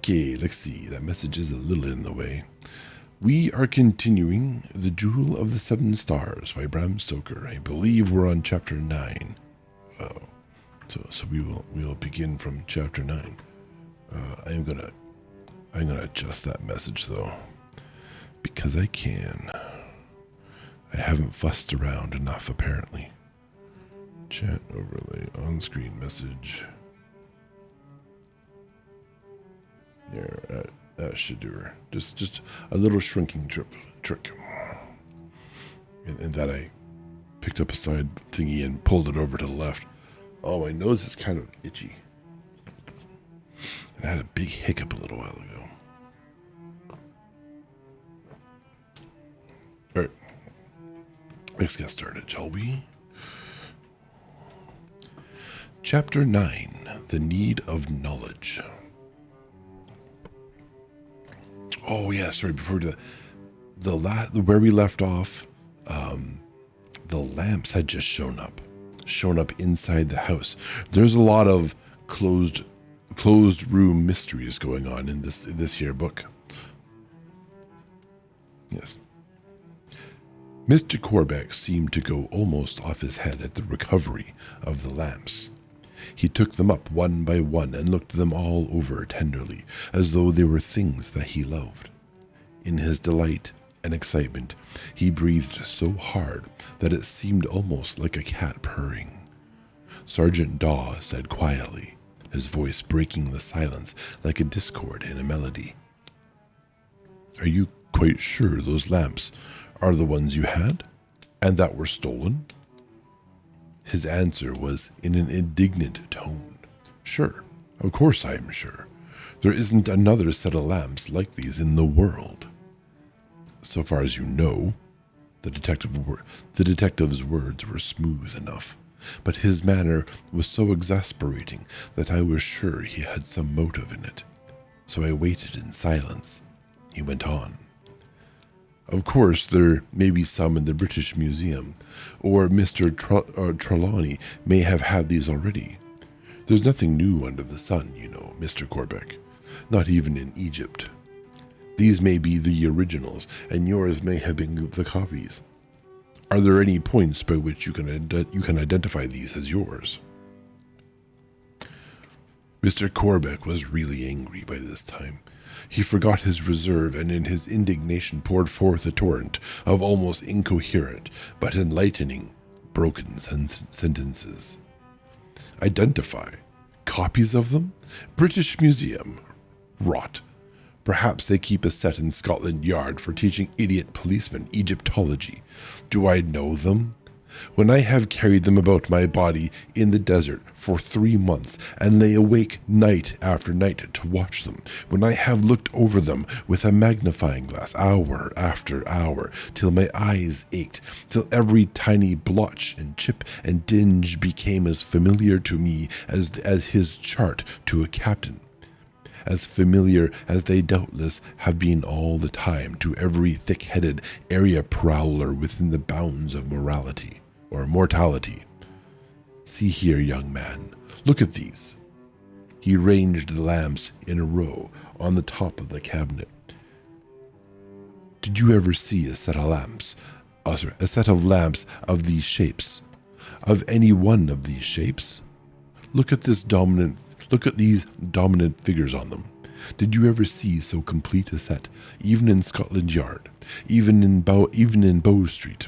Okay, let's see. That message is a little in the way. We are continuing The Jewel of the Seven Stars by Bram Stoker. I believe we're on chapter 9. So we'll begin from chapter 9. I'm gonna adjust that message though, because I can. I haven't fussed around enough apparently. Chat overlay on-screen message. There, that should do her. Just a little shrinking trick. And that I picked up a side thingy and pulled it over to the left. Oh, my nose is kind of itchy. And I had a big hiccup a little while ago. Alright. Let's get started, shall we? Chapter 9. The Need of Knowledge. Oh yeah, sorry, before we do that, where we left off, the lamps had just shown up inside the house. There's a lot of closed room mysteries going on in this here book. Yes. Mr. Corbeck seemed to go almost off his head at the recovery of the lamps. He took them up one by one and looked them all over tenderly, as though they were things that he loved. In his delight and excitement, he breathed so hard that it seemed almost like a cat purring. Sergeant Daw said quietly, his voice breaking the silence like a discord in a melody. "Are you quite sure those lamps are the ones you had, and that were stolen?" His answer was in an indignant tone. "Sure, of course I am sure. There isn't another set of lamps like these in the world." "So far as you know," the detective's words were smooth enough, but his manner was so exasperating that I was sure he had some motive in it. So I waited in silence. He went on. "Of course, there may be some in the British Museum, or Mr. Trelawney may have had these already. There's nothing new under the sun, you know, Mr. Corbeck, not even in Egypt. These may be the originals, and yours may have been the copies. Are there any points by which you can identify these as yours?" Mr. Corbeck was really angry by this time. He forgot his reserve and in his indignation poured forth a torrent of almost incoherent but enlightening broken sentences. "Identify? Copies of them? British Museum? Rot. Perhaps they keep a set in Scotland Yard for teaching idiot policemen Egyptology. Do I know them? When I have carried them about my body in the desert for 3 months and lay awake night after night to watch them, when I have looked over them with a magnifying glass hour after hour till my eyes ached, till every tiny blotch and chip and dinge became as familiar to me as his chart to a captain, as familiar as they doubtless have been all the time to every thick-headed area prowler within the bounds of morality. Or mortality. See here, young man, look at these." He ranged the lamps in a row on the top of the cabinet. "Did you ever see a set of lamps? A set of lamps of these shapes? Of any one of these shapes? Look at these dominant figures on them. Did you ever see so complete a set, even in Scotland Yard, even in Bow Street?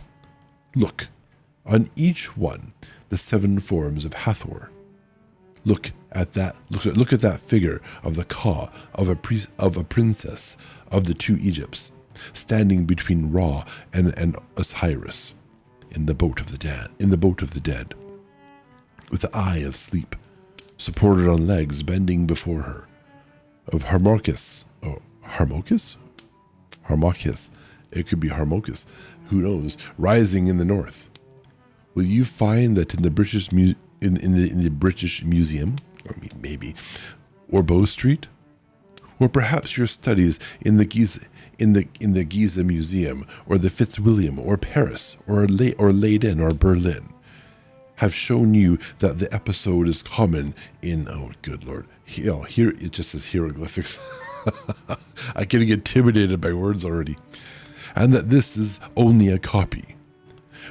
Look. On each one, the 7 forms of Hathor. Look at that figure of the Ka of a princess of the 2 Egypts, standing between Ra and Osiris, in the boat of the dead, with the eye of sleep, supported on legs bending before her. Of Harmachis. It could be Harmachis. Who knows? Rising in the north. Will you find that in the British Museum, or maybe, or Bow Street, or perhaps your studies in the Giza Museum, or the Fitzwilliam, or Paris, or Leyden, or Berlin? have shown you that the episode is common in, oh, good Lord. Here it just says hieroglyphics. I'm getting intimidated by words already. And that this is only a copy.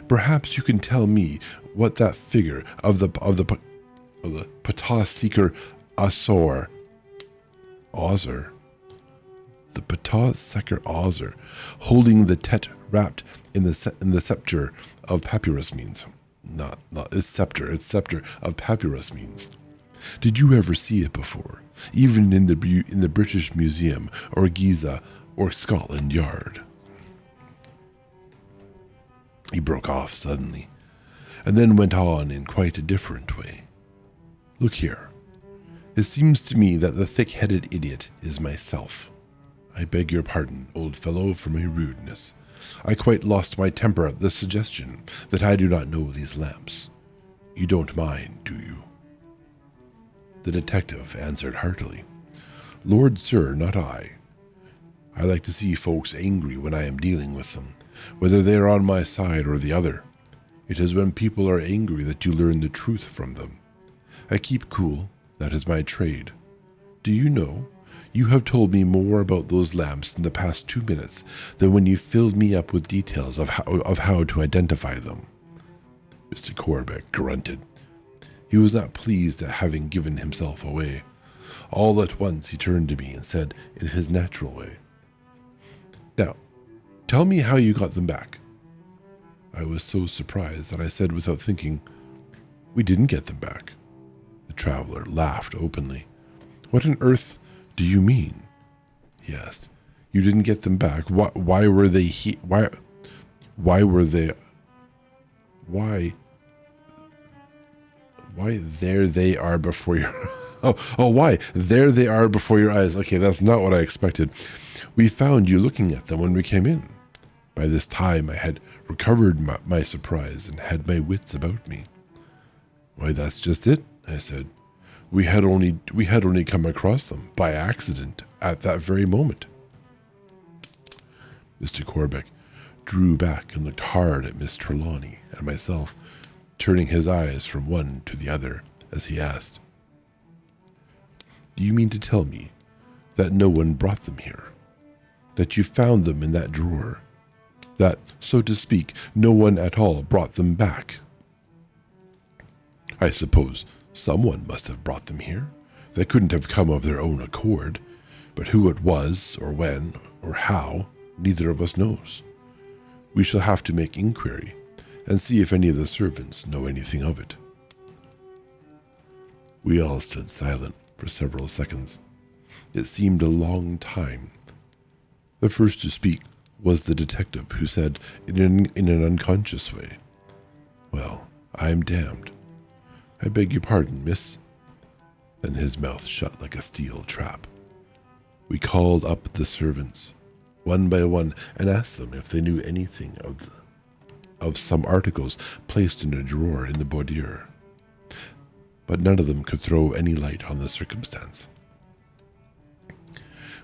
Perhaps you can tell me what that figure of the Ptah Seeker Azor, the Ptah Seeker Azor, holding the tet wrapped in the scepter of papyrus means. Not it's scepter of papyrus means. Did you ever see it before, even in the British Museum or Giza or Scotland Yard? He broke off suddenly, and then went on in quite a different way. Look here. It seems to me that the thick-headed idiot is myself. I beg your pardon, old fellow, for my rudeness. I quite lost my temper at the suggestion that I do not know these lamps. You don't mind, do you? The detective answered heartily. Lord, sir, not I. I like to see folks angry when I am dealing with them, whether they are on my side or the other. It is when people are angry that you learn the truth from them. I keep cool. That is my trade. Do you know, you have told me more about those lamps in the past 2 minutes than when you filled me up with details of how to identify them. Mr. Corbeck grunted. He was not pleased at having given himself away. All at once he turned to me and said in his natural way, Now, tell me how you got them back. I was so surprised that I said without thinking, We didn't get them back. The traveler laughed openly. What on earth do you mean? He asked. You didn't get them back. Why were they Why there they are before your why there they are before your eyes. Okay, that's not what I expected. We found you looking at them when we came in. By this time I had recovered my surprise and had my wits about me. Why, that's just it, I said. We had only come across them by accident at that very moment. Mr. Corbeck drew back and looked hard at Miss Trelawney and myself, turning his eyes from one to the other as he asked, Do you mean to tell me that no one brought them here? That you found them in that drawer? That, so to speak, no one at all brought them back? I suppose someone must have brought them here. They couldn't have come of their own accord, but who it was, or when, or how, neither of us knows. We shall have to make inquiry and see if any of the servants know anything of it. We all stood silent for several seconds. It seemed a long time. The first to speak was the detective, who said in an unconscious way, Well, I'm damned. I beg your pardon, miss. Then his mouth shut like a steel trap. We called up the servants, one by one, and asked them if they knew anything of some articles placed in a drawer in the boudoir. But none of them could throw any light on the circumstance.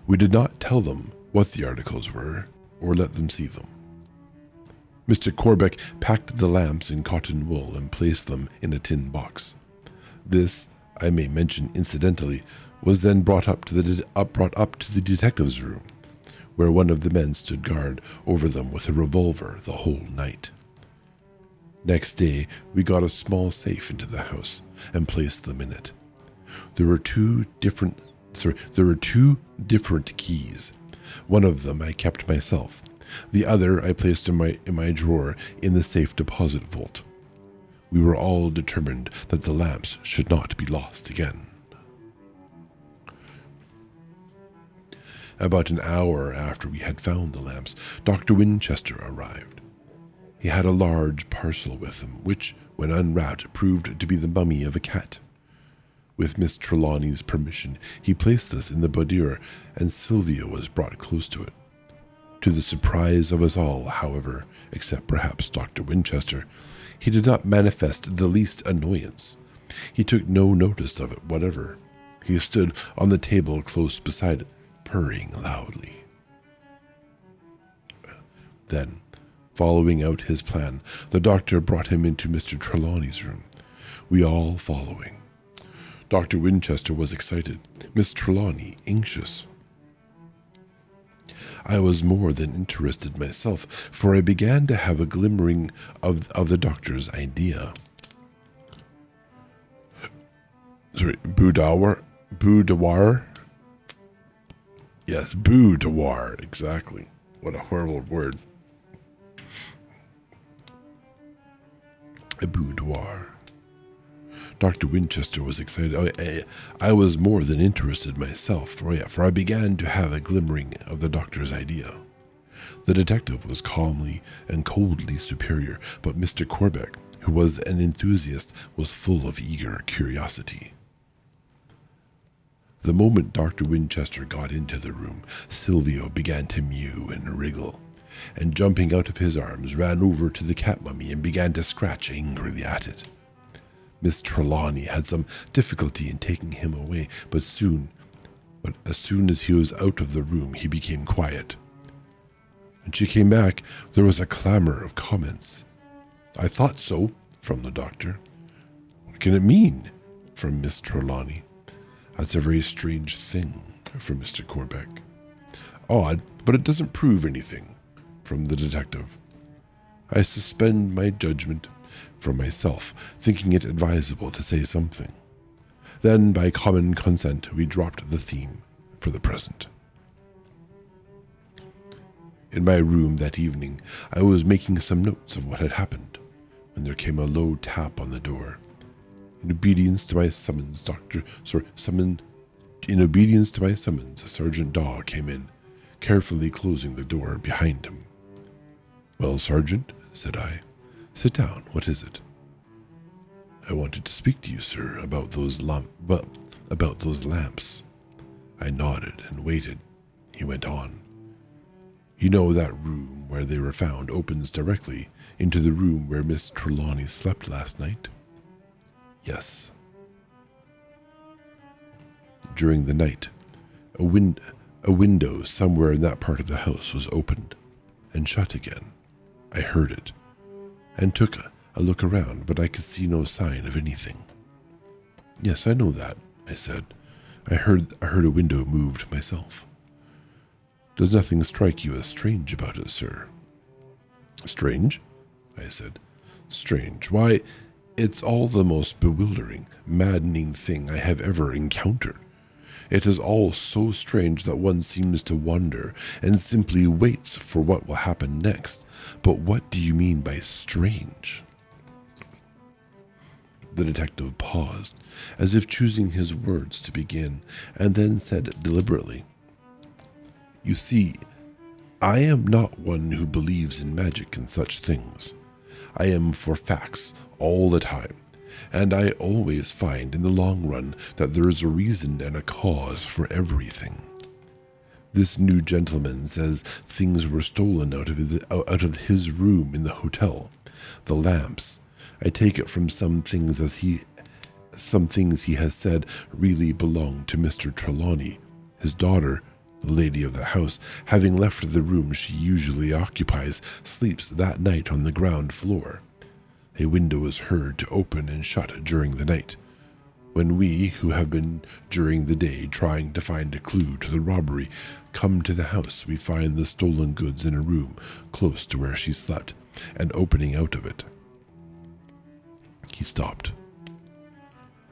We did not tell them what the articles were, or let them see them. Mr. Corbeck packed the lamps in cotton wool and placed them in a tin box. This, I may mention incidentally, was then brought up to the detective's room, where one of the men stood guard over them with a revolver the whole night. Next day, we got a small safe into the house and placed them in it. There were two different keys. One of them I kept myself. The other I placed in my drawer in the safe deposit vault. We were all determined that the lamps should not be lost again. About an hour after we had found the lamps, Dr. Winchester arrived. He had a large parcel with him, which, when unwrapped, proved to be the mummy of a cat. With Miss Trelawney's permission, he placed this in the boudoir, and Sylvia was brought close to it. To the surprise of us all, however, except perhaps Dr. Winchester, he did not manifest the least annoyance. He took no notice of it whatever. He stood on the table close beside it, purring loudly. Then, following out his plan, the doctor brought him into Mr. Trelawney's room, we all following. Dr. Winchester was excited, Miss Trelawney anxious. I was more than interested myself, for I began to have a glimmering of the doctor's idea. Sorry, boudoir? Yes, boudoir, exactly. What a horrible word. A boudoir. Dr. Winchester was excited. I was more than interested myself, for I began to have a glimmering of the doctor's idea. The detective was calmly and coldly superior, but Mr. Corbeck, who was an enthusiast, was full of eager curiosity. The moment Dr. Winchester got into the room, Silvio began to mew and wriggle, and jumping out of his arms, ran over to the cat mummy and began to scratch angrily at it. Miss Trelawney had some difficulty in taking him away, but as soon as he was out of the room, he became quiet. When she came back, there was a clamor of comments. "I thought so," from the doctor. "What can it mean?" from Miss Trelawney. "That's a very strange thing," from Mr. Corbeck. "Odd, but it doesn't prove anything," from the detective. "I suspend my judgment," from myself, thinking it advisable to say something. Then, by common consent, we dropped the theme for the present. In my room that evening, I was making some notes of what had happened, when there came a low tap on the door. In obedience to my summons, Sergeant Daw came in, carefully closing the door behind him. "Well, Sergeant," said I. "Sit down. What is it?" "I wanted to speak to you, sir, about those lamps." I nodded and waited. He went on. "You know that room where they were found opens directly into the room where Miss Trelawney slept last night?" "Yes." "During the night, a window somewhere in that part of the house was opened and shut again. I heard it and took a look around, but I could see no sign of anything." "Yes, I know that," I said. I heard a window moved myself." "Does nothing strike you as strange about it, sir?" "Strange?" I said. "Strange? Why, it's all the most bewildering, maddening thing I have ever encountered. It is all so strange that one seems to wonder and simply waits for what will happen next. But what do you mean by strange?" The detective paused, as if choosing his words to begin, and then said deliberately, "You see, I am not one who believes in magic and such things. I am for facts all the time, and I always find in the long run that there is a reason and a cause for everything. This new gentleman says things were stolen out of his room in the hotel. The lamps. I take it from some things he has said really belong to Mr. Trelawney. His daughter, the lady of the house, having left the room she usually occupies, sleeps that night on the ground floor. A window is heard to open and shut during the night. When we, who have been during the day trying to find a clue to the robbery, come to the house, we find the stolen goods in a room close to where she slept, and opening out of it." He stopped.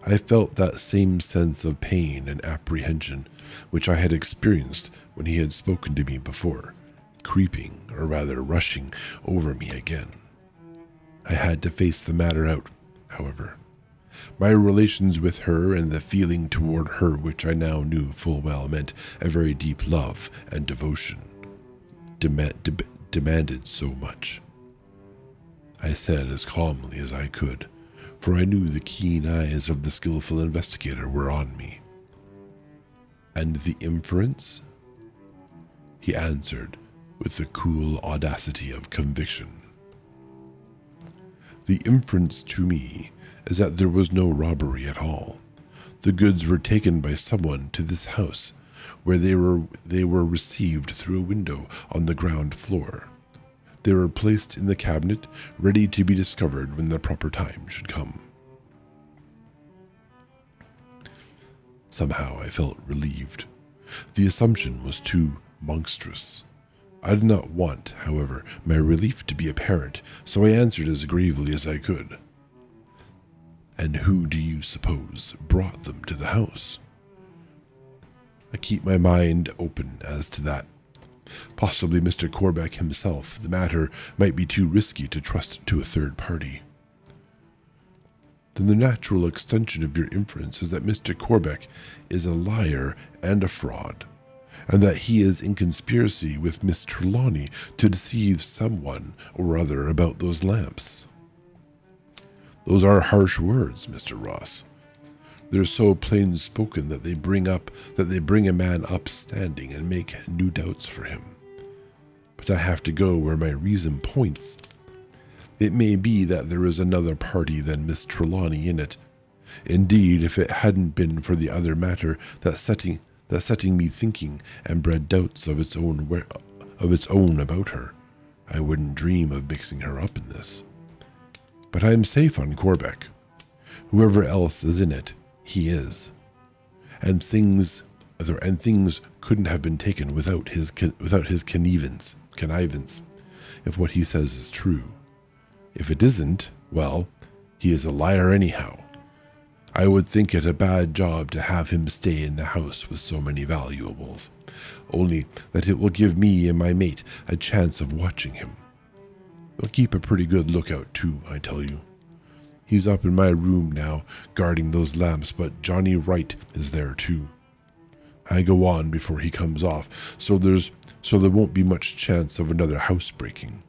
I felt that same sense of pain and apprehension which I had experienced when he had spoken to me before, creeping, or rather rushing, over me again. I had to face the matter out, however. My relations with her and the feeling toward her which I now knew full well meant a very deep love and devotion, demanded so much. I said as calmly as I could, for I knew the keen eyes of the skillful investigator were on me. "And the inference?" He answered with the cool audacity of conviction. "The inference to me is that there was no robbery at all. The goods were taken by someone to this house, where they were received through a window on the ground floor. They were placed in the cabinet, ready to be discovered when the proper time should come." Somehow I felt relieved. The assumption was too monstrous. I did not want, however, my relief to be apparent, so I answered as gravely as I could. And who do you suppose brought them to the house? I keep my mind open as to that. Possibly Mr. Corbeck himself. The matter might be too risky to trust to a third party. Then the natural extension of your inference is that Mr. Corbeck is a liar and a fraud, and that he is in conspiracy with Miss Trelawney to deceive someone or other about those lamps. Those are harsh words, Mr. Ross. They're so plain spoken that they bring a man up standing and make new doubts for him. But I have to go where my reason points. It may be that there is another party than Miss Trelawney in it. Indeed, if it hadn't been for the other matter that's setting me thinking and bred doubts of its own about her, I wouldn't dream of mixing her up in this. But I am safe on Corbeck. Whoever else is in it, he is. And things couldn't have been taken without his connivance, if what he says is true. If it isn't, well, he is a liar anyhow. I would think it a bad job to have him stay in the house with so many valuables, only that it will give me and my mate a chance of watching him. We'll keep a pretty good lookout too, I tell you. He's up in my room now, guarding those lamps, but Johnny Wright is there too. I go on before he comes off, so there won't be much chance of another housebreaking.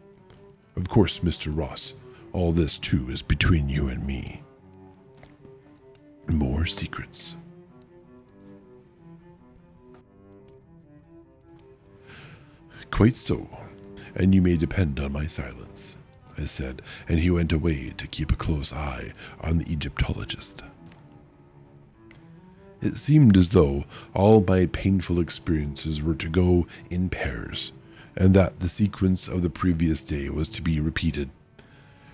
Of course, Mr. Ross, all this too is between you and me. More secrets. Quite so, and you may depend on my silence, I said, and he went away to keep a close eye on the Egyptologist. It seemed as though all my painful experiences were to go in pairs, and that the sequence of the previous day was to be repeated.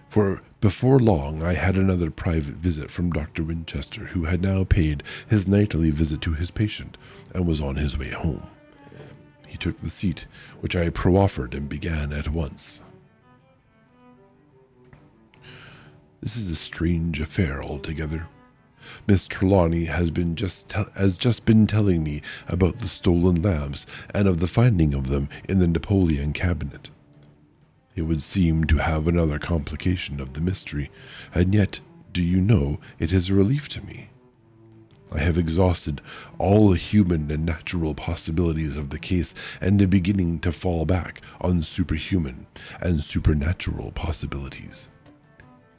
For before long I had another private visit from Dr. Winchester, who had now paid his nightly visit to his patient and was on his way home. He took the seat, which I proffered, and began at once. This is a strange affair altogether. Miss Trelawney has just been telling me about the stolen lamps and of the finding of them in the Napoleon cabinet. It would seem to have another complication of the mystery, and yet, do you know, it is a relief to me. I have exhausted all the human and natural possibilities of the case and am beginning to fall back on superhuman and supernatural possibilities.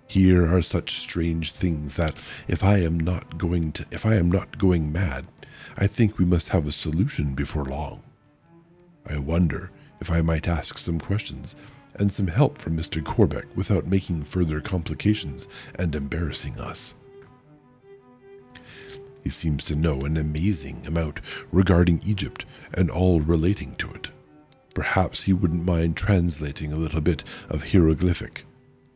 Here are such strange things that, if I am not going mad, I think we must have a solution before long. I wonder if I might ask some questions and some help from Mr. Corbeck without making further complications and embarrassing us. He seems to know an amazing amount regarding Egypt and all relating to it. Perhaps he wouldn't mind translating a little bit of hieroglyphic.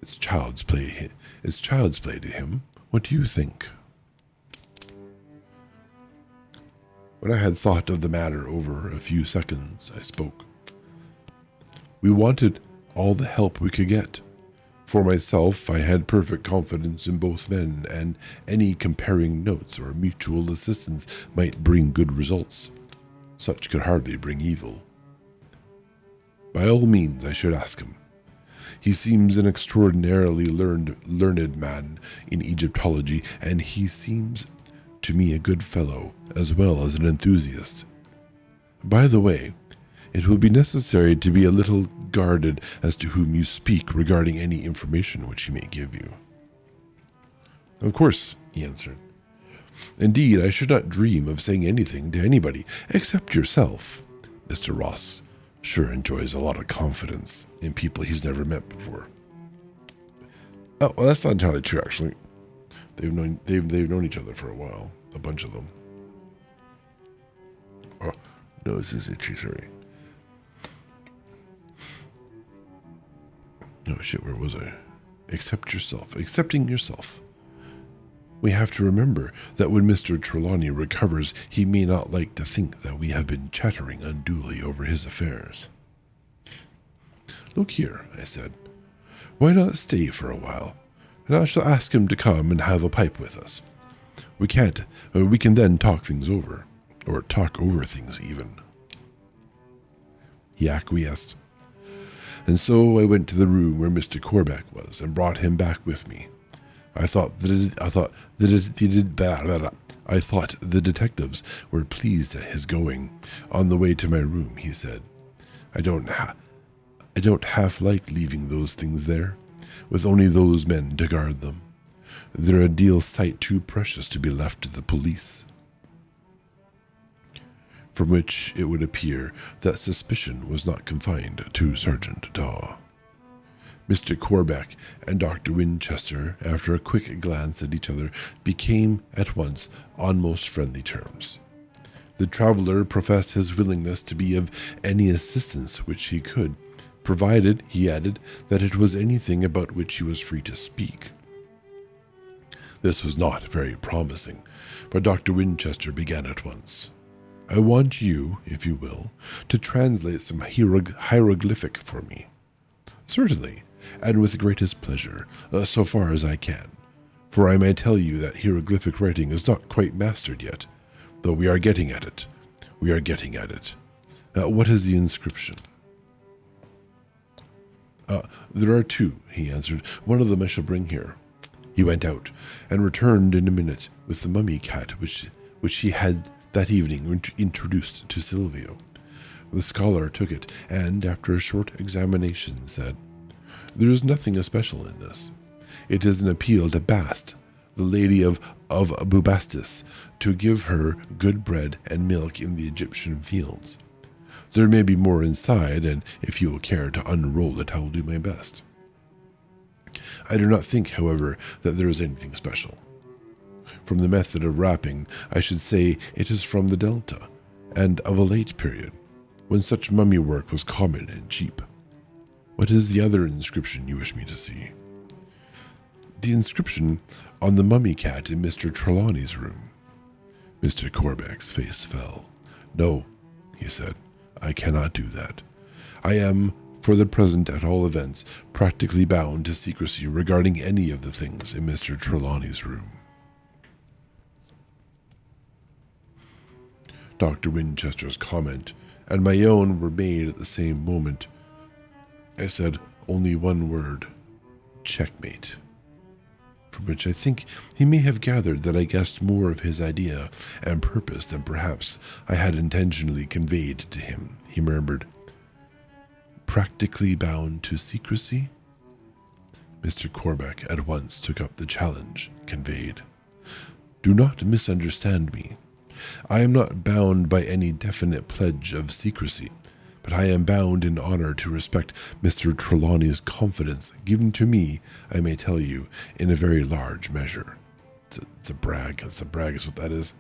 It's child's play to him. What do you think? When I had thought of the matter over a few seconds, I spoke. We wanted all the help we could get. For myself, I had perfect confidence in both men, and any comparing notes or mutual assistance might bring good results. Such could hardly bring evil. By all means, I should ask him. He seems an extraordinarily learned man in Egyptology, and he seems to me a good fellow, as well as an enthusiast. By the way, it will be necessary to be a little guarded as to whom you speak regarding any information which he may give you. Of course, he answered. Indeed, I should not dream of saying anything to anybody except yourself. Mr. Ross sure enjoys a lot of confidence in people he's never met before. Oh, well, that's not entirely true, actually. They've known each other for a while, a bunch of them. Oh, no, this is itchy, sorry. No, shit, where was I? Accept yourself. Accepting yourself. We have to remember that when Mr. Trelawney recovers, he may not like to think that we have been chattering unduly over his affairs. Look here, I said. Why not stay for a while, and I shall ask him to come and have a pipe with us. We can then talk things over, or talk over things even. He acquiesced, and so I went to the room where Mr. Corbeck was and brought him back with me. I thought the detectives were pleased at his going. On the way to my room, he said, I don't half like leaving those things there, with only those men to guard them. They're a deal sight too precious to be left to the police. From which it would appear that suspicion was not confined to Sergeant Daw. Mr. Corbeck and Dr. Winchester, after a quick glance at each other, became at once on most friendly terms. The traveler professed his willingness to be of any assistance which he could, provided, he added, that it was anything about which he was free to speak. This was not very promising, but Dr. Winchester began at once. I want you, if you will, to translate some hieroglyphic for me. Certainly, and with the greatest pleasure, so far as I can, for I may tell you that hieroglyphic writing is not quite mastered yet, though we are getting at it. What is the inscription? There are two, he answered. One of them I shall bring here. He went out, and returned in a minute with the mummy cat which he had that evening introduced to Silvio. The scholar took it, and after a short examination said, There is nothing especial in this. It is an appeal to Bast, the lady of Bubastis, to give her good bread and milk in the Egyptian fields. There may be more inside, and if you will care to unroll it, I will do my best. I do not think, however, that there is anything special. From the method of wrapping, I should say it is from the Delta, and of a late period, when such mummy work was common and cheap. What is the other inscription you wish me to see? The inscription on the mummy cat in Mr. Trelawney's room. Mr. Corbeck's face fell. No, he said, I cannot do that. I am, for the present at all events, practically bound to secrecy regarding any of the things in Mr. Trelawney's room. Dr. Winchester's comment and my own were made at the same moment. I said only one word, checkmate, from which I think he may have gathered that I guessed more of his idea and purpose than perhaps I had intentionally conveyed to him. He murmured, practically bound to secrecy? Mr. Corbeck at once took up the challenge conveyed. Do not misunderstand me. I am not bound by any definite pledge of secrecy, but I am bound in honor to respect Mr. Trelawney's confidence given to me, I may tell you, in a very large measure. It's a brag. It's a brag is what that is.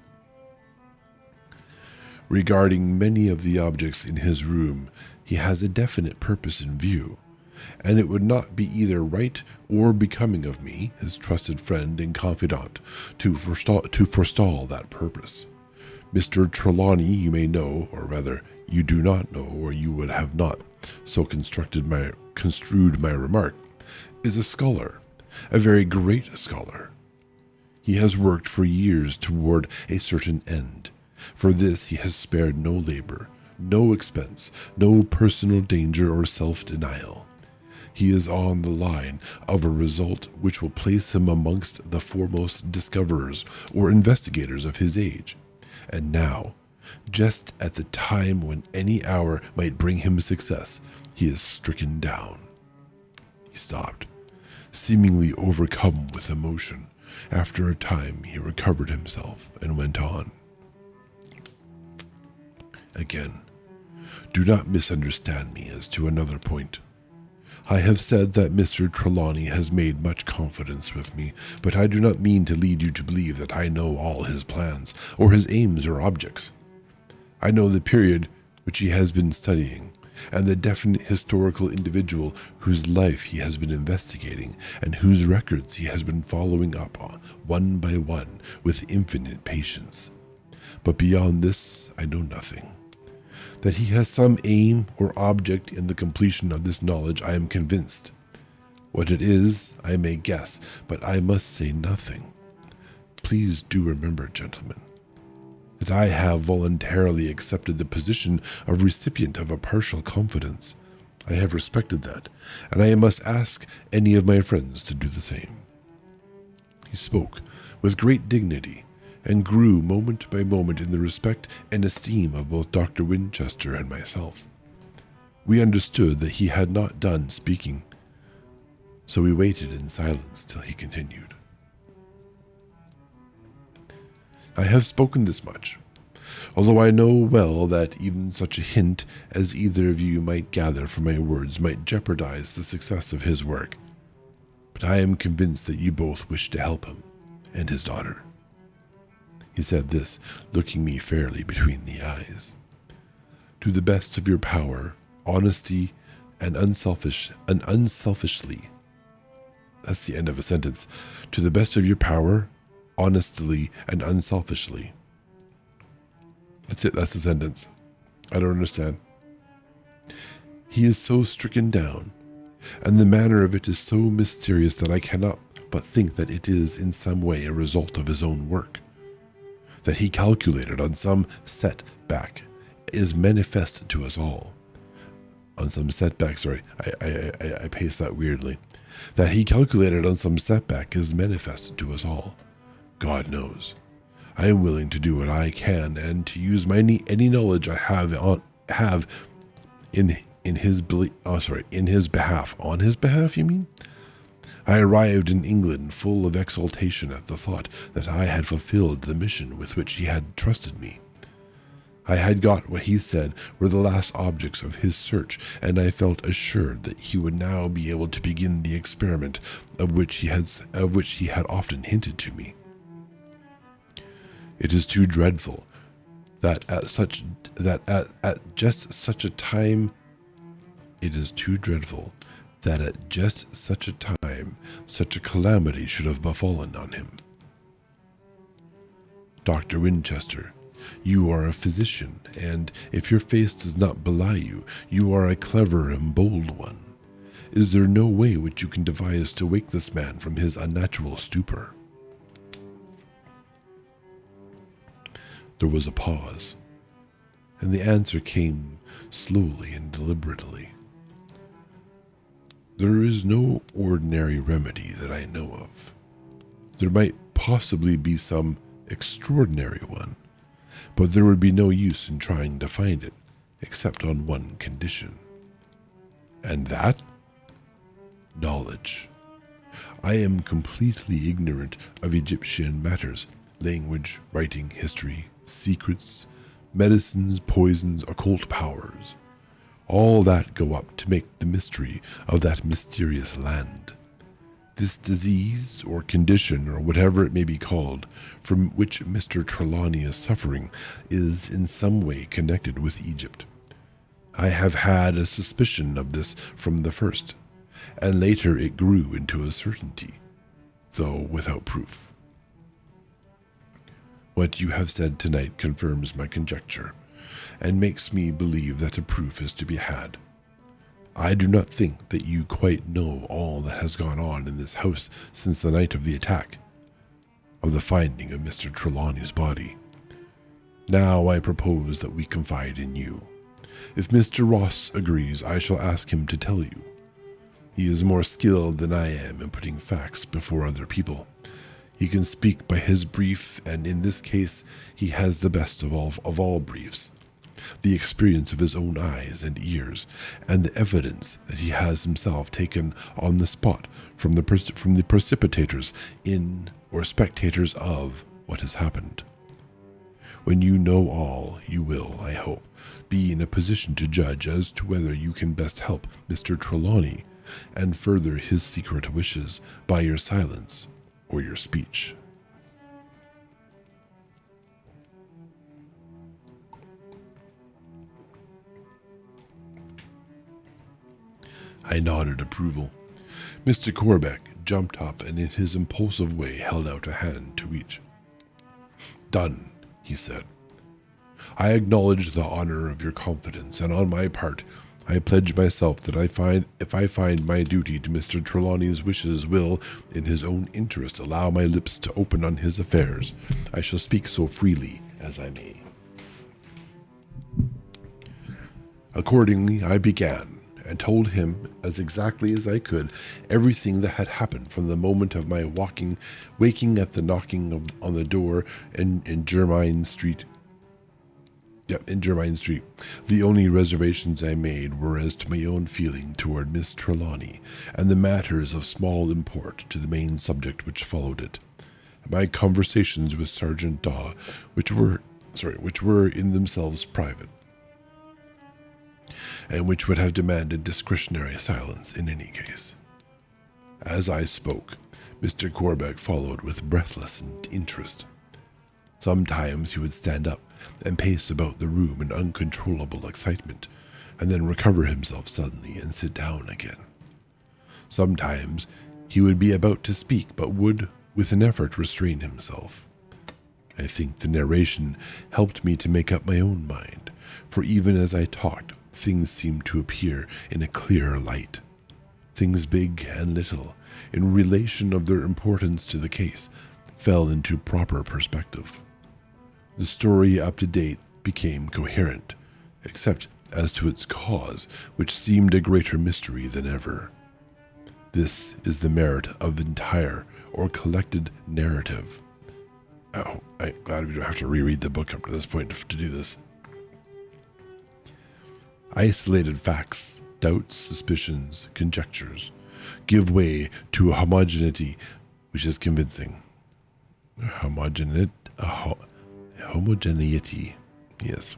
Regarding many of the objects in his room, he has a definite purpose in view, and it would not be either right or becoming of me, his trusted friend and confidant, to forestall that purpose. Mr. Trelawney, you may know, or rather, you do not know, or you would have not so construed my remark, is a scholar, a very great scholar. He has worked for years toward a certain end. For this he has spared no labor, no expense, no personal danger or self-denial. He is on the line of a result which will place him amongst the foremost discoverers or investigators of his age. And now, just at the time when any hour might bring him success, he is stricken down. He stopped, seemingly overcome with emotion. After a time, he recovered himself and went on. Again, do not misunderstand me as to another point. I have said that Mr. Trelawney has made much confidence with me, but I do not mean to lead you to believe that I know all his plans, or his aims or objects. I know the period which he has been studying, and the definite historical individual whose life he has been investigating and whose records he has been following up on, one by one, with infinite patience. But beyond this, I know nothing. That he has some aim or object in the completion of this knowledge, I am convinced. What it is, I may guess, but I must say nothing. Please do remember, gentlemen, that I have voluntarily accepted the position of recipient of a partial confidence. I have respected that, and I must ask any of my friends to do the same. He spoke with great dignity, and grew moment by moment in the respect and esteem of both Dr. Winchester and myself. We understood that he had not done speaking, so we waited in silence till he continued. I have spoken this much, although I know well that even such a hint as either of you might gather from my words might jeopardize the success of his work. But I am convinced that you both wish to help him and his daughter. He said this, looking me fairly between the eyes. To the best of your power, honesty, and unselfishly. That's the end of a sentence. To the best of your power, honestly, and unselfishly. That's it. That's the sentence. I don't understand. He is so stricken down, and the manner of it is so mysterious that I cannot but think that it is in some way a result of his own work. That he calculated on some setback is manifest to us all. On some setback, sorry, I paced that weirdly. That he calculated on some setback is manifest to us all. God knows. I am willing to do what I can and to use any knowledge I have in his behalf. On his behalf, you mean? I arrived in England full of exultation at the thought that I had fulfilled the mission with which he had trusted me. I had got what he said were the last objects of his search, and I felt assured that he would now be able to begin the experiment of which he had often hinted to me. It is too dreadful that at just such a time such a calamity should have befallen on him. Dr. Winchester, you are a physician, and if your face does not belie you, you are a clever and bold one. Is there no way which you can devise to wake this man from his unnatural stupor? There was a pause, and the answer came slowly and deliberately. There is no ordinary remedy that I know of. There might possibly be some extraordinary one, but there would be no use in trying to find it, except on one condition. And that? Knowledge. I am completely ignorant of Egyptian matters, language, writing, history, secrets, medicines, poisons, occult powers. All that go up to make the mystery of that mysterious land. This disease or condition or whatever it may be called, from which Mr. Trelawney is suffering, is in some way connected with Egypt. I have had a suspicion of this from the first, and later it grew into a certainty, though without proof. What you have said tonight confirms my conjecture, and makes me believe that a proof is to be had. I do not think that you quite know all that has gone on in this house since the night of the attack, of the finding of Mr. Trelawney's body. Now I propose that we confide in you. If Mr. Ross agrees, I shall ask him to tell you. He is more skilled than I am in putting facts before other people. He can speak by his brief, and in this case he has the best of all briefs. The experience of his own eyes and ears, and the evidence that he has himself taken on the spot from the precipitators in or spectators of what has happened. When you know all, you will, I hope, be in a position to judge as to whether you can best help Mr. Trelawney and further his secret wishes by your silence or your speech. I nodded approval. Mr. Corbeck jumped up and in his impulsive way held out a hand to each. Done, he said. I acknowledge the honor of your confidence, and on my part, I pledge myself that if I find my duty to Mr. Trelawney's wishes will, in his own interest, allow my lips to open on his affairs, I shall speak so freely as I may. Accordingly, I began, and told him, as exactly as I could, everything that had happened from the moment of my waking at the knocking on the door in Jermyn Street. In Jermyn Street. The only reservations I made were as to my own feeling toward Miss Trelawney, and the matters of small import to the main subject which followed it. My conversations with Sergeant Daw, which were in themselves private, and which would have demanded discretionary silence in any case. As I spoke, Mr. Corbeck followed with breathless interest. Sometimes he would stand up and pace about the room in uncontrollable excitement, and then recover himself suddenly and sit down again. Sometimes he would be about to speak, but would, with an effort, restrain himself. I think the narration helped me to make up my own mind, for even as I talked, things seemed to appear in a clearer light. Things big and little, in relation of their importance to the case, fell into proper perspective. The story up to date became coherent, except as to its cause, which seemed a greater mystery than ever. This is the merit of entire or collected narrative. Oh, I'm glad we don't have to reread the book up to this point to do this. Isolated facts, doubts, suspicions, conjectures give way to a homogeneity which is convincing. Homogeneity. Yes.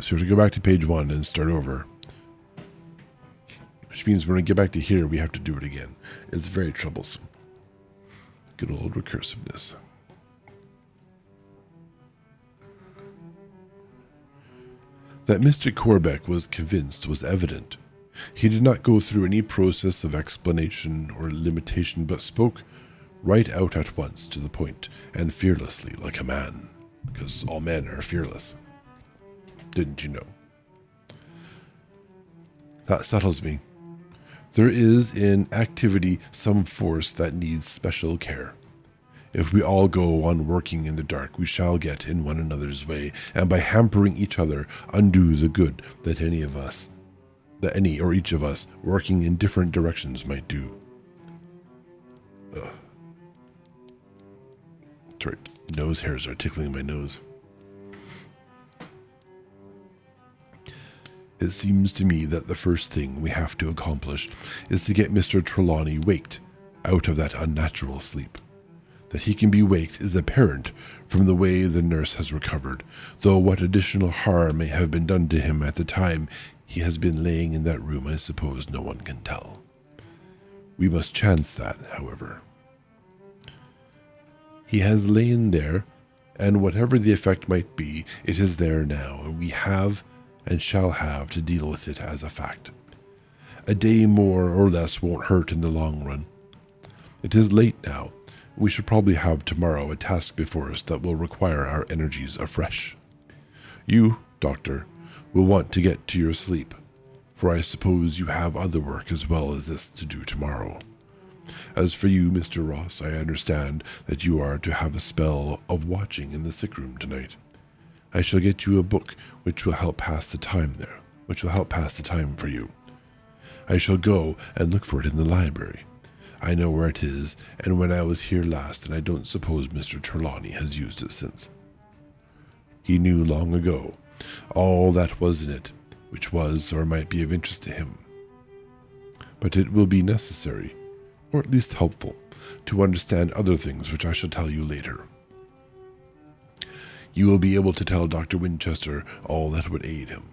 So we have to go back to page 1 and start over. Which means when we get back to here, we have to do it again. It's very troublesome. Good old recursiveness. That Mr. Corbeck was convinced was evident. He did not go through any process of explanation or limitation, but spoke right out at once to the point, and fearlessly, like a man, because all men are fearless. Didn't you know? That settles me. There is in activity some force that needs special care. If we all go on working in the dark, we shall get in one another's way, and by hampering each other, undo the good that any or each of us working in different directions might do. Sorry, nose hairs are tickling my nose. It seems to me that the first thing we have to accomplish is to get Mr. Trelawney waked out of that unnatural sleep. That he can be waked is apparent from the way the nurse has recovered, though what additional harm may have been done to him at the time he has been laying in that room, I suppose no one can tell. We must chance that, however. He has lain there, and whatever the effect might be, it is there now, and we have and shall have to deal with it as a fact. A day more or less won't hurt in the long run. It is late now. We should probably have tomorrow a task before us that will require our energies afresh. You, Doctor, will want to get to your sleep, for I suppose you have other work as well as this to do tomorrow. As for you, Mr. Ross, I understand that you are to have a spell of watching in the sick room tonight. I shall get you a book which will help pass the time for you. I shall go and look for it in the library. I know where it is, and when I was here last, and I don't suppose Mr. Trelawney has used it since. He knew long ago all that was in it, which was or might be of interest to him. But it will be necessary, or at least helpful, to understand other things which I shall tell you later. You will be able to tell Dr. Winchester all that would aid him,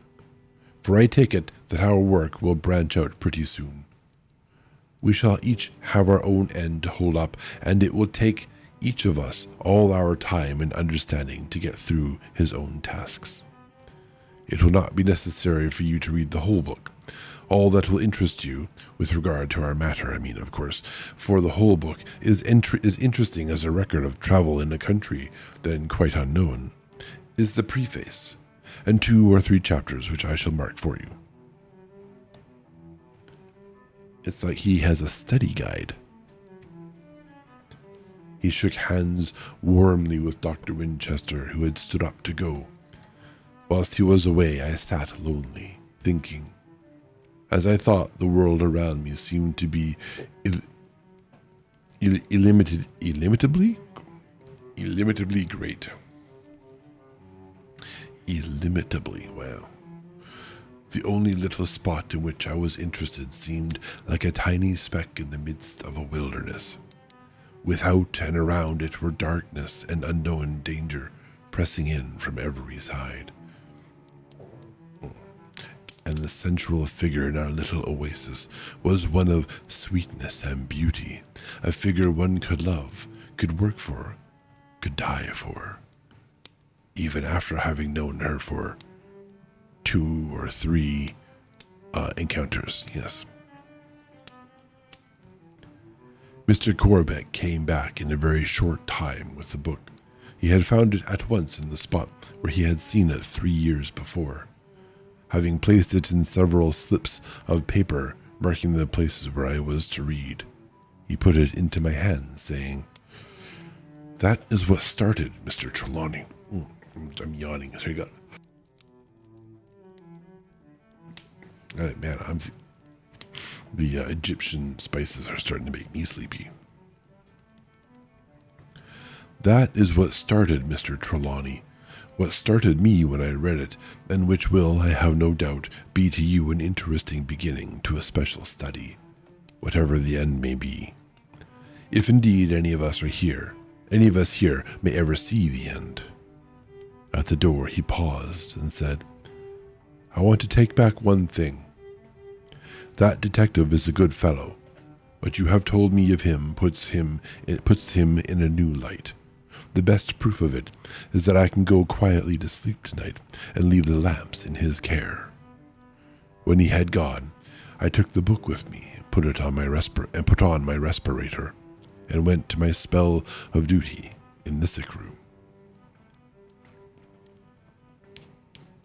for I take it that our work will branch out pretty soon. We shall each have our own end to hold up, and it will take each of us all our time and understanding to get through his own tasks. It will not be necessary for you to read the whole book. All that will interest you, with regard to our matter, I mean, of course, for the whole book is interesting as a record of travel in a country then quite unknown, is the preface, and 2 or 3 chapters which I shall mark for you. It's like he has a study guide. He shook hands warmly with Dr. Winchester, who had stood up to go. Whilst he was away, I sat lonely, thinking. As I thought, the world around me seemed to be illimitably great. Illimitably, wow. The only little spot in which I was interested seemed like a tiny speck in the midst of a wilderness. Without and around it were darkness and unknown danger pressing in from every side. And the central figure in our little oasis was one of sweetness and beauty, a figure one could love, could work for, could die for, even after having known her for 2 or 3 encounters, yes. Mr. Corbeck came back in a very short time with the book. He had found it at once in the spot where he had seen it 3 years before. Having placed it in several slips of paper marking the places where I was to read, he put it into my hands, saying, "That is what started Mr. Trelawney." I'm yawning. So you got... man, the Egyptian spices are starting to make me sleepy. That is what started Mr. Trelawney. What started me when I read it, and which will, I have no doubt, be to you an interesting beginning to a special study, whatever the end may be. If indeed any of us here may ever see the end. At the door he paused and said, "I want to take back one thing. That detective is a good fellow. What you have told me of him puts him in a new light. The best proof of it is that I can go quietly to sleep tonight and leave the lamps in his care." When he had gone, I took the book with me, put on my respirator, and went to my spell of duty in the sick room.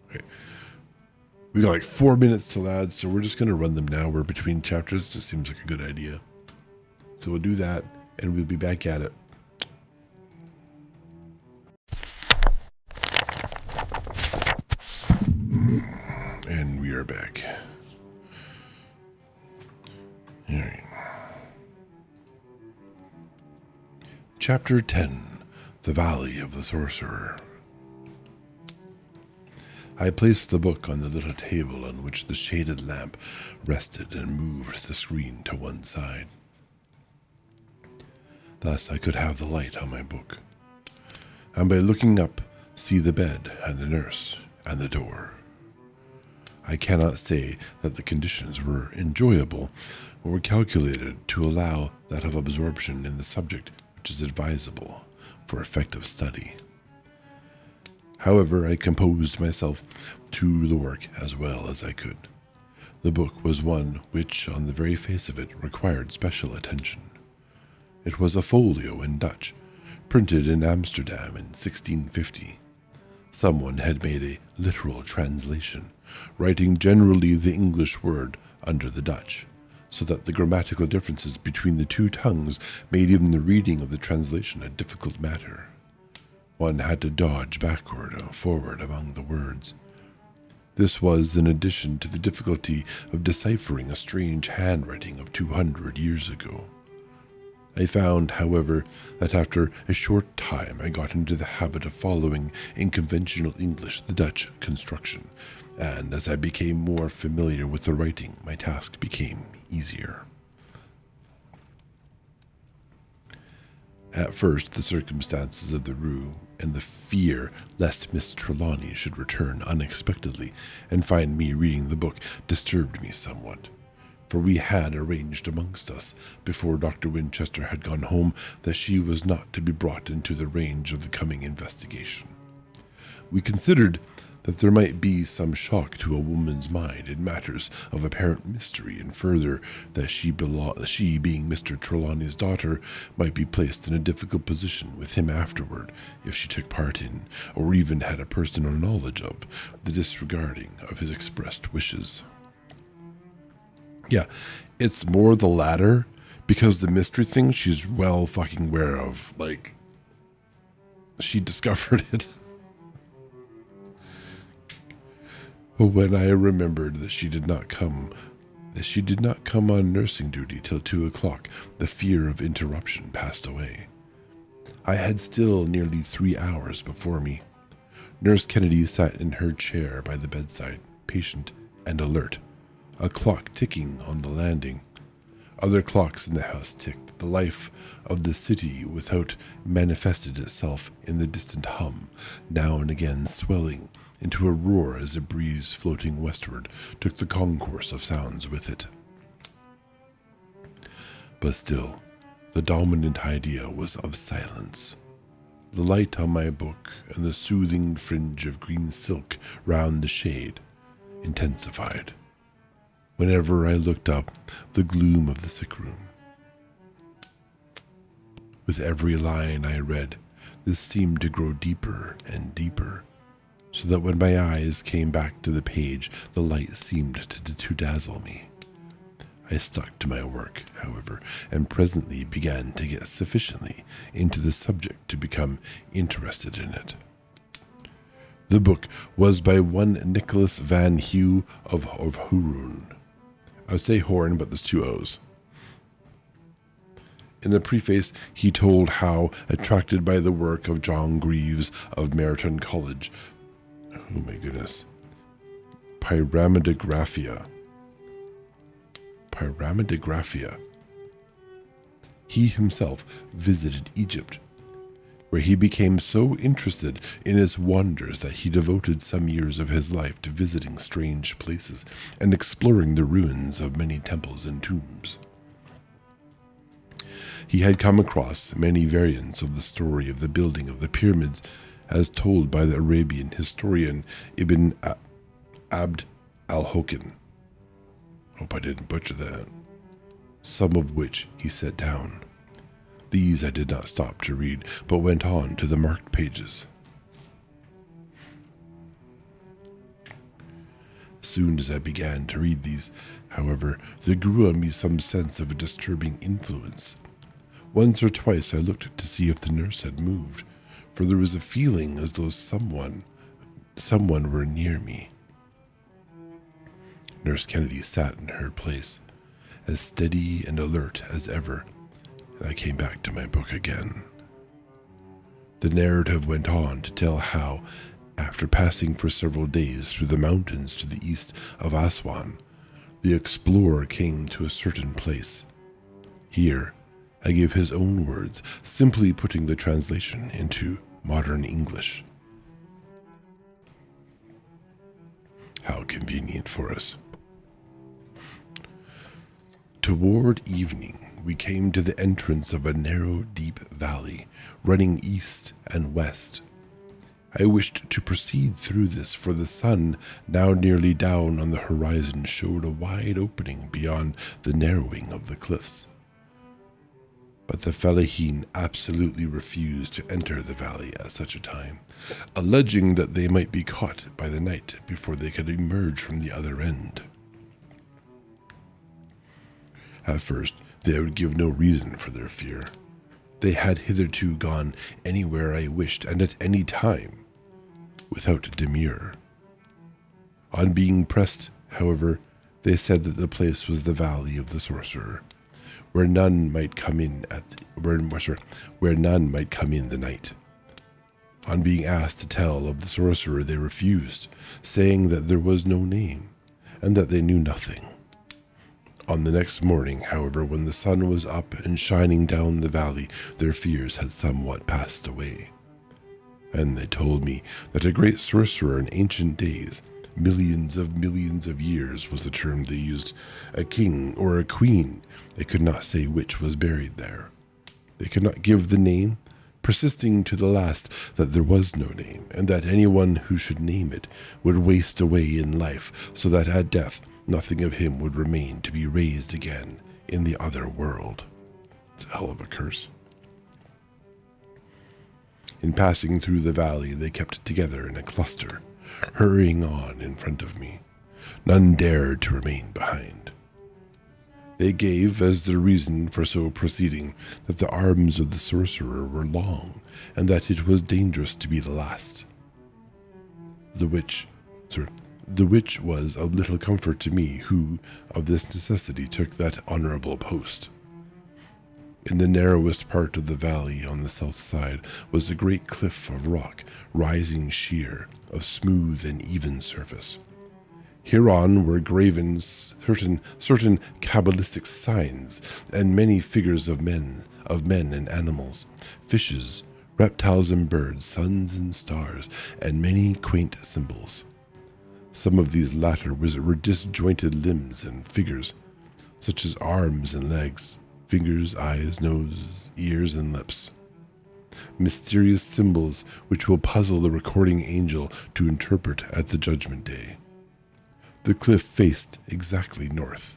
Okay. We got like 4 minutes till ads, so we're just going to run them now. We're between chapters. It just seems like a good idea. So we'll do that, and we'll be back at it. And we are back. All right. Chapter 10, The Valley of the Sorcerer. I placed the book on the little table on which the shaded lamp rested and moved the screen to one side. Thus I could have the light on my book, and by looking up, see the bed and the nurse and the door. I cannot say that the conditions were enjoyable or were calculated to allow that of absorption in the subject which is advisable for effective study. However, I composed myself to the work as well as I could. The book was one which, on the very face of it, required special attention. It was a folio in Dutch, printed in Amsterdam in 1650. Someone had made a literal translation, writing generally the English word under the Dutch, so that the grammatical differences between the two tongues made even the reading of the translation a difficult matter. One had to dodge backward and forward among the words. This was in addition to the difficulty of deciphering a strange handwriting of 200 years ago. I found, however, that after a short time I got into the habit of following in conventional English the Dutch construction, and as I became more familiar with the writing, my task became easier. At first, the circumstances of the room and the fear lest Miss Trelawney should return unexpectedly and find me reading the book disturbed me somewhat, for we had arranged amongst us, before Dr. Winchester had gone home, that she was not to be brought into the range of the coming investigation. We considered that there might be some shock to a woman's mind in matters of apparent mystery, and further, that she, being Mr. Trelawney's daughter, might be placed in a difficult position with him afterward if she took part in, or even had a personal knowledge of, the disregarding of his expressed wishes. Yeah, it's more the latter, because the mystery thing she's well fucking aware of. Like, she discovered it. But when I remembered that she did not come on nursing duty till 2 o'clock, the fear of interruption passed away. I had still nearly 3 hours before me. Nurse Kennedy sat in her chair by the bedside, patient and alert, a clock ticking on the landing. Other clocks in the house ticked. The life of the city without manifested itself in the distant hum, now and again swelling into a roar as a breeze floating westward took the concourse of sounds with it. But still, the dominant idea was of silence. The light on my book and the soothing fringe of green silk round the shade intensified. Whenever I looked up, the gloom of the sick room. With every line I read, this seemed to grow deeper and deeper, so that when my eyes came back to the page, the light seemed to dazzle me. I stuck to my work, however, and presently began to get sufficiently into the subject to become interested in it. The book was by one Nicholas Van Hugh of Hoorn. I would say Horn, but there's 2 O's. In the preface, he told how, attracted by the work of John Greaves of Meryton College, oh my goodness, Pyramidographia, he himself visited Egypt, where he became so interested in its wonders that he devoted some years of his life to visiting strange places and exploring the ruins of many temples and tombs. He had come across many variants of the story of the building of the pyramids as told by the Arabian historian Ibn Abd al-Hokan. Hope I didn't butcher that. Some of which he set down. These I did not stop to read, but went on to the marked pages. Soon as I began to read these, however, there grew on me some sense of a disturbing influence. Once or twice I looked to see if the nurse had moved, for there was a feeling as though someone were near me. Nurse Kennedy sat in her place, as steady and alert as ever, and I came back to my book again. The narrative went on to tell how, after passing for several days through the mountains to the east of Aswan, the explorer came to a certain place. Here, I give his own words, simply putting the translation into modern English. How convenient for us. Toward evening, we came to the entrance of a narrow, deep valley, running east and west. I wished to proceed through this, for the sun, now nearly down on the horizon, showed a wide opening beyond the narrowing of the cliffs. But the Fellaheen absolutely refused to enter the valley at such a time, alleging that they might be caught by the night before they could emerge from the other end. At first, they would give no reason for their fear. They had hitherto gone anywhere I wished and at any time, without demur. On being pressed, however, they said that the place was the Valley of the Sorcerer, where none might come in the night. On being asked to tell of the sorcerer, they refused, saying that there was no name, and that they knew nothing. On the next morning, however, when the sun was up and shining down the valley, their fears had somewhat passed away. And they told me that a great sorcerer in ancient days, millions of years was the term they used, a king or a queen, they could not say which, was buried there. They could not give the name, persisting to the last that there was no name, and that anyone who should name it would waste away in life, so that at death nothing of him would remain to be raised again in the other world. It's a hell of a curse. In passing through the valley, they kept together in a cluster, hurrying on in front of me. None dared to remain behind. They gave as their reason for so proceeding that the arms of the sorcerer were long, and that it was dangerous to be the last. The which was of little comfort to me, who, of this necessity, took that honorable post. In the narrowest part of the valley on the south side was a great cliff of rock, rising sheer, of smooth and even surface. Hereon were graven certain cabalistic signs, and many figures of men and animals, fishes, reptiles and birds, suns and stars, and many quaint symbols. Some of these latter were disjointed limbs and figures, such as arms and legs, fingers, eyes, noses, ears, and lips. Mysterious symbols which will puzzle the recording angel to interpret at the judgment day. The cliff faced exactly north.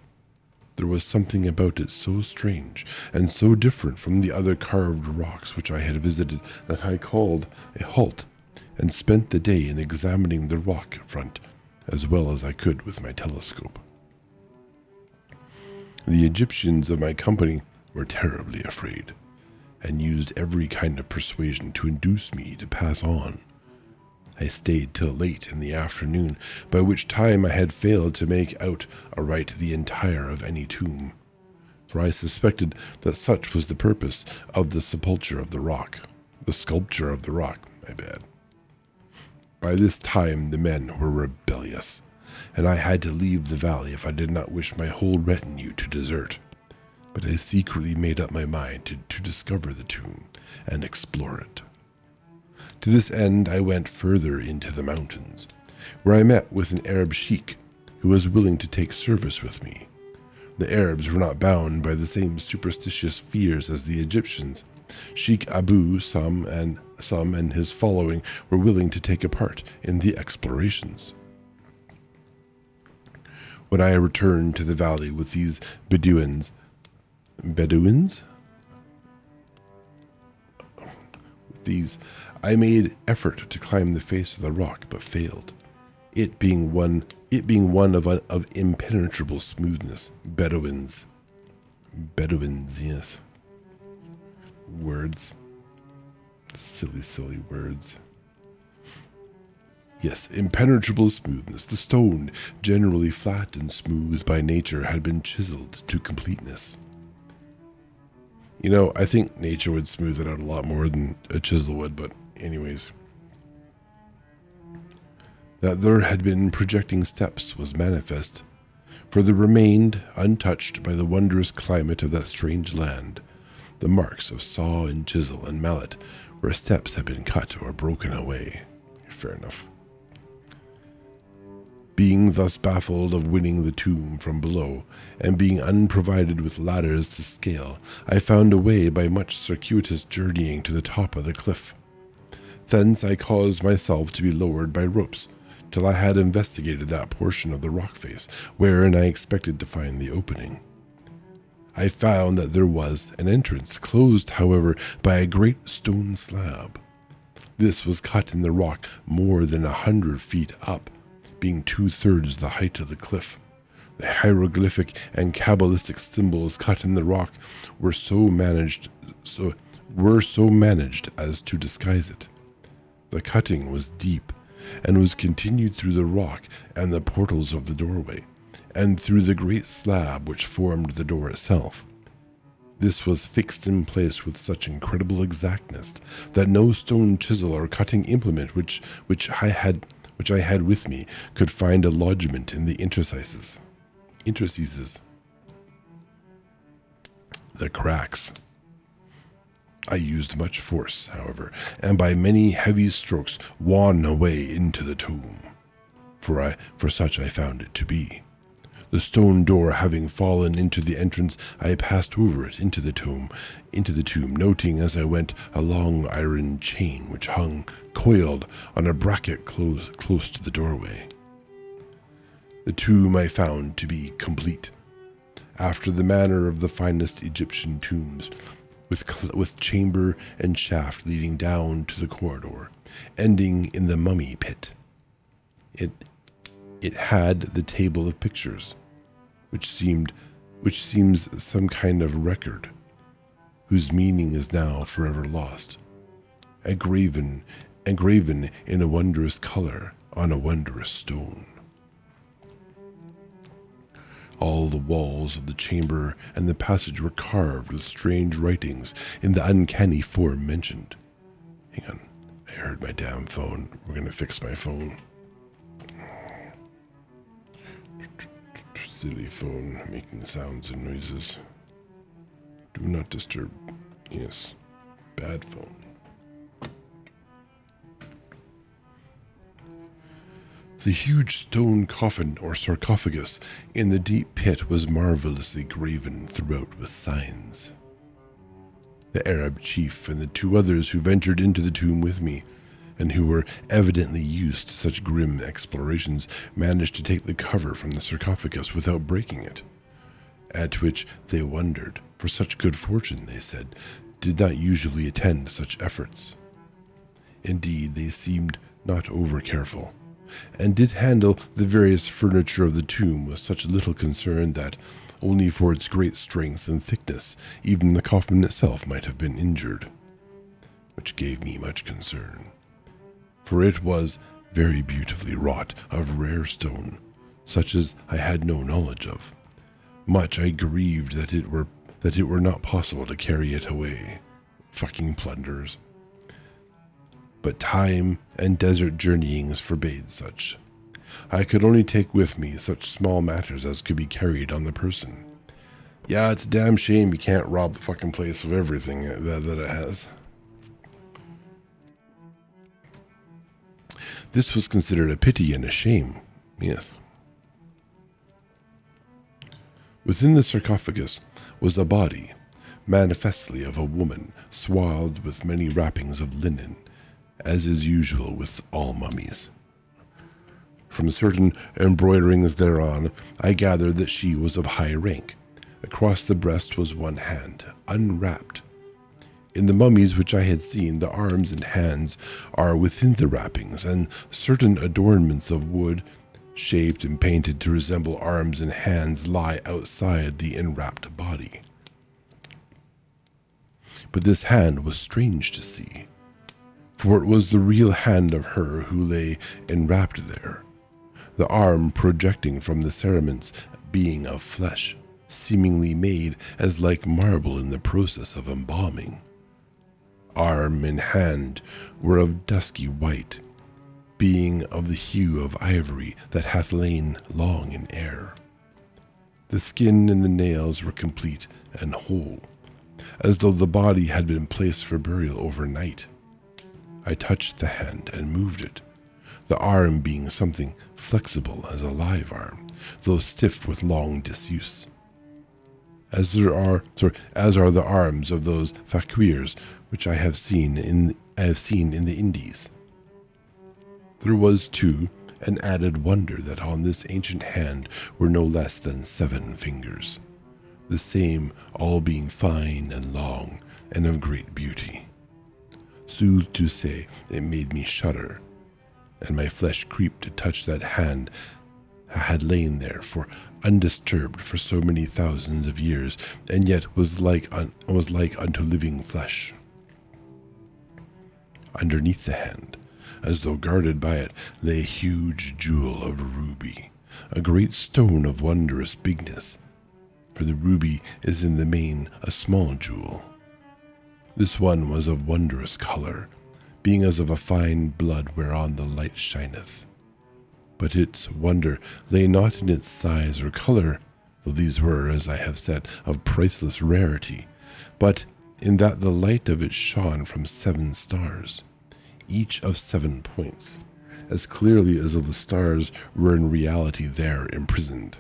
There was something about it so strange and so different from the other carved rocks which I had visited that I called a halt and spent the day in examining the rock front as well as I could with my telescope. The Egyptians of my company were terribly afraid, and used every kind of persuasion to induce me to pass on. I stayed till late in the afternoon, by which time I had failed to make out aright the entire of any tomb, for I suspected that such was the purpose of the sculpture of the rock. By this time the men were rebellious, and I had to leave the valley if I did not wish my whole retinue to desert. But I secretly made up my mind to discover the tomb and explore it. To this end I went further into the mountains, where I met with an Arab sheik who was willing to take service with me. The Arabs were not bound by the same superstitious fears as the Egyptians. Sheikh Abu some and his following were willing to take a part in the explorations. When I returned to the valley with these Bedouins? I made effort to climb the face of the rock, but failed. It being one of impenetrable smoothness. Bedouins, yes. Words. Silly words. Yes, impenetrable smoothness. The stone, generally flat and smooth by nature, had been chiseled to completeness. You know, I think nature would smooth it out a lot more than a chisel would, but anyways. That there had been projecting steps was manifest, for they remained untouched by the wondrous climate of that strange land, the marks of saw and chisel and mallet where steps had been cut or broken away. Fair enough. Being thus baffled of winning the tomb from below, and being unprovided with ladders to scale, I found a way by much circuitous journeying to the top of the cliff. Thence I caused myself to be lowered by ropes, till I had investigated that portion of the rock face wherein I expected to find the opening. I found that there was an entrance, closed, however, by a great stone slab. This was cut in the rock more than 100 feet up, being 2/3 the height of the cliff. The hieroglyphic and cabalistic symbols cut in the rock were so managed as to disguise it. The cutting was deep, and was continued through the rock and the portals of the doorway, and through the great slab which formed the door itself. This was fixed in place with such incredible exactness that no stone chisel or cutting implement which I had with me could find a lodgment in the interstices. The cracks. I used much force, however, and by many heavy strokes won a way into the tomb, for such I found it to be. The stone door having fallen into the entrance, I passed over it into the tomb, noting as I went a long iron chain which hung coiled on a bracket close to the doorway. The tomb I found to be complete, after the manner of the finest Egyptian tombs, with chamber and shaft leading down to the corridor, ending in the mummy pit. It had the table of pictures, which seems some kind of record, whose meaning is now forever lost, engraven in a wondrous color on a wondrous stone. All the walls of the chamber and the passage were carved with strange writings in the uncanny form mentioned. Hang on, I heard my damn phone. We're gonna fix my phone. Silly phone making sounds and noises. Do not disturb. Yes, bad phone. The huge stone coffin or sarcophagus in the deep pit was marvelously graven throughout with signs. The Arab chief and the two others who ventured into the tomb with me, and who were evidently used to such grim explorations, managed to take the cover from the sarcophagus without breaking it, at which they wondered, for such good fortune, they said, did not usually attend such efforts. Indeed, they seemed not over careful, and did handle the various furniture of the tomb with such little concern that, only for its great strength and thickness, even the coffin itself might have been injured, which gave me much concern, for it was very beautifully wrought of rare stone, such as I had no knowledge of. Much I grieved that it were not possible to carry it away. Fucking plunderers. But time and desert journeyings forbade such. I could only take with me such small matters as could be carried on the person. Yeah, it's a damn shame you can't rob the fucking place of everything that it has. This was considered a pity and a shame, yes. Within the sarcophagus was a body, manifestly of a woman, swathed with many wrappings of linen, as is usual with all mummies. From certain embroiderings thereon, I gathered that she was of high rank. Across the breast was one hand, unwrapped. In the mummies which I had seen, the arms and hands are within the wrappings, and certain adornments of wood, shaped and painted to resemble arms and hands, lie outside the enwrapped body. But this hand was strange to see, for it was the real hand of her who lay enwrapped there, the arm projecting from the cerements being of flesh, seemingly made as like marble in the process of embalming. Arm and hand were of dusky white, being of the hue of ivory that hath lain long in air. The skin and the nails were complete and whole, as though the body had been placed for burial overnight. I touched the hand and moved it, the arm being something flexible as a live arm, though stiff with long disuse, as are the arms of those fakirs which I have seen in the Indies. There was, too, an added wonder that on this ancient hand were no less than 7 fingers, the same all being fine and long and of great beauty. Sooth to say, it made me shudder, and my flesh creep to touch that hand had lain there for undisturbed for so many thousands of years, and yet was like unto living flesh. Underneath the hand, as though guarded by it, lay a huge jewel of ruby, a great stone of wondrous bigness, for the ruby is in the main a small jewel. This one was of wondrous color, being as of a fine blood whereon the light shineth. But its wonder lay not in its size or color, though these were, as I have said, of priceless rarity, but in that the light of it shone from 7 stars, each of 7 points, as clearly as though the stars were in reality there imprisoned.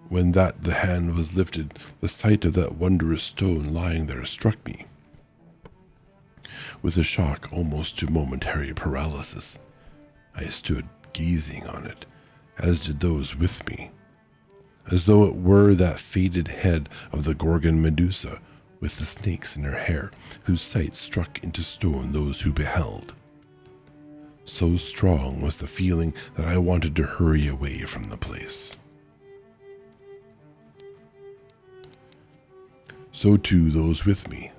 When the hand was lifted, the sight of that wondrous stone lying there struck me with a shock almost to momentary paralysis. I stood gazing on it, as did those with me, as though it were that faded head of the Gorgon Medusa with the snakes in her hair, whose sight struck into stone those who beheld. So strong was the feeling that I wanted to hurry away from the place. So too those with me.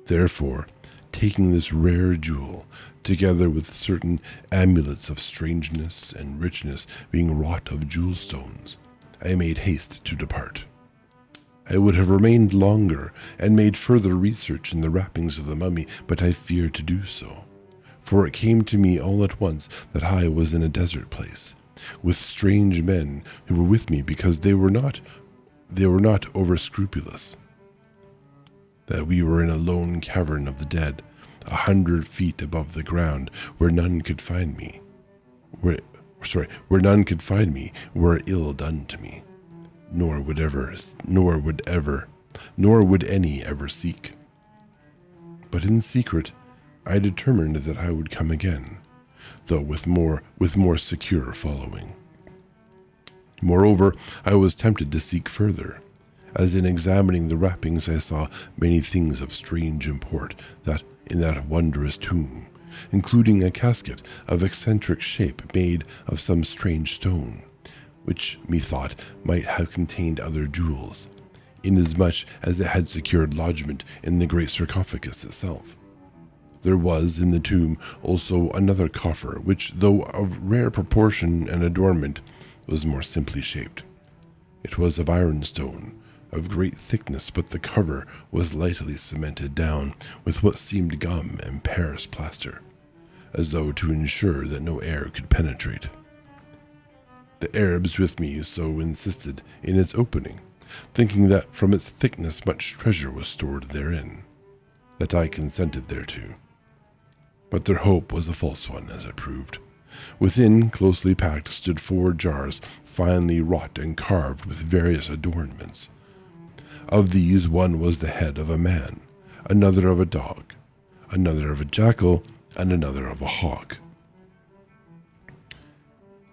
Therefore, taking this rare jewel, together with certain amulets of strangeness and richness being wrought of jewel stones, I made haste to depart. I would have remained longer and made further research in the wrappings of the mummy, but I feared to do so, for it came to me all at once that I was in a desert place, with strange men who were with me because they were not over-scrupulous, that we were in a lone cavern of the dead, 100 feet above the ground, where none could find me, where none could find me were ill done to me, nor would any ever seek. But in secret, I determined that I would come again, though with more secure following. Moreover, I was tempted to seek further, as in examining the wrappings I saw many things of strange import in that wondrous tomb, including a casket of eccentric shape made of some strange stone, which methought might have contained other jewels, inasmuch as it had secured lodgment in the great sarcophagus itself. There was in the tomb also another coffer, which, though of rare proportion and adornment, was more simply shaped. It was of ironstone, of great thickness, but the cover was lightly cemented down with what seemed gum and Paris plaster, as though to ensure that no air could penetrate. The Arabs with me so insisted in its opening, thinking that from its thickness much treasure was stored therein, that I consented thereto. But their hope was a false one, as it proved. Within, closely packed, stood 4 jars, finely wrought and carved with various adornments. Of these, one was the head of a man, another of a dog, another of a jackal, and another of a hawk.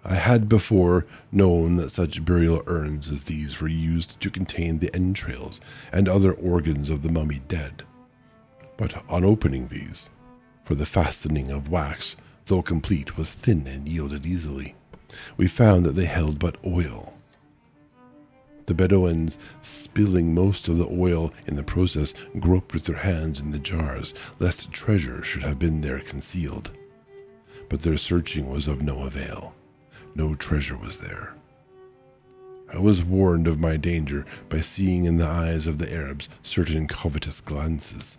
I had before known that such burial urns as these were used to contain the entrails and other organs of the mummied dead. But on opening these, for the fastening of wax, though complete, was thin and yielded easily, we found that they held but oil. The Bedouins, spilling most of the oil in the process, groped with their hands in the jars, lest treasure should have been there concealed. But their searching was of no avail. No treasure was there. I was warned of my danger by seeing in the eyes of the Arabs certain covetous glances,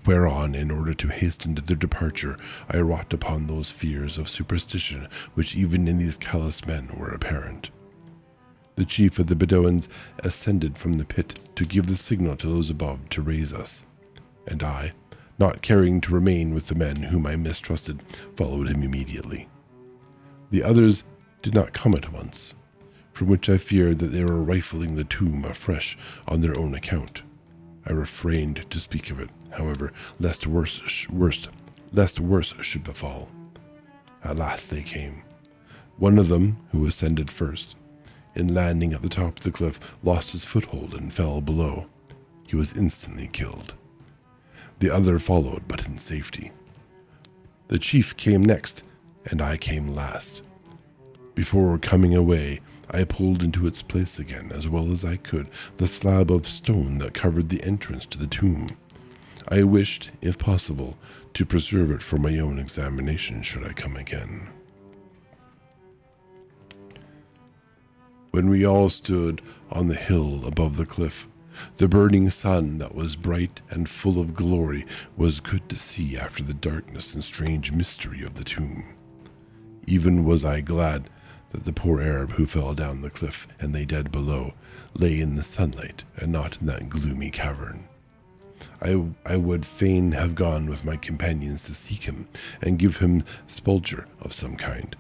whereon, in order to hasten their departure, I wrought upon those fears of superstition which even in these callous men were apparent. The chief of the Bedouins ascended from the pit to give the signal to those above to raise us, and I, not caring to remain with the men whom I mistrusted, followed him immediately. The others did not come at once, from which I feared that they were rifling the tomb afresh on their own account. I refrained to speak of it, however, lest worse should befall. At last they came. One of them, who ascended first, in landing at the top of the cliff, lost his foothold and fell below. He was instantly killed. The other followed, but in safety. The chief came next, and I came last. Before coming away, I pulled into its place again, as well as I could, the slab of stone that covered the entrance to the tomb. I wished, if possible, to preserve it for my own examination should I come again. When we all stood on the hill above the cliff, the burning sun that was bright and full of glory was good to see after the darkness and strange mystery of the tomb. Even was I glad that the poor Arab who fell down the cliff and lay dead below lay in the sunlight and not in that gloomy cavern. I would fain have gone with my companions to seek him and give him spulture of some kind,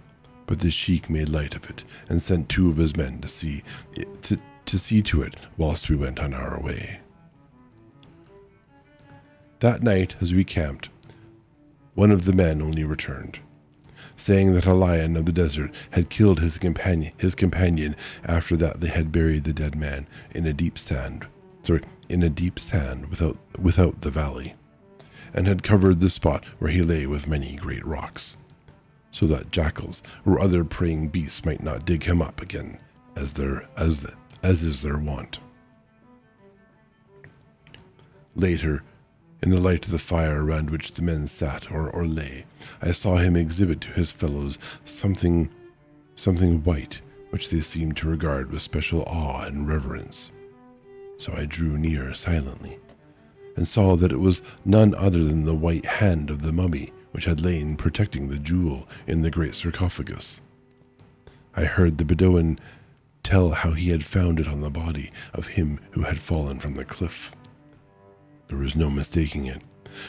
but the sheik made light of it and sent 2 of his men to to see to it whilst we went on our way. That night, as we camped, one of the men only returned, saying that a lion of the desert had killed his companion after that they had buried the dead man in a deep sand without the valley, and had covered the spot where he lay with many great rocks, so that jackals or other preying beasts might not dig him up again, as is their wont. Later, in the light of the fire around which the men sat or lay, I saw him exhibit to his fellows something white, which they seemed to regard with special awe and reverence. So I drew near silently, and saw that it was none other than the white hand of the mummy which had lain protecting the jewel in the great sarcophagus. I heard the Bedouin tell how he had found it on the body of him who had fallen from the cliff. There was no mistaking it,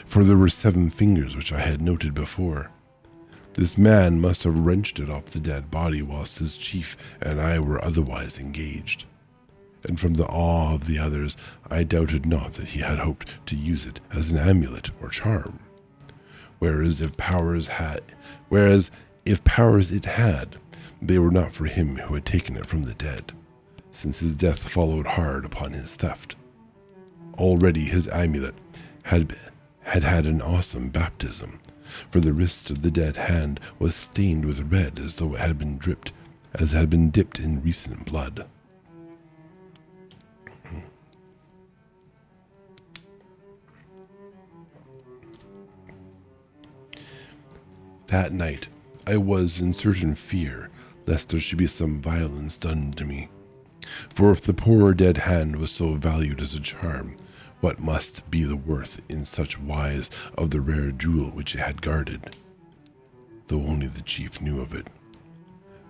for there were 7 fingers which I had noted before. This man must have wrenched it off the dead body whilst his chief and I were otherwise engaged, and from the awe of the others I doubted not that he had hoped to use it as an amulet or charm. Whereas if powers it had, they were not for him who had taken it from the dead, since his death followed hard upon his theft. Already his amulet had an awesome baptism, for the wrist of the dead hand was stained with red as though it had been dipped in recent blood. That night I was in certain fear lest there should be some violence done to me, for if the poor dead hand was so valued as a charm, what must be the worth in such wise of the rare jewel which it had guarded, though only the chief knew of it.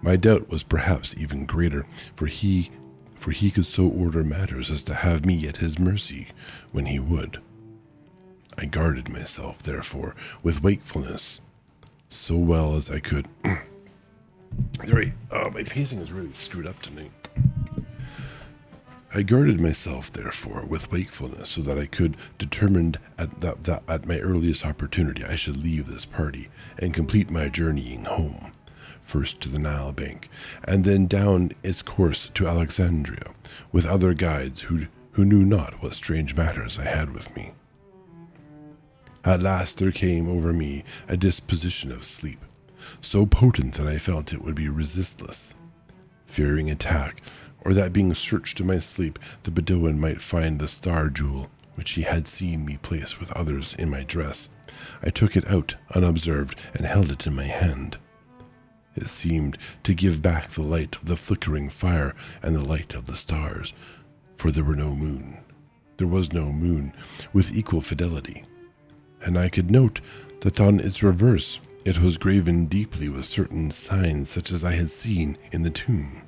My doubt was perhaps even greater, for he could so order matters as to have me at his mercy when he would. I guarded myself, therefore, with wakefulness, so well as I could. My pacing is really screwed up tonight. I guarded myself, therefore, with wakefulness, so that I could determine that at my earliest opportunity I should leave this party and complete my journeying home, first to the Nile bank, and then down its course to Alexandria, with other guides who knew not what strange matters I had with me. At last there came over me a disposition of sleep, so potent that I felt it would be resistless. Fearing attack, or that being searched in my sleep, the Bedouin might find the star jewel, which he had seen me place with others in my dress, I took it out unobserved and held it in my hand. It seemed to give back the light of the flickering fire and the light of the stars, for there was no moon with equal fidelity, and I could note that on its reverse it was graven deeply with certain signs such as I had seen in the tomb.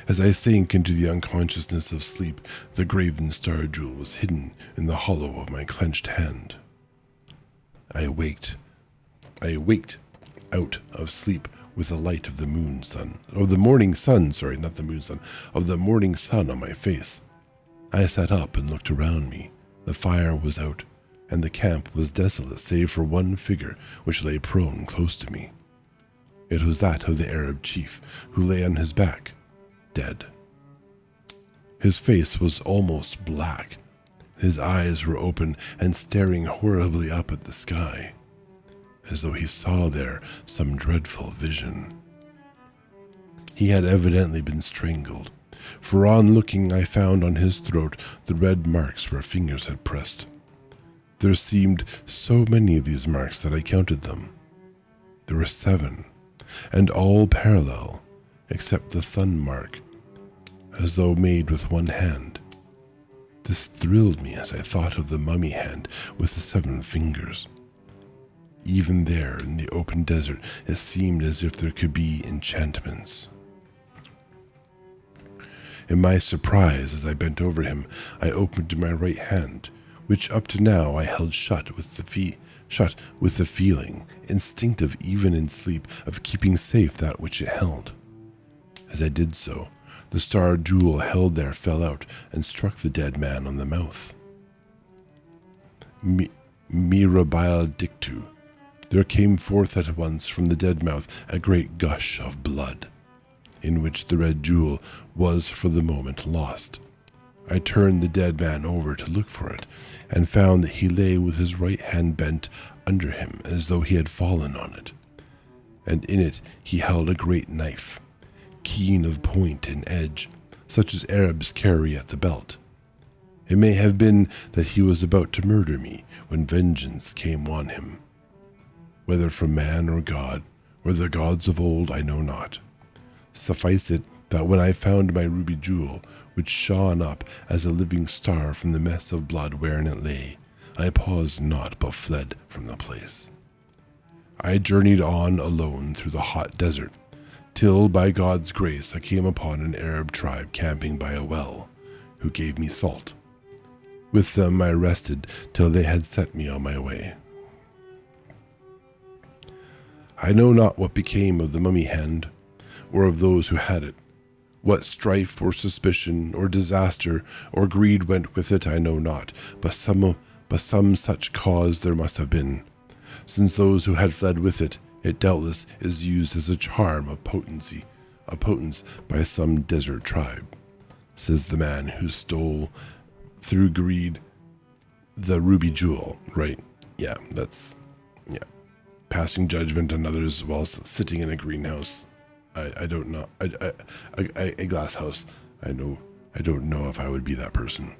As I sank into the unconsciousness of sleep, the graven star jewel was hidden in the hollow of my clenched hand. I waked out of sleep with the light of the morning sun on my face. I sat up and looked around me. The fire was out, and the camp was desolate save for one figure which lay prone close to me. It was that of the Arab chief, who lay on his back, dead. His face was almost black. His eyes were open and staring horribly up at the sky, as though he saw there some dreadful vision. He had evidently been strangled, for on looking I found on his throat the red marks where fingers had pressed. There seemed so many of these marks that I counted them. There were 7, and all parallel, except the thumb mark, as though made with one hand. This thrilled me as I thought of the mummy hand with the 7 fingers. Even there in the open desert, it seemed as if there could be enchantments. In my surprise, as I bent over him, I opened my right hand, which up to now I held shut with the feeling, instinctive even in sleep, of keeping safe that which it held. As I did so, The star jewel held there fell out and struck the dead man on the mouth. Mirabile dictu. There came forth at once from the dead mouth a great gush of blood, in which the red jewel was for the moment lost. I turned the dead man over to look for it, and found that he lay with his right hand bent under him as though he had fallen on it, and in it he held a great knife, keen of point and edge, such as Arabs carry at the belt. It may have been that he was about to murder me when vengeance came on him. Whether from man or God, or the gods of old, I know not. Suffice it that when I found my ruby jewel, which shone up as a living star from the mess of blood wherein it lay, I paused not but fled from the place. I journeyed on alone through the hot desert, till by God's grace I came upon an Arab tribe camping by a well, who gave me salt. With them I rested till they had set me on my way. I know not what became of the mummy hand, or of those who had it. What strife or suspicion or disaster or greed went with it I know not, but some such cause there must have been, since those who had fled with it, it doubtless is used as a charm of potence by some desert tribe, says the man who stole through greed the ruby jewel. Right, yeah, passing judgment on others while sitting in a greenhouse. I don't know. A glass house. I don't know if I would be that person.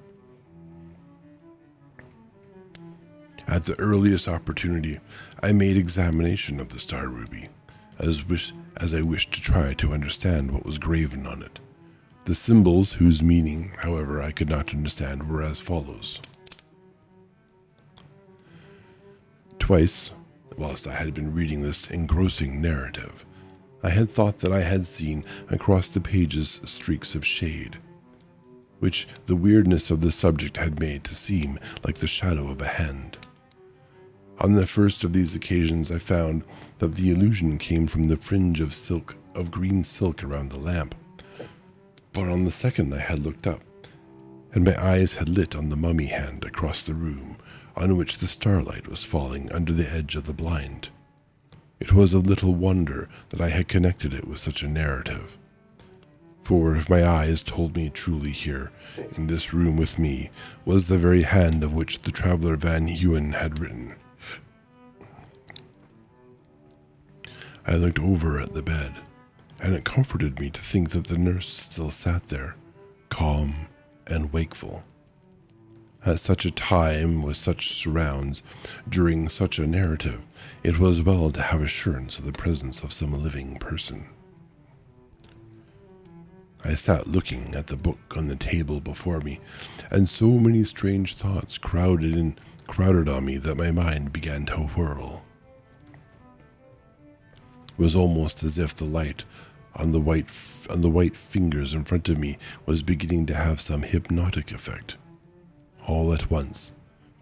At the earliest opportunity, I made examination of the star ruby, as I wished to try to understand what was graven on it. The symbols, whose meaning, however, I could not understand, were as follows. Twice, whilst I had been reading this engrossing narrative, I had thought that I had seen across the pages streaks of shade, which the weirdness of the subject had made to seem like the shadow of a hand. On the first of these occasions I found that the illusion came from the fringe of green silk around the lamp, but on the second I had looked up, and my eyes had lit on the mummy hand across the room, on which the starlight was falling under the edge of the blind. It was of little wonder that I had connected it with such a narrative. For if my eyes told me truly, here, in this room with me, was the very hand of which the traveler Van Hewen had written. I looked over at the bed, and it comforted me to think that the nurse still sat there, calm and wakeful. At such a time, with such surrounds, during such a narrative, it was well to have assurance of the presence of some living person. I sat looking at the book on the table before me, and so many strange thoughts crowded on me that my mind began to whirl. It was almost as if the light on the white fingers in front of me was beginning to have some hypnotic effect. All at once,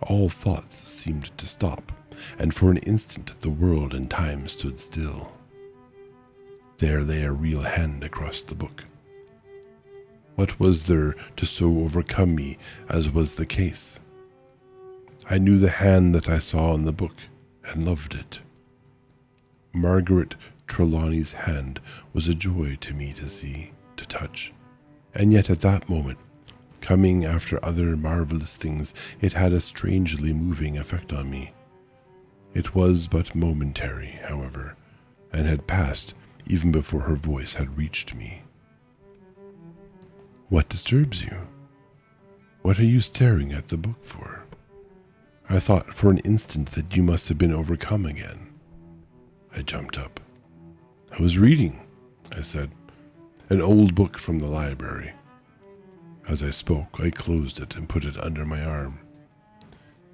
all thoughts seemed to stop, and for an instant the world and time stood still. There lay a real hand across the book. What was there to so overcome me as was the case? I knew the hand that I saw in the book, and loved it. Margaret Trelawney's hand was a joy to me to see, to touch, and yet at that moment, coming after other marvelous things, it had a strangely moving effect on me. It was but momentary, however, and had passed even before her voice had reached me. What disturbs you? What are you staring at the book for? I thought for an instant that you must have been overcome again. I jumped up. I was reading, I said, an old book from the library. As I spoke, I closed it and put it under my arm.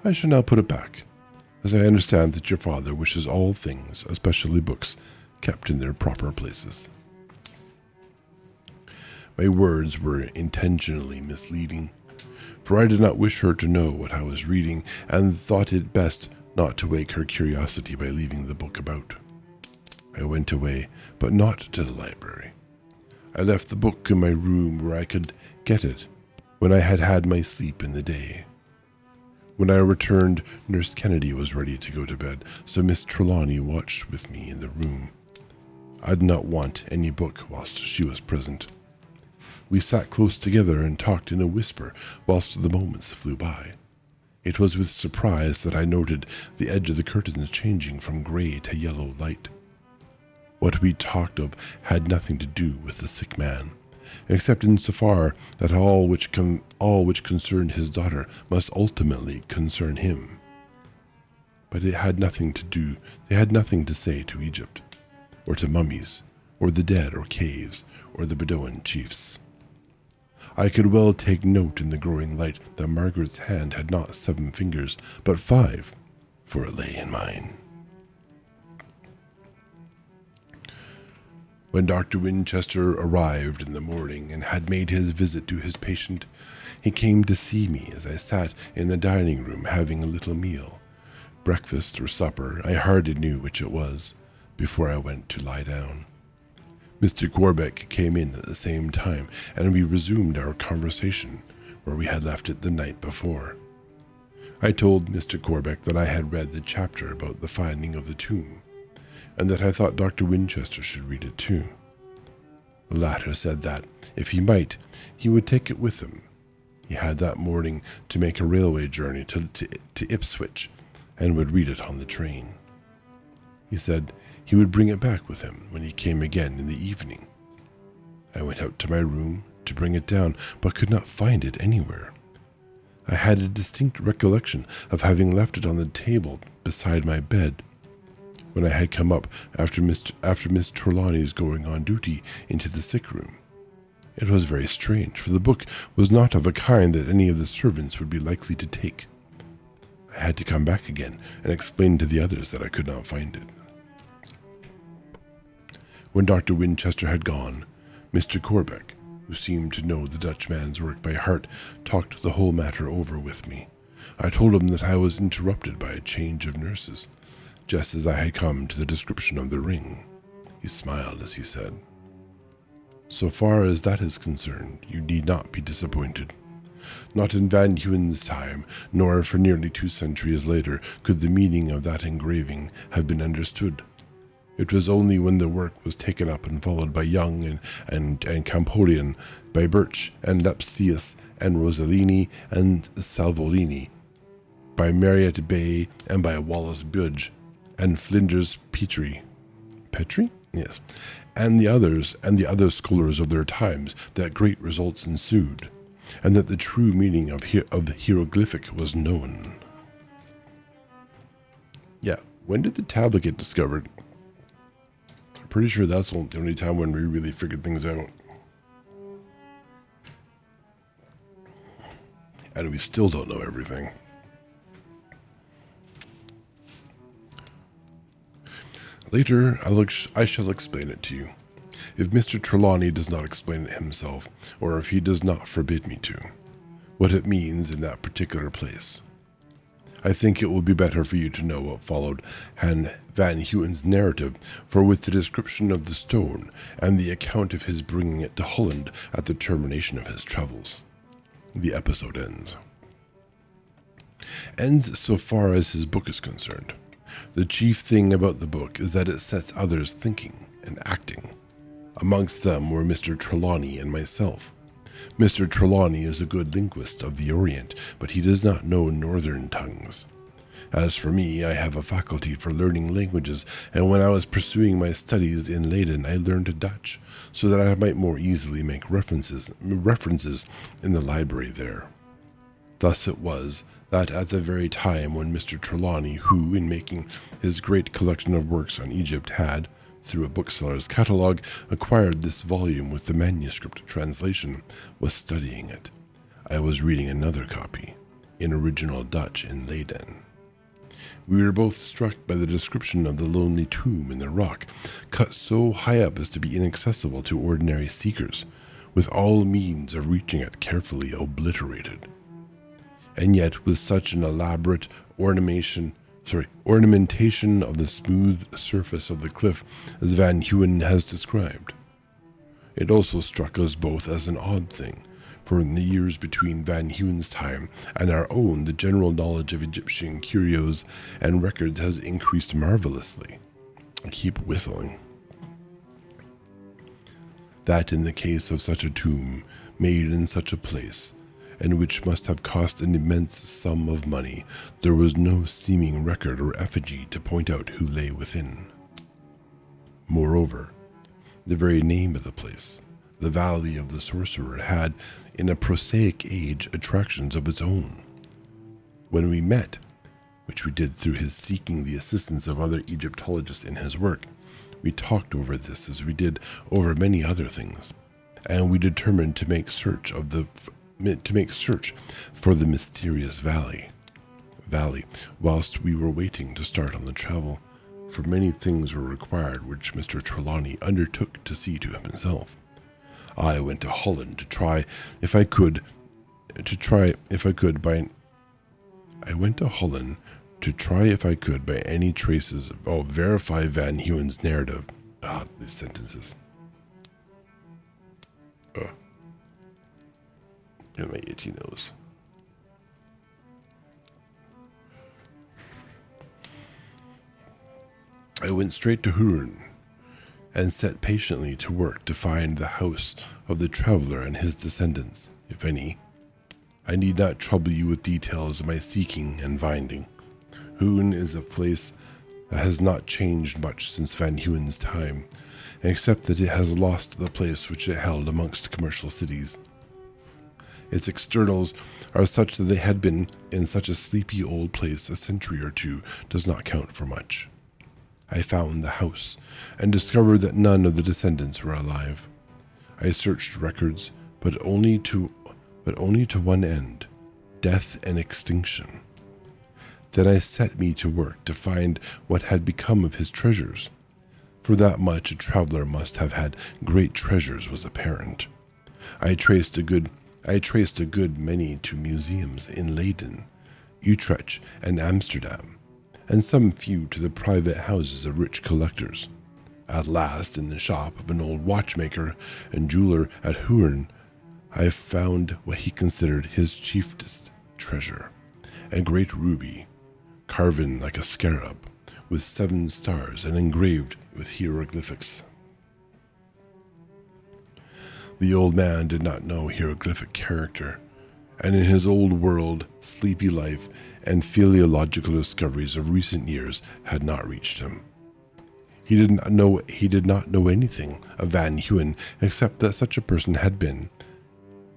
I shall now put it back, as I understand that your father wishes all things, especially books, kept in their proper places. My words were intentionally misleading, for I did not wish her to know what I was reading, and thought it best not to wake her curiosity by leaving the book about. I went away, but not to the library. I left the book in my room where I could get it when I had had my sleep in the day. When I returned, Nurse Kennedy was ready to go to bed, so Miss Trelawney watched with me in the room. I did not want any book whilst she was present. We sat close together and talked in a whisper whilst the moments flew by. It was with surprise that I noted the edge of the curtains changing from gray to yellow light. What we talked of had nothing to do with the sick man, except insofar that all which concerned his daughter must ultimately concern him. But they had nothing to say to Egypt, or to mummies, or the dead, or caves, or the Bedouin chiefs. I could well take note in the growing light that Margaret's hand had not 7 fingers, but 5, for it lay in mine. When Dr. Winchester arrived in the morning and had made his visit to his patient, he came to see me as I sat in the dining room having a little meal. Breakfast or supper, I hardly knew which it was, before I went to lie down. Mr. Corbeck came in at the same time, and we resumed our conversation where we had left it the night before. I told Mr. Corbeck that I had read the chapter about the finding of the tomb, and that I thought Dr. Winchester should read it too. The latter said that, if he might, he would take it with him. He had that morning to make a railway journey to Ipswich, and would read it on the train. He said he would bring it back with him when he came again in the evening. I went out to my room to bring it down, but could not find it anywhere. I had a distinct recollection of having left it on the table beside my bed when I had come up after Miss Trelawney's going on duty into the sick room. It was very strange, for the book was not of a kind that any of the servants would be likely to take. I had to come back again and explain to the others that I could not find it. When Dr. Winchester had gone, Mr. Corbeck, who seemed to know the Dutchman's work by heart, talked the whole matter over with me. I told him that I was interrupted by a change of nurses, just as I had come to the description of the ring. He smiled as he said, "So far as that is concerned, you need not be disappointed. Not in Van Huyn's time, nor for nearly 2 centuries later, could the meaning of that engraving have been understood. It was only when the work was taken up and followed by Young and Campolion, by Birch and Lepsius and Rosellini and Salvolini, by Marriott Bay and by Wallace Budge and Flinders Petrie, Yes, and the other scholars of their times, that great results ensued, and that the true meaning of the hieroglyphic was known." Yeah, when did the tablet get discovered? I'm pretty sure that's the only time when we really figured things out. And we still don't know everything. Later, I shall explain it to you, if Mr. Trelawney does not explain it himself, or if he does not forbid me to, what it means in that particular place. I think it will be better for you to know what followed Van Huyn's narrative, for with the description of the stone, and the account of his bringing it to Holland at the termination of his travels, the episode ends. Ends so far as his book is concerned. The chief thing about the book is that it sets others thinking and acting. Amongst them were Mr. Trelawney and myself. Mr. Trelawney is a good linguist of the Orient, but he does not know northern tongues. As for me, I have a faculty for learning languages, and when I was pursuing my studies in Leyden, I learned Dutch, so that I might more easily make references in the library there. Thus it was that at the very time when Mr. Trelawney, who, in making his great collection of works on Egypt, had, through a bookseller's catalogue, acquired this volume with the manuscript translation, was studying it, I was reading another copy, in original Dutch in Leyden. We were both struck by the description of the lonely tomb in the rock, cut so high up as to be inaccessible to ordinary seekers, with all means of reaching it carefully obliterated. And yet with such an elaborate ornamentation of the smooth surface of the cliff as Van Huyn has described. It also struck us both as an odd thing, for in the years between Van Huen's time and our own, the general knowledge of Egyptian curios and records has increased marvelously. I keep whistling. That in the case of such a tomb, made in such a place, and which must have cost an immense sum of money, there was no seeming record or effigy to point out who lay within. Moreover, the very name of the place, the Valley of the Sorcerer, had, in a prosaic age, attractions of its own. When we met, which we did through his seeking the assistance of other Egyptologists in his work, we talked over this as we did over many other things, and we determined to make search for the mysterious valley, whilst we were waiting to start on the travel, for many things were required which Mr. Trelawney undertook to see to himself. I went to Holland to try if I could by any traces verify Van Huen's narrative. These sentences. And my itchy nose. I went straight to Huron and set patiently to work to find the house of the traveler and his descendants, if any. I need not trouble you with details of my seeking and finding. Huron is a place that has not changed much since Van Huen's time, except that it has lost the place which it held amongst commercial cities. Its externals are such that they had been in such a sleepy old place a century or two does not count for much. I found the house and discovered that none of the descendants were alive. I searched records, but only to one end, death and extinction. Then I set me to work to find what had become of his treasures. For that much a traveler must have had great treasures was apparent. I traced a good many to museums in Leiden, Utrecht, and Amsterdam, and some few to the private houses of rich collectors. At last, in the shop of an old watchmaker and jeweler at Huron, I found what he considered his chiefest treasure, a great ruby, carven like a scarab, with 7 stars and engraved with hieroglyphics. The old man did not know hieroglyphic character, and in his old world, sleepy life and philological discoveries of recent years had not reached him. He did not know anything of Van Huen except that such a person had been,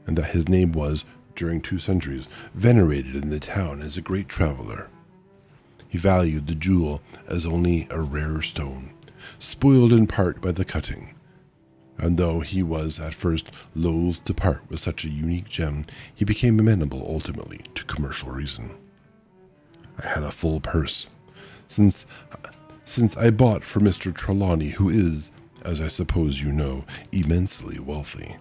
and that his name was, during 2 centuries, venerated in the town as a great traveler. He valued the jewel as only a rare stone, spoiled in part by the cutting, and though he was at first loath to part with such a unique gem, he became amenable ultimately to commercial reason. I had a full purse, since I bought for Mr. Trelawney, who is, as I suppose you know, immensely wealthy.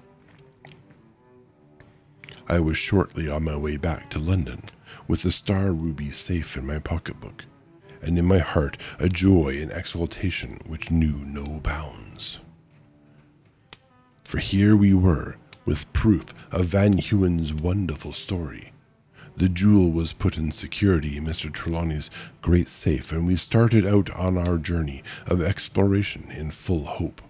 I was shortly on my way back to London, with the star ruby safe in my pocketbook, and in my heart a joy and exultation which knew no bounds. For here we were, with proof of Van Huen's wonderful story. The jewel was put in security in Mr. Trelawney's great safe, and we started out on our journey of exploration in full hope.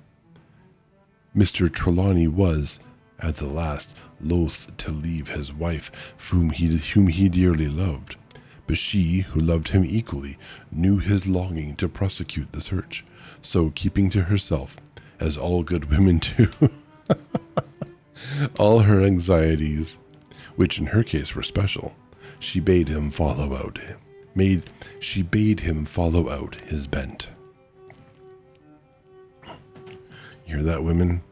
Mr. Trelawney was, at the last, loath to leave his wife, whom he dearly loved, but she, who loved him equally, knew his longing to prosecute the search, so keeping to herself, as all good women do, all her anxieties, which in her case were special, she bade him follow out his bent. You hear that, women?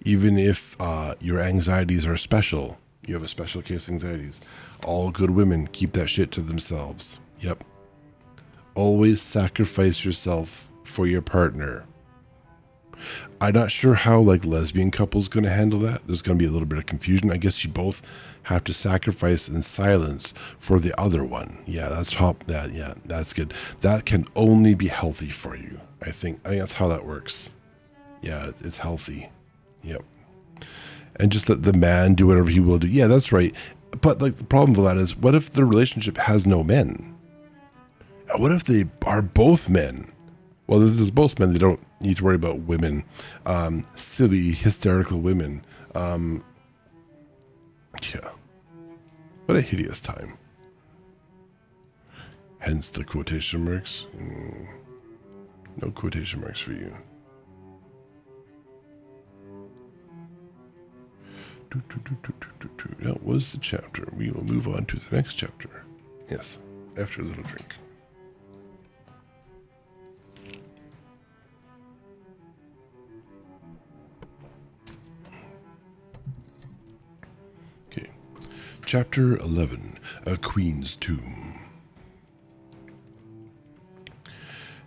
Even if your anxieties are special, you have a special case of anxieties, all good women keep that shit to themselves. Yep. Always sacrifice yourself for your partner. I'm not sure how lesbian couples going to handle that. There's going to be a little bit of confusion. I guess you both have to sacrifice in silence for the other one. Yeah, that's good. That can only be healthy for you. I think that's how that works. Yeah, it's healthy. Yep. And just let the man do whatever he will do. Yeah, that's right. But like the problem with that is, what if the relationship has no men? What if they are both men? Well, if there's both men, they don't need to worry about women. Silly, hysterical women. Yeah. What a hideous time. Hence the quotation marks. No quotation marks for you. That was the chapter. We will move on to the next chapter. Yes, after a little drink. Okay. Chapter 11, A Queen's Tomb.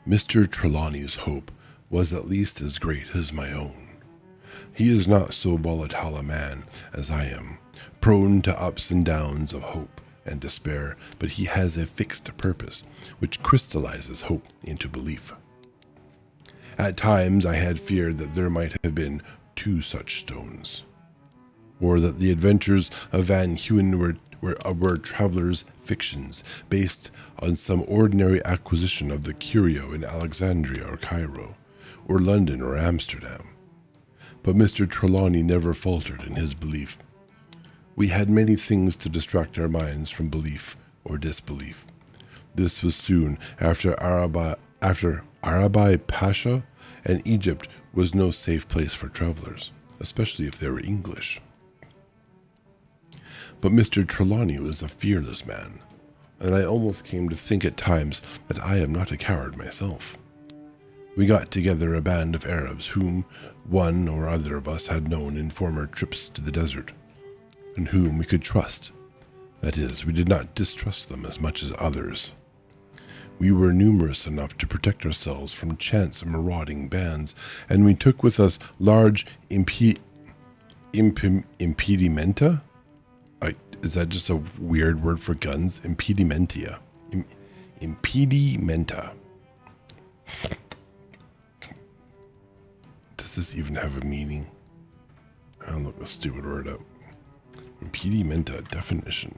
Mr. Trelawney's hope was at least as great as my own. He is not so volatile a man as I am, prone to ups and downs of hope and despair, but he has a fixed purpose which crystallizes hope into belief. At times I had feared that there might have been 2 such stones, or that the adventures of Van Hewen were travelers' fictions based on some ordinary acquisition of the curio in Alexandria or Cairo, or London or Amsterdam. But Mr. Trelawney never faltered in his belief. We had many things to distract our minds from belief or disbelief. This was soon after Arabi Pasha, and Egypt was no safe place for travelers, especially if they were English. But Mr. Trelawney was a fearless man, and I almost came to think at times that I am not a coward myself. We got together a band of Arabs whom one or other of us had known in former trips to the desert, and whom we could trust. That is, we did not distrust them as much as others. We were numerous enough to protect ourselves from chance marauding bands, and we took with us large impedimenta? Is that just a weird word for guns? Impedimentia. Impedimenta. Does this even have a meaning? I'll look the stupid word up. Impedimenta definition.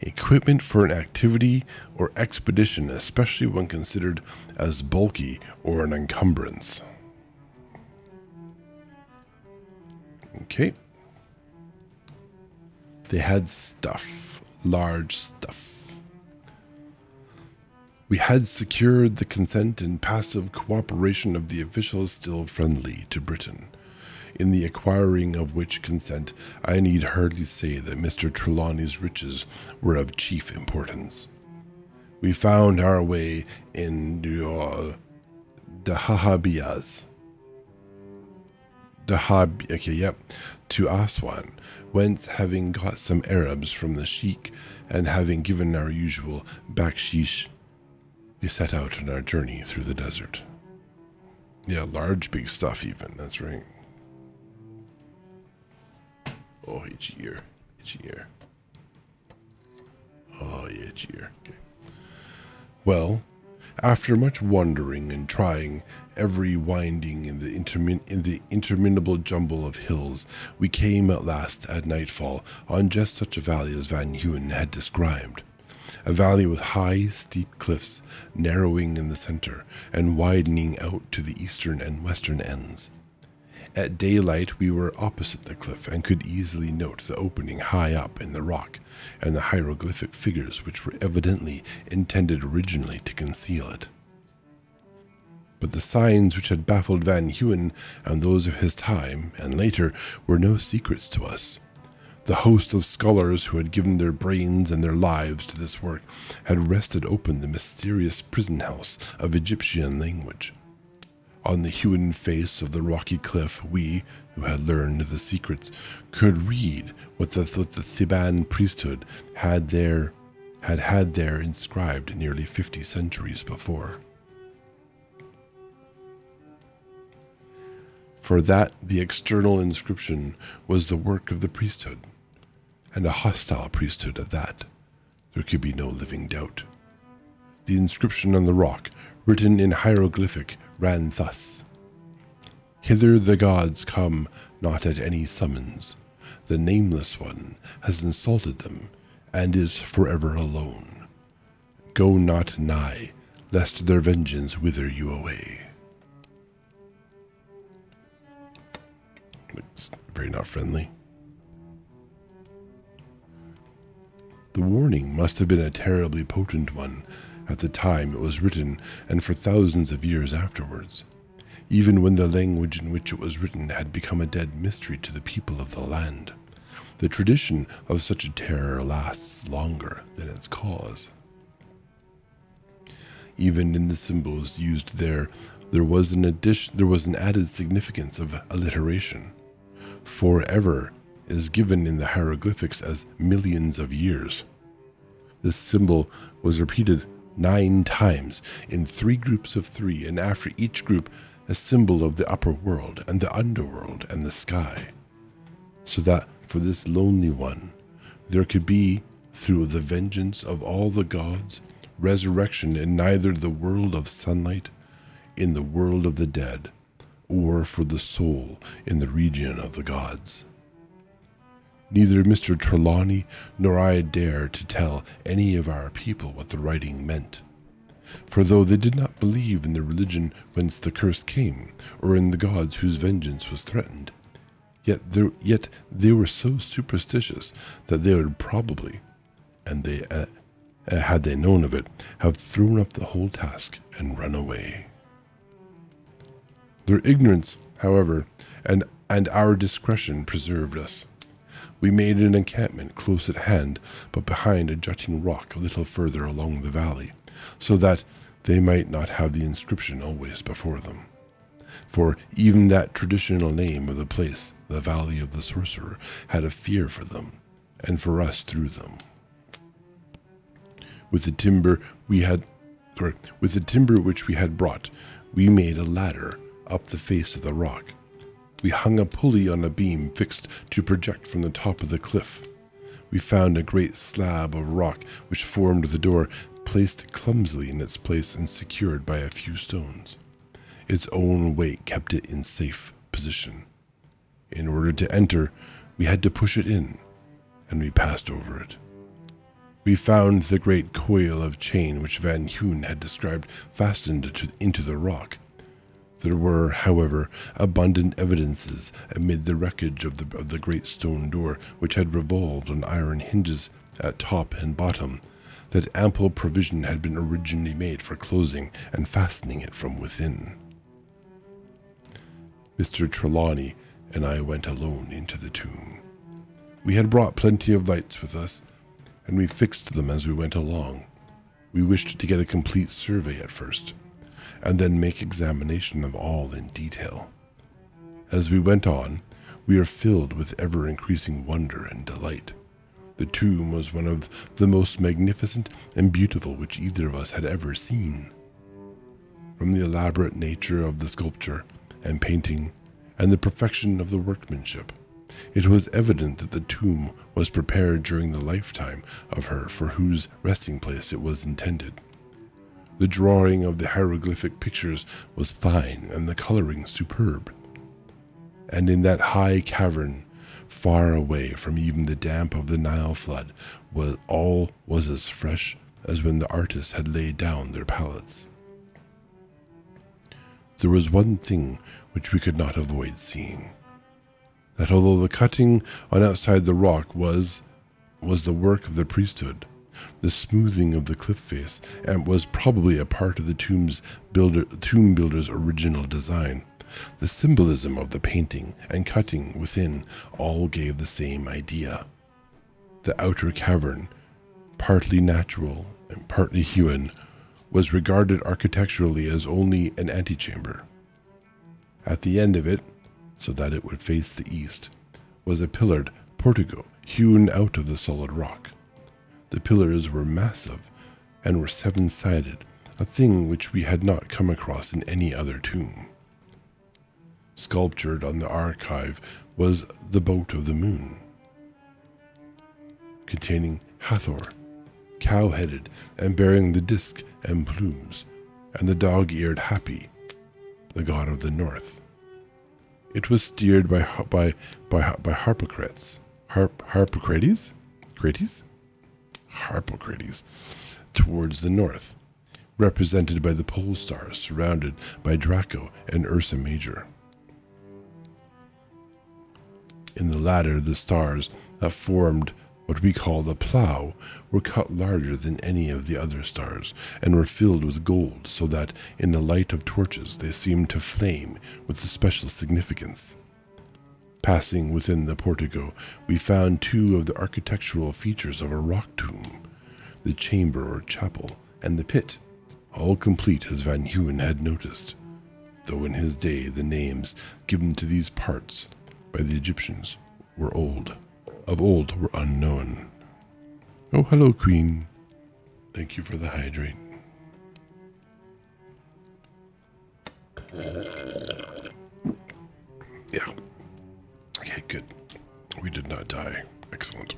Equipment for an activity or expedition, especially when considered as bulky or an encumbrance. Okay. They had stuff, large stuff. We had secured the consent and passive cooperation of the officials still friendly to Britain, in the acquiring of which consent I need hardly say that Mr. Trelawney's riches were of chief importance. We found our way in to Aswan, whence, having got some Arabs from the Sheikh and having given our usual bakshish, we set out on our journey through the desert. Yeah, large, big stuff even, that's right. Oh, itchy ear, itchy ear. Oh, yeah, itchy ear. Okay. Well, after much wandering and trying every winding in the interminable jumble of hills, we came at last at nightfall on just such a valley as Van Hewen had described. A valley with high, steep cliffs, narrowing in the center and widening out to the eastern and western ends. At daylight we were opposite the cliff and could easily note the opening high up in the rock and the hieroglyphic figures which were evidently intended originally to conceal it. But the signs which had baffled Van Hewen and those of his time, and later, were no secrets to us. The host of scholars who had given their brains and their lives to this work had wrested open the mysterious prison house of Egyptian language. On the hewn face of the rocky cliff, we, who had learned the secrets, could read what the Theban priesthood had there inscribed nearly 50 centuries before. For that the external inscription was the work of the priesthood, and a hostile priesthood at that, there could be no living doubt. The inscription on the rock, written in hieroglyphic, ran thus: Hither the gods come not at any summons. The Nameless One has insulted them, and is forever alone. Go not nigh, lest their vengeance wither you away. It's very not friendly. The warning must have been a terribly potent one at the time it was written, and for thousands of years afterwards, even when the language in which it was written had become a dead mystery to the people of the land. The tradition of such a terror lasts longer than its cause. Even in the symbols used there was an added significance of alliteration. Forever is given in the hieroglyphics as millions of years. This symbol was repeated 9 times in 3 groups of 3, and after each group a symbol of the upper world and the underworld and the sky, so that for this lonely one there could be, through the vengeance of all the gods, resurrection in neither the world of sunlight, in the world of the dead, or for the soul in the region of the gods. Neither Mr. Trelawney nor I dare to tell any of our people what the writing meant. For though they did not believe in the religion whence the curse came, or in the gods whose vengeance was threatened, yet they were so superstitious that they would probably, and they had they known of it, have thrown up the whole task and run away. Their ignorance, however, and our discretion preserved us. We made an encampment close at hand, but behind a jutting rock a little further along the valley, so that they might not have the inscription always before them. For even that traditional name of the place, the Valley of the Sorcerer, had a fear for them, and for us through them. With the timber which we had brought, we made a ladder up the face of the rock. We hung a pulley on a beam fixed to project from the top of the cliff. We found a great slab of rock which formed the door, placed clumsily in its place and secured by a few stones. Its own weight kept it in safe position. In order to enter, we had to push it in, and we passed over it. We found the great coil of chain which Van Huyn had described fastened into the rock. There were, however, abundant evidences amid the wreckage of the great stone door, which had revolved on iron hinges at top and bottom, that ample provision had been originally made for closing and fastening it from within. Mr. Trelawney and I went alone into the tomb. We had brought plenty of lights with us, and we fixed them as we went along. We wished to get a complete survey at first, and then make examination of all in detail. As we went on, we were filled with ever-increasing wonder and delight. The tomb was one of the most magnificent and beautiful which either of us had ever seen. From the elaborate nature of the sculpture and painting, and the perfection of the workmanship, it was evident that the tomb was prepared during the lifetime of her for whose resting place it was intended. The drawing of the hieroglyphic pictures was fine and the coloring superb. And in that high cavern, far away from even the damp of the Nile flood, all was as fresh as when the artists had laid down their palettes. There was one thing which we could not avoid seeing, that although the cutting on outside the rock was the work of the priesthood, the smoothing of the cliff face and was probably a part of the tomb builder's original design. The symbolism of the painting and cutting within all gave the same idea. The outer cavern, partly natural and partly hewn, was regarded architecturally as only an antechamber. At the end of it, so that it would face the east, was a pillared portico hewn out of the solid rock. The pillars were massive and were 7-sided, a thing which we had not come across in any other tomb. Sculptured on the archive was the boat of the moon, containing Hathor, cow-headed and bearing the disk and plumes, and the dog-eared Hapi, the god of the north. It was steered by Harpocrates. Harpocrates? Harpocrates. Towards the north, represented by the pole stars surrounded by Draco and Ursa Major. In the latter, the stars that formed what we call the plough were cut larger than any of the other stars and were filled with gold so that in the light of torches they seemed to flame with a special significance. Passing within the portico, we found two of the architectural features of a rock tomb, the chamber or chapel, and the pit, all complete as Van Huyn had noticed, though in his day the names given to these parts by the Egyptians were of old were unknown. Oh, hello, Queen. Thank you for the hydrate. Yeah. Okay, good. We did not die. Excellent.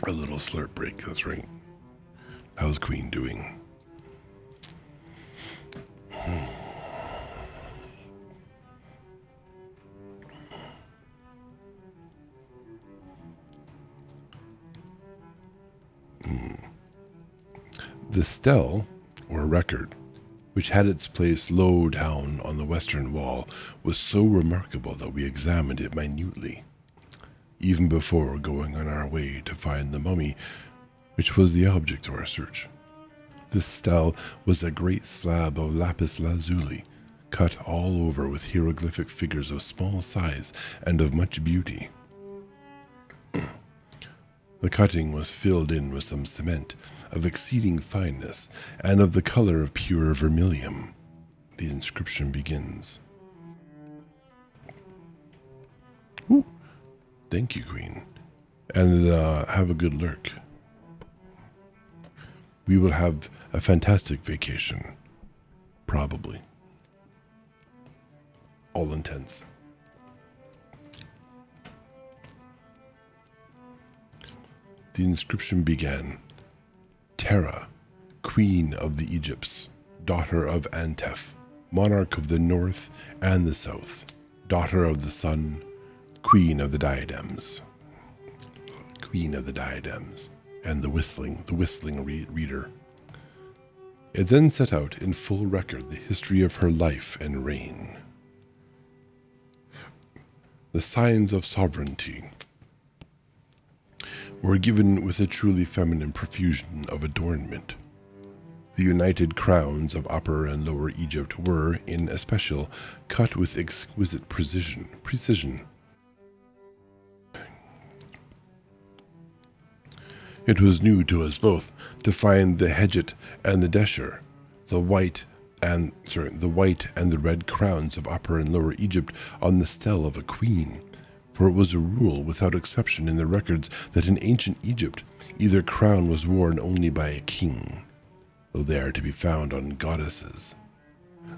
A little slurp break, that's right. How's Queen doing? The stele, or record, which had its place low down on the western wall, was so remarkable that we examined it minutely, even before going on our way to find the mummy, which was the object of our search. This stele was a great slab of lapis lazuli, cut all over with hieroglyphic figures of small size and of much beauty. The cutting was filled in with some cement of exceeding fineness and of the color of pure vermilion. The inscription begins. Ooh, thank you, Queen, and have a good lurk. We will have a fantastic vacation, probably. All intents. The inscription began, Terra, Queen of the Egypts, daughter of Antef, monarch of the north and the south, daughter of the sun, Queen of the diadems. Queen of the diadems, and the whistling reader. It then set out in full record the history of her life and reign. The signs of sovereignty were given with a truly feminine profusion of adornment. The united crowns of Upper and Lower Egypt were, in especial, cut with exquisite precision. It was new to us both to find the Hedjet and the Desher, the white and the red crowns of Upper and Lower Egypt on the stele of a queen. For it was a rule without exception in the records that in ancient Egypt either crown was worn only by a king, though they are to be found on goddesses.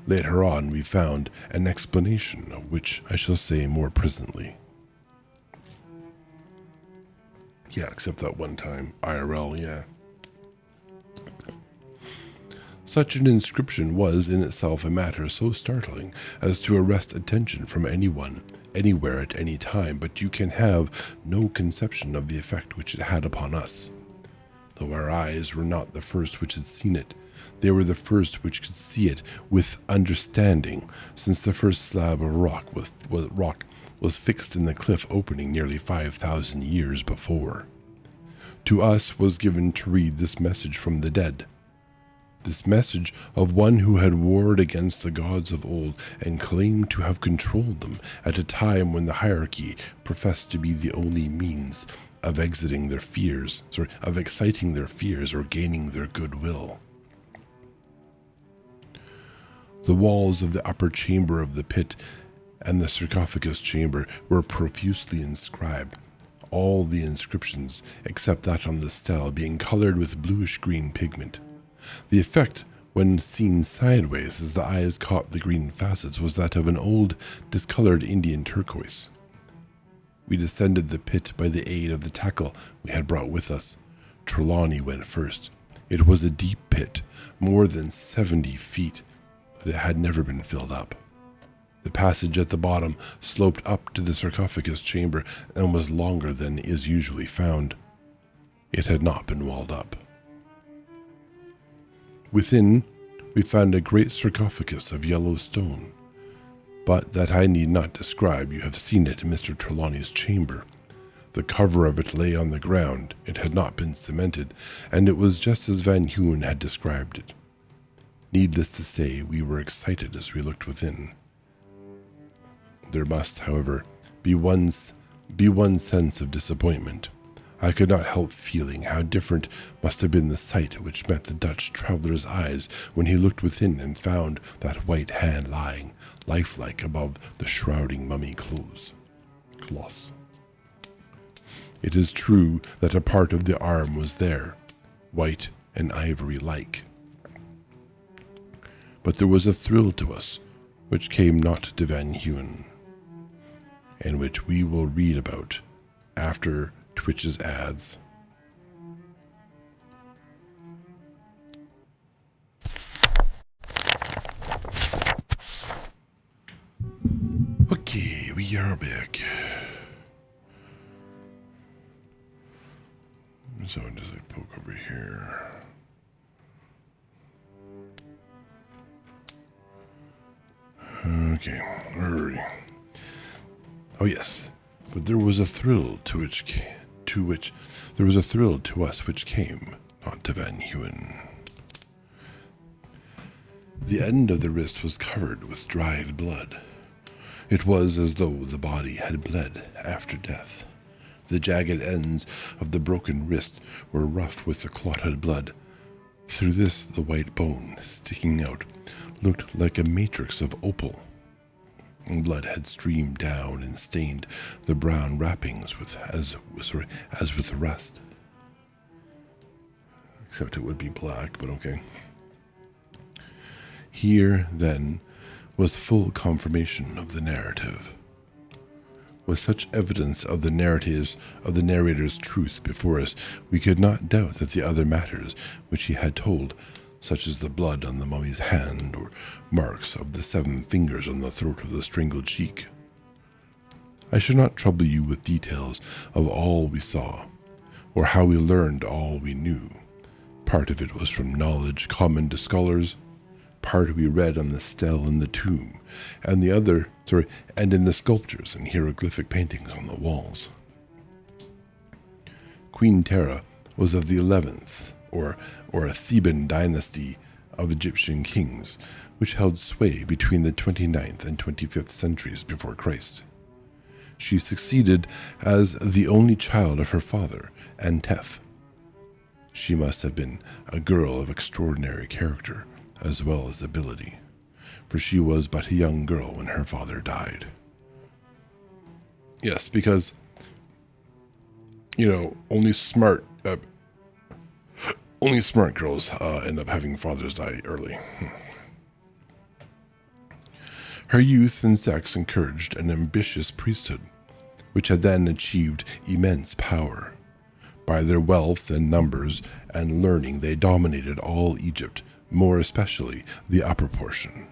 Later on we found an explanation of which I shall say more presently. Yeah, except that one time, IRL, yeah. Such an inscription was in itself a matter so startling as to arrest attention from anyone, anywhere at any time, but you can have no conception of the effect which it had upon us. Though our eyes were not the first which had seen it, they were the first which could see it with understanding, since the first slab of rock was fixed in the cliff opening nearly 5,000 years before. To us was given to read this message from the dead, this message of one who had warred against the gods of old and claimed to have controlled them at a time when the hierarchy professed to be the only means of exciting their fears or gaining their goodwill. The walls of the upper chamber of the pit and the sarcophagus chamber were profusely inscribed, all the inscriptions except that on the stele being colored with bluish-green pigment. The effect, when seen sideways as the eyes caught the green facets, was that of an old, discolored Indian turquoise. We descended the pit by the aid of the tackle we had brought with us. Trelawney went first. It was a deep pit, more than 70 feet, but it had never been filled up. The passage at the bottom sloped up to the sarcophagus chamber and was longer than is usually found. It had not been walled up. Within, we found a great sarcophagus of yellow stone, but that I need not describe. You have seen it in Mr. Trelawney's chamber. The cover of it lay on the ground. It had not been cemented, and it was just as Van Huyn had described it. Needless to say, we were excited as we looked within. There must, however, be one sense of disappointment. I could not help feeling how different must have been the sight which met the Dutch traveller's eyes when he looked within and found that white hand lying, lifelike, above the shrouding mummy cloth. It is true that a part of the arm was there, white and ivory-like. But there was a thrill to us which came not to Van Huyn, and which we will read about after Twitch's ads. Okay, we are back. So just like poke over here. Okay, alright. Oh yes, but there was a thrill to us which came not to Van Huyn. The end of the wrist was covered with dried blood. It was as though the body had bled after death. The jagged ends of the broken wrist were rough with the clotted blood. Through this, the white bone, sticking out, looked like a matrix of opal. And blood had streamed down and stained the brown wrappings as with rust. Except it would be black, but okay. Here, then, was full confirmation of the narrative. With such evidence of the narrator's truth before us, we could not doubt that the other matters which he had told, such as the blood on the mummy's hand or marks of the 7 fingers on the throat of the strangled cheek. I shall not trouble you with details of all we saw, or how we learned all we knew. Part of it was from knowledge common to scholars, part we read on the stele in the tomb, and in the sculptures and hieroglyphic paintings on the walls. Queen Tera was of the 11th, or a Theban dynasty of Egyptian kings, which held sway between the 29th and 25th centuries before Christ. She succeeded as the only child of her father, Antef. She must have been a girl of extraordinary character, as well as ability, for she was but a young girl when her father died. Yes, because, only smart girls end up having fathers die early. Her youth and sex encouraged an ambitious priesthood, which had then achieved immense power. By their wealth and numbers and learning, they dominated all Egypt, more especially the upper portion.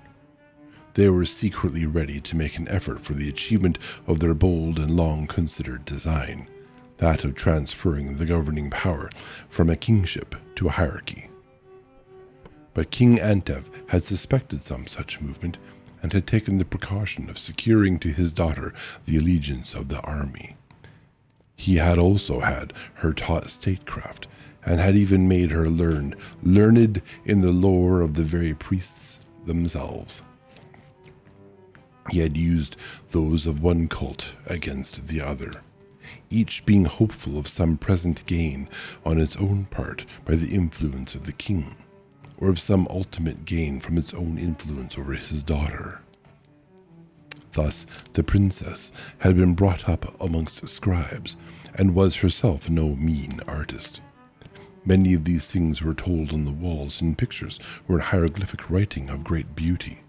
They were secretly ready to make an effort for the achievement of their bold and long-considered design, that of transferring the governing power from a kingship to a hierarchy. But King Antef had suspected some such movement and had taken the precaution of securing to his daughter the allegiance of the army. He had also had her taught statecraft, and had even made her learned in the lore of the very priests themselves. He had used those of one cult against the other, each being hopeful of some present gain on its own part by the influence of the king, or of some ultimate gain from its own influence over his daughter. Thus, the princess had been brought up amongst scribes, and was herself no mean artist. Many of these things were told on the walls in pictures or in hieroglyphic writing of great beauty,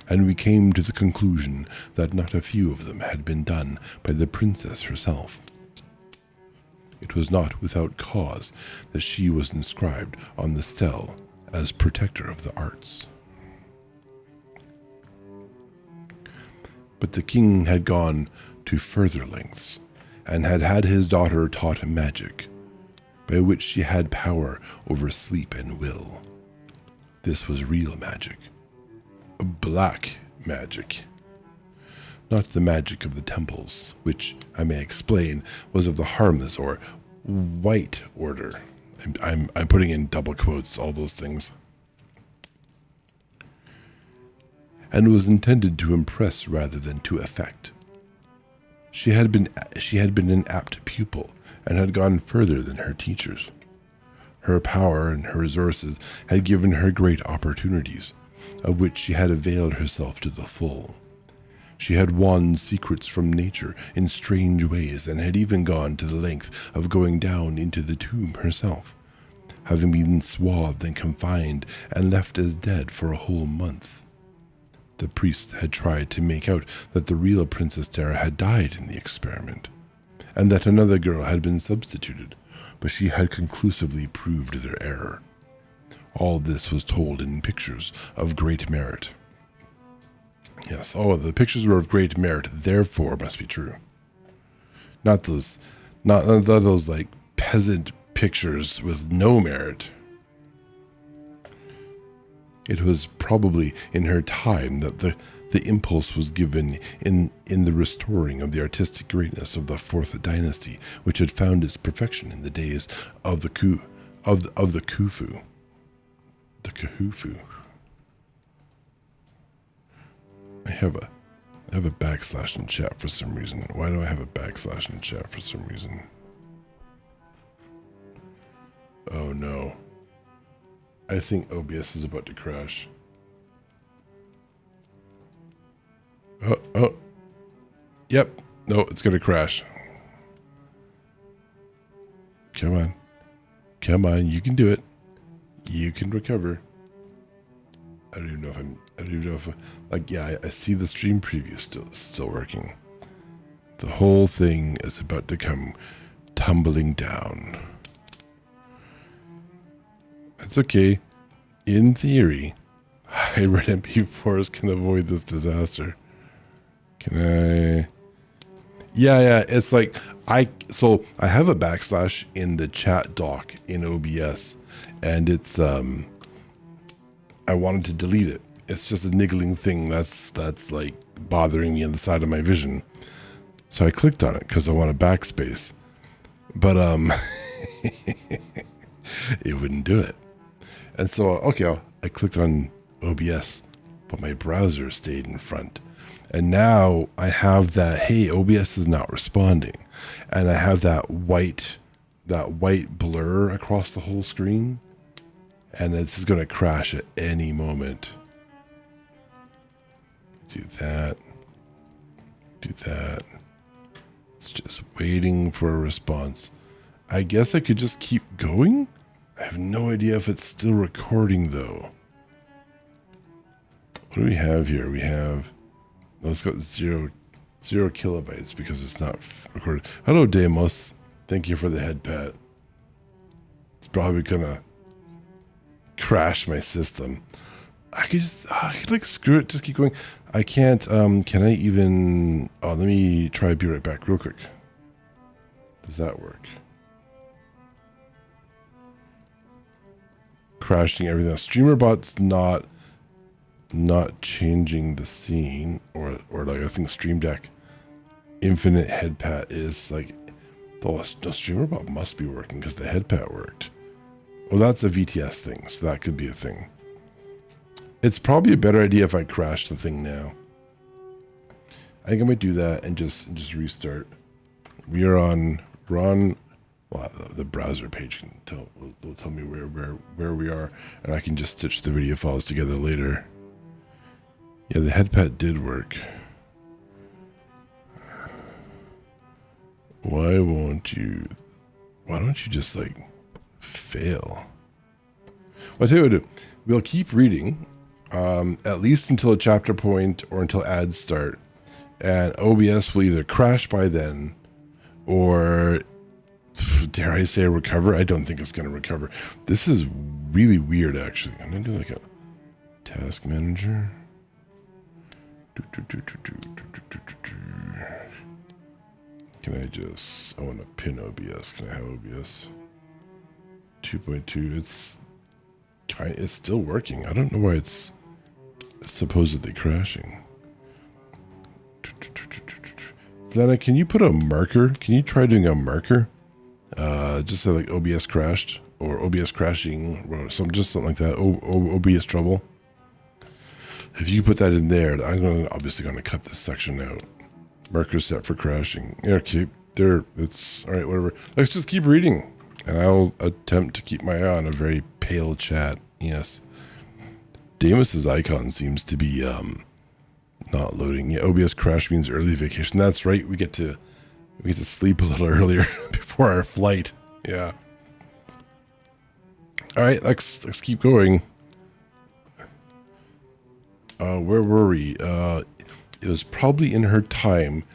and we came to the conclusion that not a few of them had been done by the princess herself. It was not without cause that she was inscribed on the stele as protector of the arts. But the king had gone to further lengths, and had had his daughter taught magic, by which she had power over sleep and will. This was real magic. Black magic. Not the magic of the temples, which, I may explain, was of the harmless or white order. I'm putting in double quotes, all those things. And was intended to impress rather than to affect. She had been an apt pupil, and had gone further than her teachers. Her power and her resources had given her great opportunities, of which she had availed herself to the full. She had won secrets from nature in strange ways, and had even gone to the length of going down into the tomb herself, having been swathed and confined and left as dead for a whole month. The priest had tried to make out that the real Princess Dara had died in the experiment, and that another girl had been substituted, but she had conclusively proved their error. All this was told in pictures of great merit. Yes, the pictures were of great merit, therefore must be true. Not those like peasant pictures with no merit. It was probably in her time that the impulse was given in the restoring of the artistic greatness of the Fourth Dynasty, which had found its perfection in the days of the Khufu. The Khufu. I have a backslash in chat for some reason. Why do I have a backslash in chat for some reason? Oh no. I think OBS is about to crash. Oh. Yep. No, it's going to crash. Come on. Come on. You can do it. You can recover. I don't even know if I see the stream preview still working. The whole thing is about to come tumbling down. That's okay. In theory, hybrid MP4s can avoid this disaster. Can I? Yeah, it's like I have a backslash in the chat doc in OBS, and it's I wanted to delete it. It's just a niggling thing that's like bothering me on the side of my vision. So I clicked on it because I want a backspace, but it wouldn't do it. And so I clicked on OBS, but my browser stayed in front. And now I have that, hey, OBS is not responding. And I have that white blur across the whole screen. And it's going to crash at any moment. Do that. It's just waiting for a response. I guess I could just keep going? I have no idea if it's still recording though. What do we have here? It's got zero kilobytes because it's not recorded. Hello, Deimos. Thank you for the head pat. It's probably gonna crash my system. I could like screw it, just keep going. I can't, can I even, let me try be right back real quick. Does that work? Crashing everything. StreamerBot's not changing the scene, or like I think Stream Deck Infinite head pat is like, the StreamerBot must be working because the head pat worked. Well, that's a VTS thing, so that could be a thing. It's probably a better idea if I crash the thing now. I think I might do that and just restart. We're on well, the browser page will tell me where we are, and I can just stitch the video files together later. Yeah, the headpad did work. Why don't you just like fail? Well, I'll tell you what we'll do. We'll keep reading, at least until a chapter point or until ads start, and OBS will either crash by then, or dare I say recover? I don't think it's going to recover. This is really weird, actually. I'm going to do like a task manager. Can I want to pin OBS. Can I have OBS? 2.2. It's still working. I don't know why it's supposedly crashing. Lana, can you put a marker? Can you try doing a marker? Just say like OBS crashed or OBS crashing or something like that. OBS trouble. If you put that in there, I'm obviously gonna cut this section out. Marker set for crashing. Okay, there. It's all right. Whatever. Let's just keep reading, and I'll attempt to keep my eye on a very pale chat. Yes. Damos's icon seems to be not loading. Yeah, OBS crash means early vacation. That's right. We get to sleep a little earlier before our flight. Yeah. All right. Let's keep going. Where were we? It was probably in her time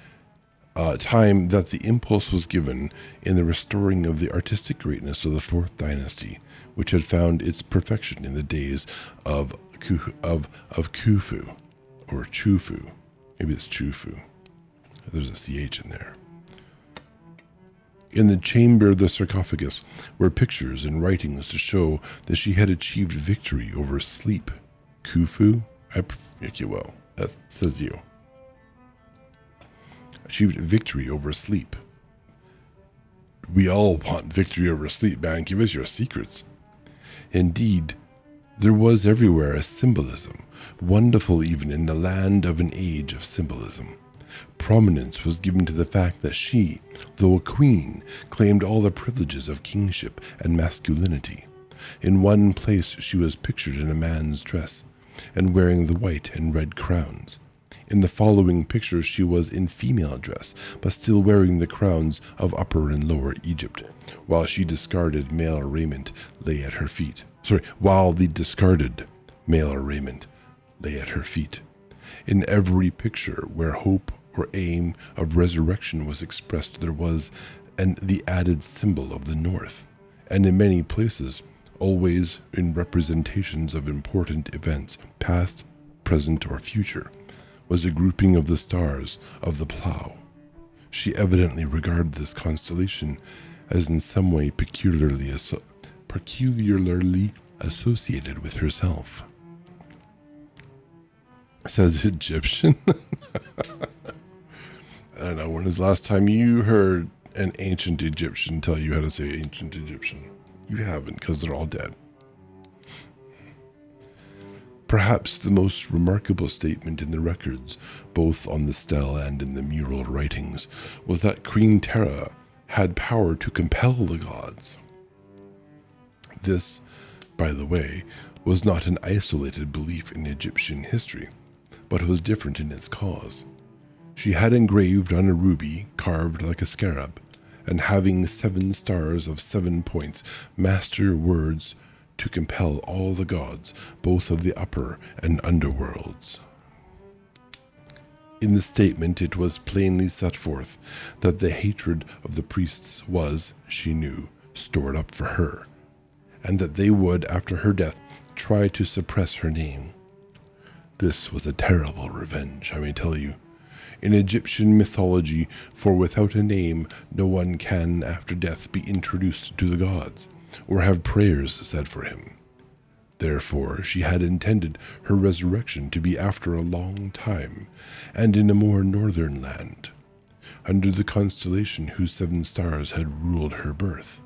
that the impulse was given in the restoring of the artistic greatness of the Fourth Dynasty, which had found its perfection in the days of Khufu, or Chufu. Maybe it's Chufu. There's a CH in there. In the chamber of the sarcophagus were pictures and writings to show that she had achieved victory over sleep. Khufu? Okay, well, that says you. Achieved victory over sleep. We all want victory over sleep, man. Give us your secrets. Indeed, there was everywhere a symbolism, wonderful even in the land of an age of symbolism. Prominence was given to the fact that she, though a queen, claimed all the privileges of kingship and masculinity. In one place she was pictured in a man's dress, and wearing the white and red crowns. In the following picture she was in female dress, but still wearing the crowns of Upper and Lower Egypt, while the discarded male raiment lay at her feet. In every picture where hope or aim of resurrection was expressed, there was the added symbol of the north, and in many places, always in representations of important events, past, present, or future, was a grouping of the stars of the plough. She evidently regarded this constellation as in some way peculiarly associated with herself. Says Egyptian. I don't know, when was the last time you heard an ancient Egyptian tell you how to say ancient Egyptian? You haven't, because they're all dead. Perhaps the most remarkable statement in the records, both on the stele and in the mural writings, was that Queen Terra had power to compel the gods. This, by the way, was not an isolated belief in Egyptian history, but was different in its cause. She had engraved on a ruby, carved like a scarab, and having 7 stars of 7 points, master words to compel all the gods, both of the upper and underworlds. In the statement it was plainly set forth that the hatred of the priests was, she knew, stored up for her, and that they would, after her death, try to suppress her name. This was a terrible revenge, I may tell you. In Egyptian mythology, for without a name, no one can, after death, be introduced to the gods, or have prayers said for him. Therefore, she had intended her resurrection to be after a long time, and in a more northern land, under the constellation whose 7 stars had ruled her birth.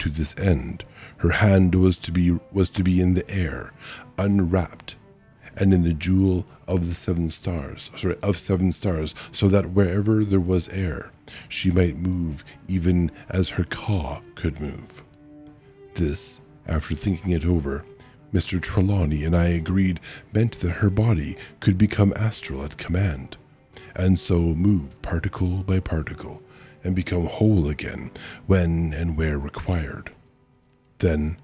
To this end, her hand was to be in the air, unwrapped, and in the jewel of the 7 stars, so that wherever there was air, she might move even as her Ka could move. This, after thinking it over, Mr. Trelawney and I agreed meant that her body could become astral at command, and so move particle by particle, and become whole again when and where required. Then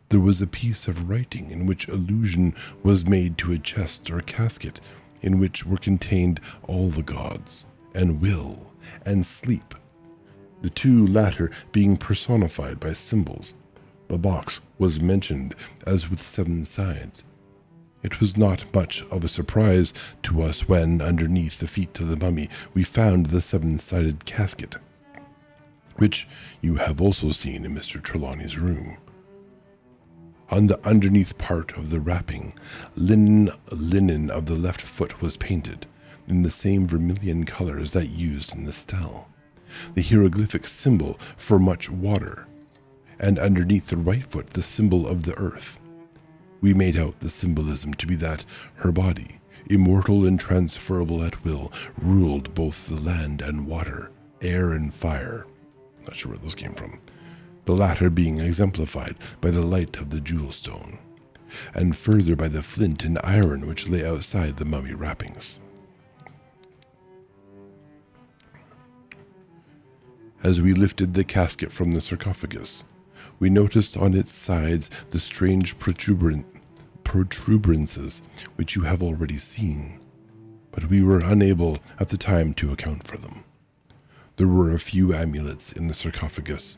there was a piece of writing in which allusion was made to a chest or casket in which were contained all the gods, and will, and sleep, the 2 latter being personified by symbols. The box was mentioned as with 7 sides. It was not much of a surprise to us when, underneath the feet of the mummy, we found the seven-sided casket, which you have also seen in Mr. Trelawney's room. On the underneath part of the wrapping, linen of the left foot was painted in the same vermilion colors that used in the stele, the hieroglyphic symbol for much water, and underneath the right foot the symbol of the earth. We made out the symbolism to be that her body, immortal and transferable at will, ruled both the land and water, air and fire. Not sure where those came from. The latter being exemplified by the light of the jewel stone, and further by the flint and iron which lay outside the mummy wrappings. As we lifted the casket from the sarcophagus, we noticed on its sides the strange protuberances which you have already seen, but we were unable at the time to account for them. There were a few amulets in the sarcophagus,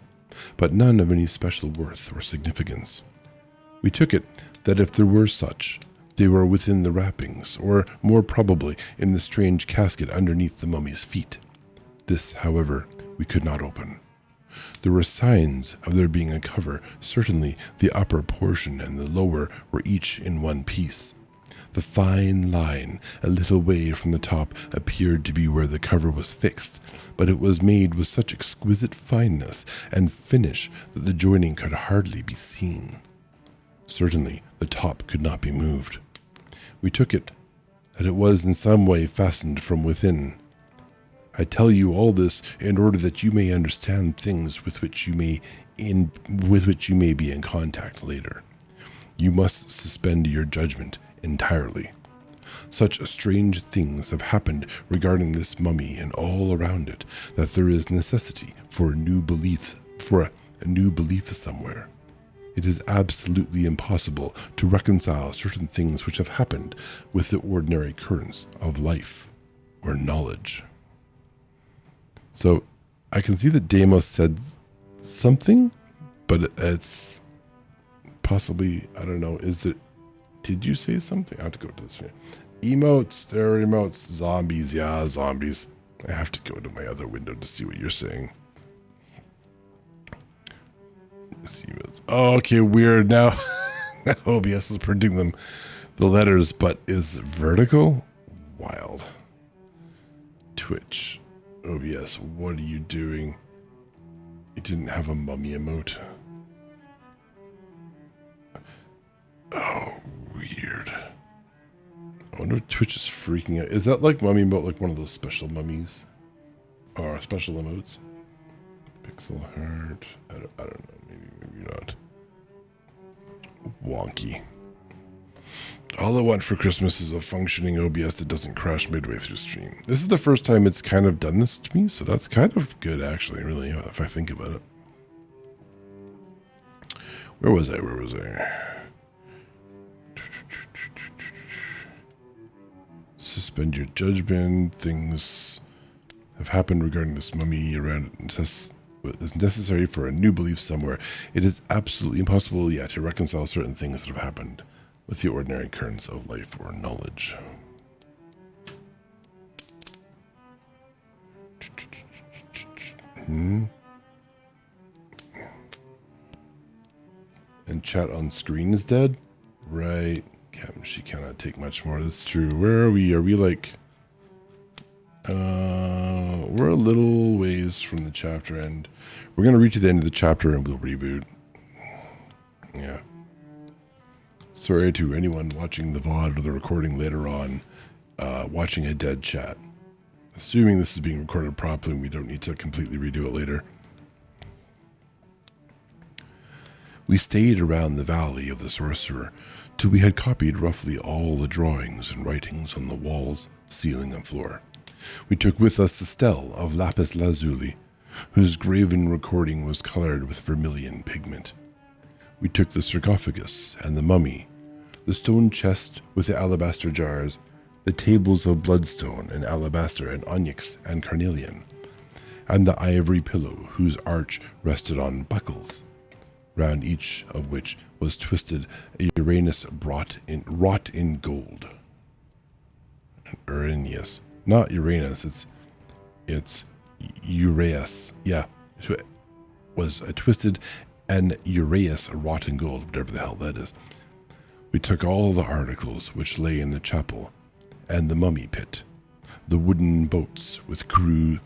but none of any special worth or significance. We took it that if there were such, they were within the wrappings, or more probably in the strange casket underneath the mummy's feet. This, however, we could not open. There were signs of there being a cover. Certainly the upper portion and the lower were each in one piece. The fine line a little way from the top appeared to be where the cover was fixed, but it was made with such exquisite fineness and finish that the joining could hardly be seen. Certainly the top could not be moved. We took it that it was in some way fastened from within. I tell you all this in order that you may understand things with which you may be in contact later. You must suspend your judgment entirely. Such strange things have happened regarding this mummy and all around it that there is necessity for a new belief somewhere. It is absolutely impossible to reconcile certain things which have happened with the ordinary currents of life or knowledge. So I can see that Deimos said something, but it's possibly, I don't know, did you say something? I have to go to this here. Emotes, there are emotes. Zombies, yeah, zombies. I have to go to my other window to see what you're saying. Oh, okay, weird. Now OBS is printing them, the letters, but is vertical? Wild. Twitch. OBS, what are you doing? You didn't have a mummy emote. Oh, weird. I wonder if Twitch is freaking out. Is that like mummy emote, like one of those special mummies? Or special emotes? Pixel heart. I don't know. Maybe not. Wonky. All I want for Christmas is a functioning OBS that doesn't crash midway through stream. This is the first time it's kind of done this to me, so that's kind of good, actually, really, if I think about it. Where was I? Suspend your judgment. Things have happened regarding this mummy around it. Is necessary for a new belief somewhere. It is absolutely impossible, to reconcile certain things that have happened with the ordinary currents of life or knowledge. And chat on screen is dead? Right. She cannot take much more. That's true. Where are we? Are we like... we're a little ways from the chapter end. We're going to reach the end of the chapter and we'll reboot. Yeah. Sorry to anyone watching the VOD or the recording later on, watching a dead chat. Assuming this is being recorded properly and we don't need to completely redo it later. We stayed around the valley of the sorcerer till we had copied roughly all the drawings and writings on the walls, ceiling, and floor. We took with us the stele of lapis lazuli, whose graven recording was colored with vermilion pigment. We took the sarcophagus and the mummy, the stone chest with the alabaster jars, the tables of bloodstone and alabaster and onyx and carnelian, and the ivory pillow whose arch rested on buckles, round each of which was twisted a Uranus wrought in gold. Uranus. Not Uranus, it's Uraeus. Yeah, it was a twisted and Uraeus wrought in gold, whatever the hell that is. We took all the articles which lay in the chapel and the mummy pit, the wooden boats with crews,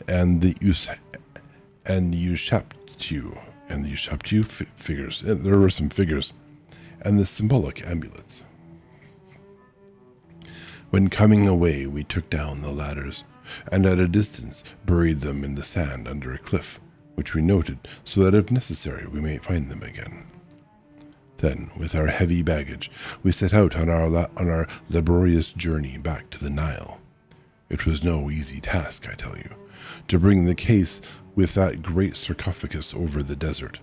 and the Ushaptu figures. There were some figures, and the symbolic amulets. When coming away, we took down the ladders, and at a distance buried them in the sand under a cliff, which we noted so that if necessary we may find them again. Then, with our heavy baggage, we set out on our laborious journey back to the Nile. It was no easy task, I tell you, to bring the case with that great sarcophagus over the desert.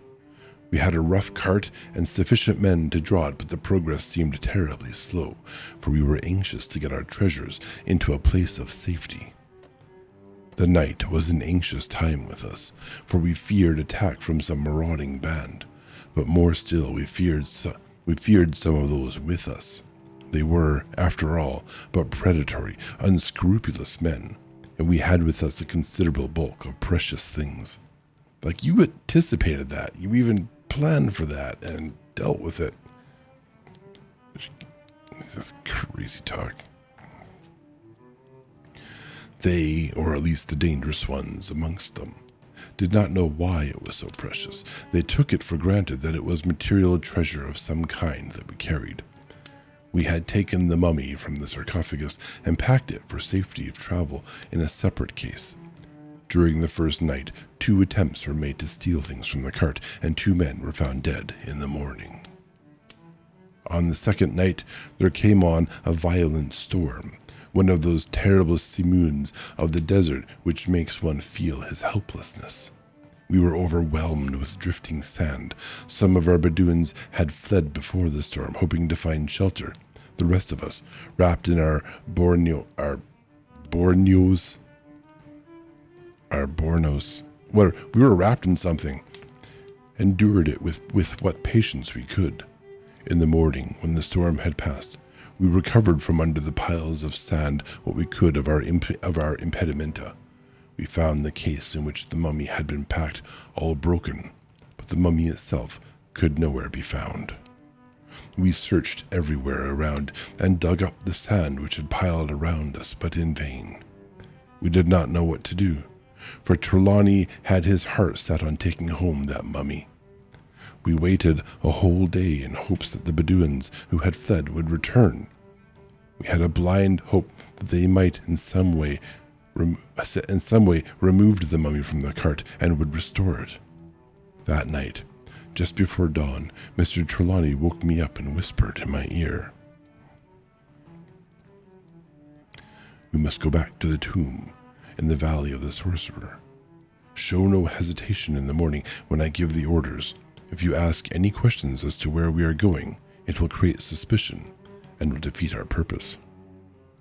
We had a rough cart and sufficient men to draw it, but the progress seemed terribly slow, for we were anxious to get our treasures into a place of safety. The night was an anxious time with us, for we feared attack from some marauding band, but more still we feared some of those with us. They were, after all, but predatory, unscrupulous men, and we had with us a considerable bulk of precious things. Like, you anticipated that. You even planned for that and dealt with it. This is crazy talk. They, or at least the dangerous ones amongst them, did not know why it was so precious. They took it for granted that it was material treasure of some kind that we carried. We had taken the mummy from the sarcophagus and packed it for safety of travel in a separate case. During the first night, 2 attempts were made to steal things from the cart, and 2 men were found dead in the morning. On the second night, there came on a violent storm, one of those terrible simoons of the desert which makes one feel his helplessness. We were overwhelmed with drifting sand. Some of our Bedouins had fled before the storm, hoping to find shelter. The rest of us, wrapped in our Bornos, we were wrapped in something, endured it with what patience we could. In the morning, when the storm had passed, we recovered from under the piles of sand what we could of our impedimenta. We found the case in which the mummy had been packed all broken, but the mummy itself could nowhere be found. We searched everywhere around and dug up the sand which had piled around us, but in vain. We did not know what to do, for Trelawney had his heart set on taking home that mummy. We waited a whole day in hopes that the Bedouins who had fled would return. We had a blind hope that they might in some way removed the mummy from the cart and would restore it. That night, just before dawn, Mr. Trelawney woke me up and whispered in my ear, "We must go back to the tomb in the Valley of the Sorcerer. Show no hesitation in the morning when I give the orders. If you ask any questions as to where we are going, it will create suspicion and will defeat our purpose."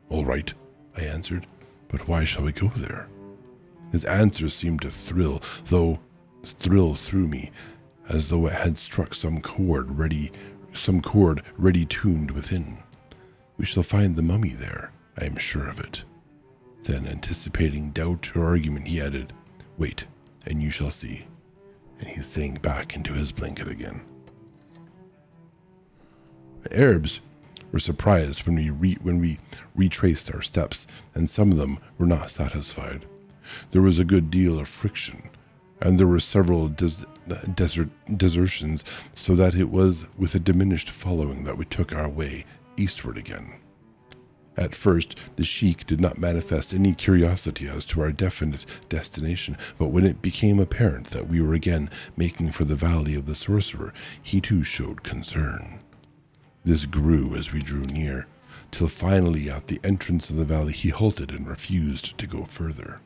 "All right," I answered, "but why shall we go there?" His answer seemed to thrill through me, as though it had struck some chord ready tuned within. "We shall find the mummy there, I am sure of it." Then, anticipating doubt or argument, he added, "Wait, and you shall see." And he sank back into his blanket again. The Arabs were surprised when we retraced our steps, and some of them were not satisfied. There was a good deal of friction, and there were several desertions, so that it was with a diminished following that we took our way eastward again. At first, the Sheik did not manifest any curiosity as to our definite destination, but when it became apparent that we were again making for the Valley of the Sorcerer, he too showed concern. This grew as we drew near, till finally at the entrance of the valley he halted and refused to go further.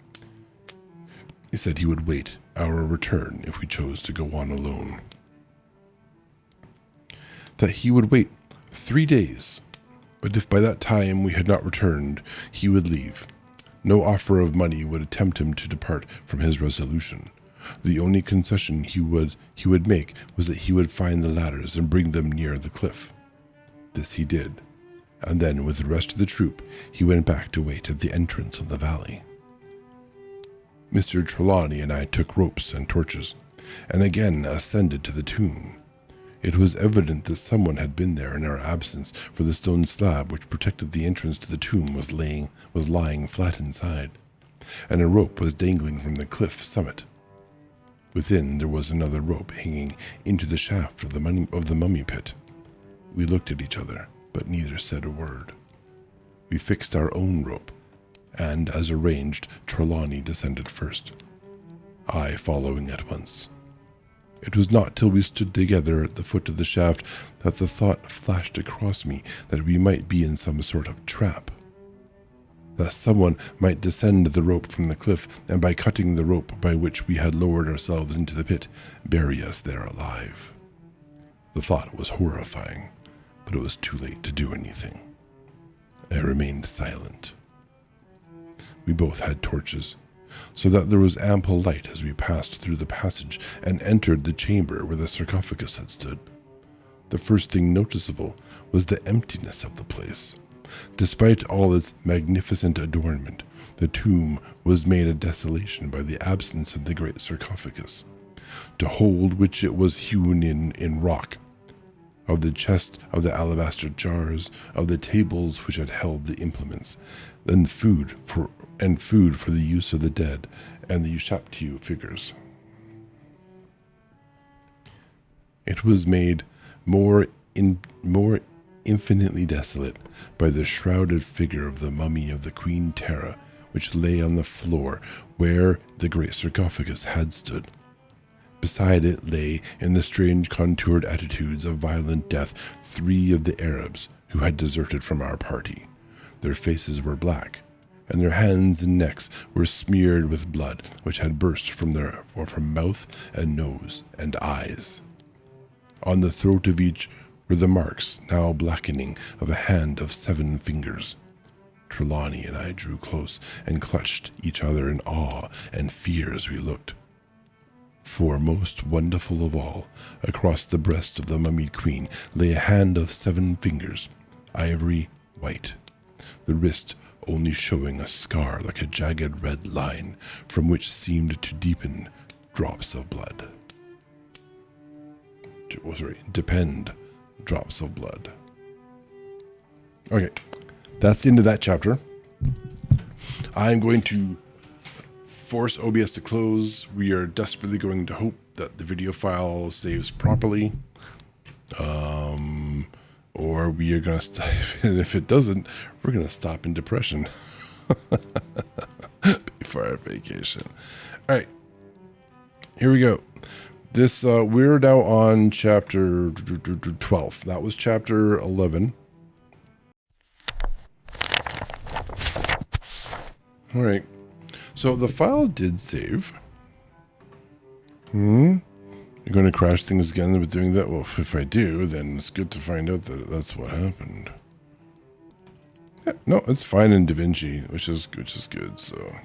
He said he would wait our return if we chose to go on alone. That he would wait 3 days, but if by that time we had not returned, he would leave. No offer of money would tempt him to depart from his resolution. The only concession he would make was that he would find the ladders and bring them near the cliff. This he did, and then with the rest of the troop, he went back to wait at the entrance of the valley. Mr. Trelawney and I took ropes and torches, and again ascended to the tomb. It was evident that someone had been there in our absence, for the stone slab which protected the entrance to the tomb was lying flat inside, and a rope was dangling from the cliff summit. Within there was another rope hanging into the shaft of the mummy pit. We looked at each other, but neither said a word. We fixed our own rope, and as arranged, Trelawney descended first, I following at once. It was not till we stood together at the foot of the shaft that the thought flashed across me that we might be in some sort of trap. That someone might descend the rope from the cliff, and by cutting the rope by which we had lowered ourselves into the pit, bury us there alive. The thought was horrifying, but it was too late to do anything. I remained silent. We both had torches, so that there was ample light as we passed through the passage and entered the chamber where the sarcophagus had stood. The first thing noticeable was the emptiness of the place. Despite all its magnificent adornment, the tomb was made a desolation by the absence of the great sarcophagus, to hold which it was hewn in rock, of the chest of the alabaster jars, of the tables which had held the implements, and food for the use of the dead, and the Ushaptiu figures. It was made more infinitely desolate by the shrouded figure of the mummy of the Queen Terra, which lay on the floor where the great sarcophagus had stood. Beside it lay, in the strange contoured attitudes of violent death, 3 of the Arabs who had deserted from our party. Their faces were black, and their hands and necks were smeared with blood, which had burst from mouth and nose and eyes. On the throat of each were the marks, now blackening, of a hand of 7 fingers. Trelawney and I drew close and clutched each other in awe and fear as we looked. For most wonderful of all, across the breast of the mummied queen lay a hand of 7 fingers, ivory white, the wrist only showing a scar like a jagged red line from which seemed to deepen drops of blood. Depend drops of blood. Okay, that's the end of that chapter. I'm going to force OBS to close. We are desperately going to hope that the video file saves properly. Or we are going to stop, and if it doesn't, we're going to stop in depression before our vacation. All right, here we go. This we're now on chapter 12. That was chapter 11. All right. So the file did save. You're going to crash things again with doing that? Well, if I do, then it's good to find out that that's what happened. Yeah, no, it's fine in DaVinci, which is good. So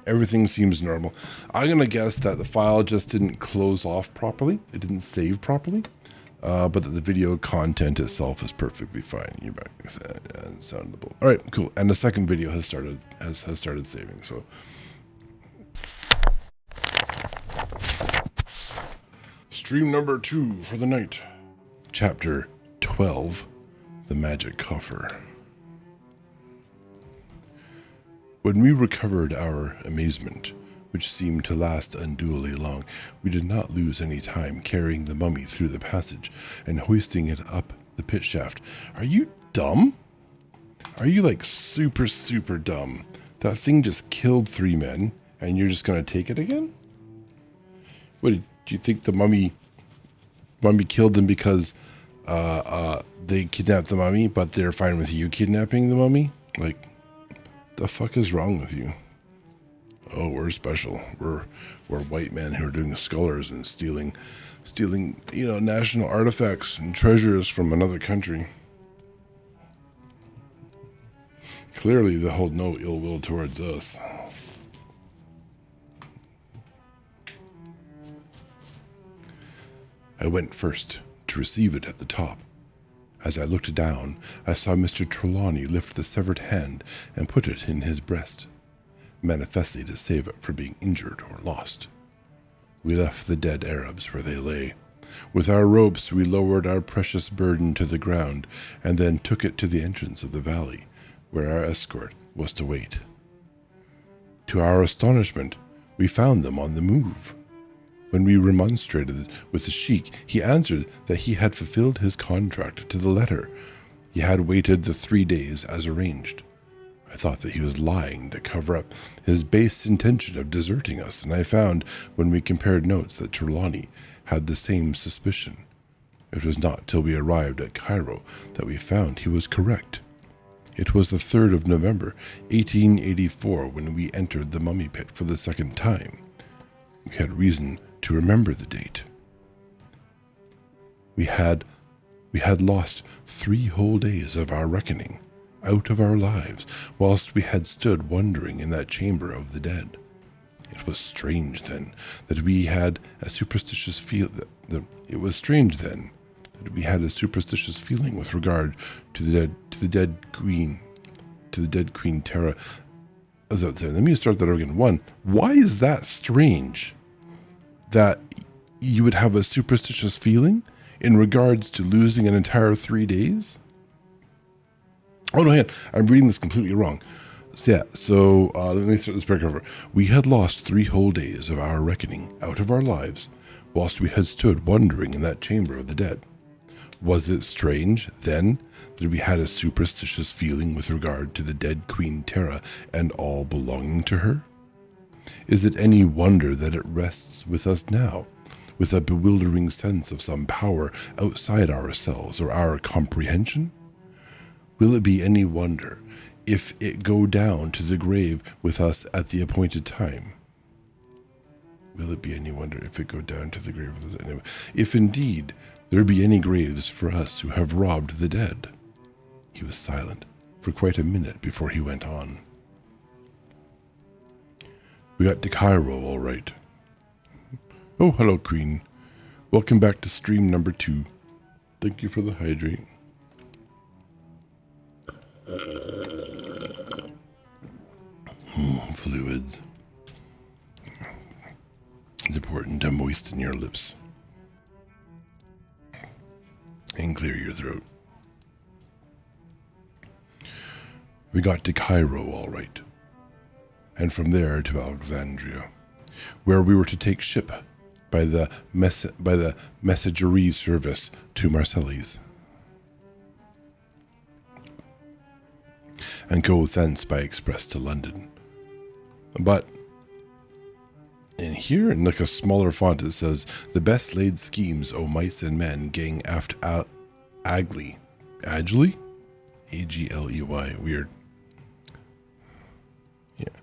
everything seems normal. I'm going to guess that the file just didn't close off properly. It didn't save properly. But that the video content itself is perfectly fine. You're back and soundable. All right, cool. And the second video has started saving. So stream number 2 for the night. Chapter 12, The Magic Coffer. When we recovered our amazement, which seemed to last unduly long, we did not lose any time carrying the mummy through the passage and hoisting it up the pit shaft. Are you dumb? Are you like super, super dumb? That thing just killed 3 men and you're just going to take it again? What, do you think the mummy killed them because they kidnapped the mummy, but they're fine with you kidnapping the mummy? Like, the fuck is wrong with you? Oh, we're special. We're white men who are doing scholars and stealing, national artifacts and treasures from another country. Clearly, they hold no ill will towards us. I went first to receive it at the top. As I looked down, I saw Mr. Trelawney lift the severed hand and put it in his breast, manifestly to save it from being injured or lost. We left the dead Arabs where they lay. With our ropes, we lowered our precious burden to the ground and then took it to the entrance of the valley, where our escort was to wait. To our astonishment, we found them on the move. When we remonstrated with the sheik, he answered that he had fulfilled his contract to the letter. He had waited the 3 days as arranged. I thought that he was lying to cover up his base intention of deserting us, and I found, when we compared notes, that Trelawney had the same suspicion. It was not till we arrived at Cairo that we found he was correct. It was the 3rd of November, 1884, when we entered the mummy pit for the second time. We had reason to remember the date. We had lost 3 whole days of our reckoning, out of our lives, whilst we had stood wondering in that chamber of the dead. It was strange then that we had a superstitious feeling with regard to the dead queen Terra. Let me start that over again. 1. Why is that strange? That you would have a superstitious feeling in regards to losing an entire 3 days? Oh, no, I'm reading this completely wrong. So let me start this paragraph over. We had lost 3 whole days of our reckoning out of our lives, whilst we had stood wondering in that chamber of the dead. Was it strange, then, that we had a superstitious feeling with regard to the dead Queen Terra and all belonging to her? Is it any wonder that it rests with us now, with a bewildering sense of some power outside ourselves or our comprehension? Will it be any wonder if it go down to the grave with us at the appointed time? Will it be any wonder if it go down to the grave with us? Anyway, if indeed there be any graves for us who have robbed the dead? He was silent for quite a minute before he went on. We got to Cairo all right. Oh, hello, Queen. Welcome back to stream number 2. Thank you for the hydrate. Fluids. It's important to moisten your lips and clear your throat. We got to Cairo all right, and from there to Alexandria, where we were to take ship by the messagerie service to Marseilles, and go thence by express to London. But in here, in like a smaller font, it says, "The best laid schemes, O mice and men, gang aft Agley." Agley? A-G-L-E-Y. Weird. Yeah.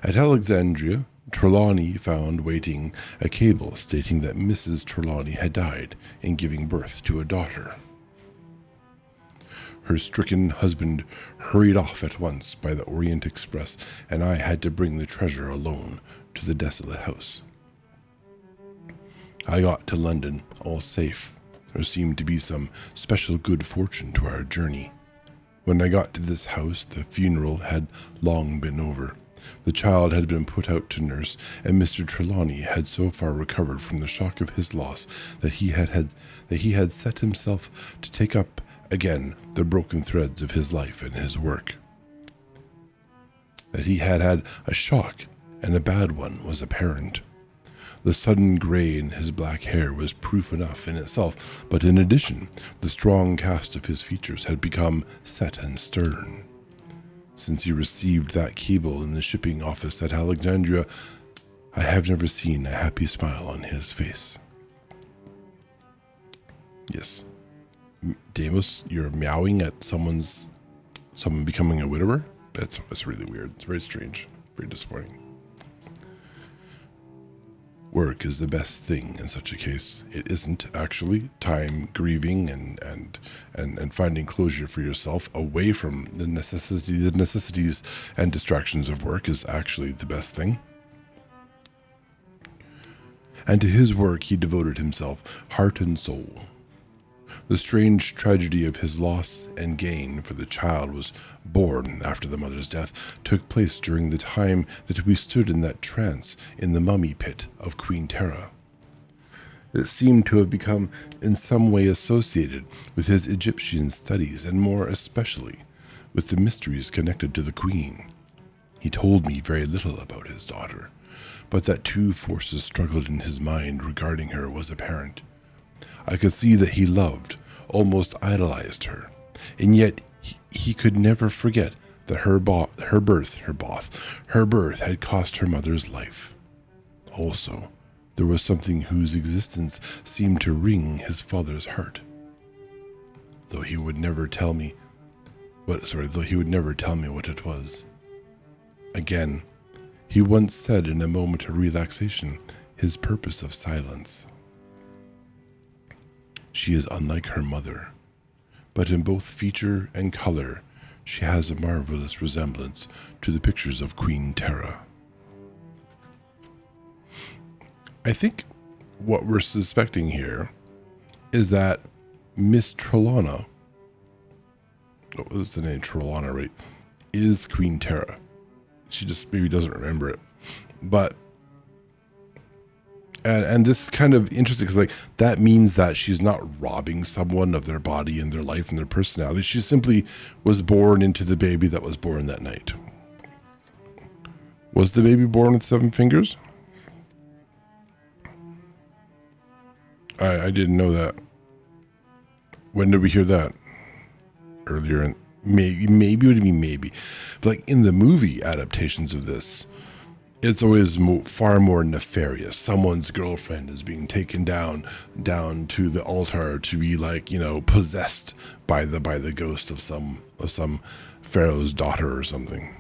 At Alexandria, Trelawney found waiting a cable stating that Mrs. Trelawney had died in giving birth to a daughter. Her stricken husband hurried off at once by the Orient Express, and I had to bring the treasure alone to the desolate house. I got to London all safe. There seemed to be some special good fortune to our journey. When I got to this house, the funeral had long been over. The child had been put out to nurse, and Mr. Trelawney had so far recovered from the shock of his loss that he had set himself to take up again the broken threads of his life and his work. That he had had a shock, and a bad one, was apparent. The sudden gray in his black hair was proof enough in itself, but in addition, the strong cast of his features had become set and stern. Since he received that cable in the shipping office at Alexandria, I have never seen a happy smile on his face. Yes. Deimos, you're meowing at someone becoming a widower? That's really weird. It's very strange. Very disappointing. Work is the best thing in such a case. It isn't actually. Time, grieving, and finding closure for yourself away from the necessities and distractions of work is actually the best thing. and to his work he devoted himself heart and soul. The strange tragedy of his loss and gain, for the child was born after the mother's death, took place during the time that we stood in that trance in the mummy pit of Queen Terra. It seemed to have become in some way associated with his Egyptian studies, and more especially with the mysteries connected to the queen. He told me very little about his daughter, but that two forces struggled in his mind regarding her was apparent. I could see that he loved, almost idolized her, and yet he could never forget that her birth had cost her mother's life. Also, there was something whose existence seemed to wring his father's heart. Though he would never tell me what it was. Again, he once said in a moment of relaxation his purpose of silence. She is unlike her mother, but in both feature and color, she has a marvelous resemblance to the pictures of Queen Terra. I think what we're suspecting here is that Miss Trelawney, what was the name, Trelawney, right, is Queen Terra. She just maybe doesn't remember it. But, and this is kind of interesting because, like, that means that she's not robbing someone of their body and their life and their personality. She simply was born into the baby that was born that night. Was the baby born with 7 fingers? I didn't know that. When did we hear that? Earlier in maybe would it be maybe, but like in the movie adaptations of this, it's always far more nefarious. Someone's girlfriend is being taken down to the altar to be, like, you know, possessed by the ghost of some pharaoh's daughter or something.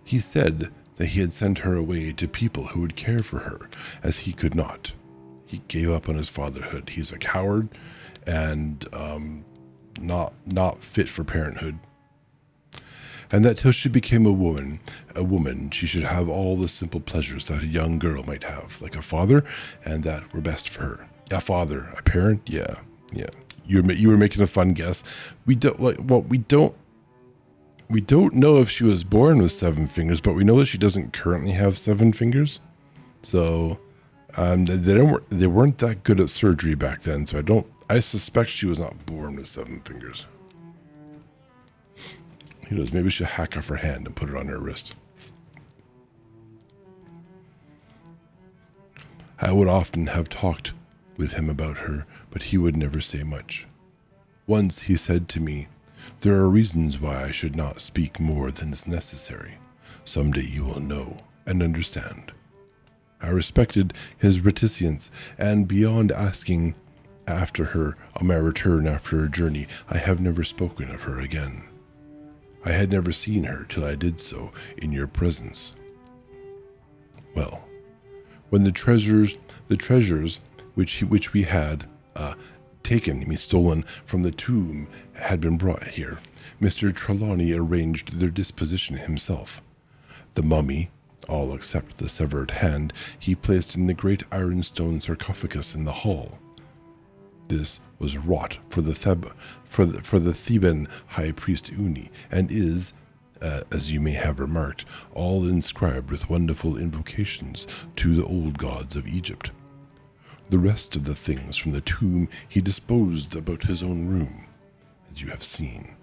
He said that he had sent her away to people who would care for her, as he could not. He gave up on his fatherhood. He's a coward and not fit for parenthood. And that till she became a woman, she should have all the simple pleasures that a young girl might have, like a father, and that were best for her. A father, a parent, yeah. You were making a fun guess. We don't know if she was born with 7 fingers, but we know that she doesn't currently have 7 fingers. So they weren't that good at surgery back then, so I suspect she was not born with 7 fingers. Who knows, maybe she'll hack off her hand and put it on her wrist. I would often have talked with him about her, but he would never say much. Once he said to me, "There are reasons why I should not speak more than is necessary. Someday you will know and understand." I respected his reticence, and beyond asking after her on my return after her journey, I have never spoken of her again. I had never seen her till I did so in your presence. Well, when the treasures which we had stolen from the tomb had been brought here, Mr. Trelawney arranged their disposition himself. The mummy, all except the severed hand, he placed in the great ironstone sarcophagus in the hall. This was wrought for the Theban high priest Uni, and is, as you may have remarked, all inscribed with wonderful invocations to the old gods of Egypt. The rest of the things from the tomb he disposed about his own room, as you have seen.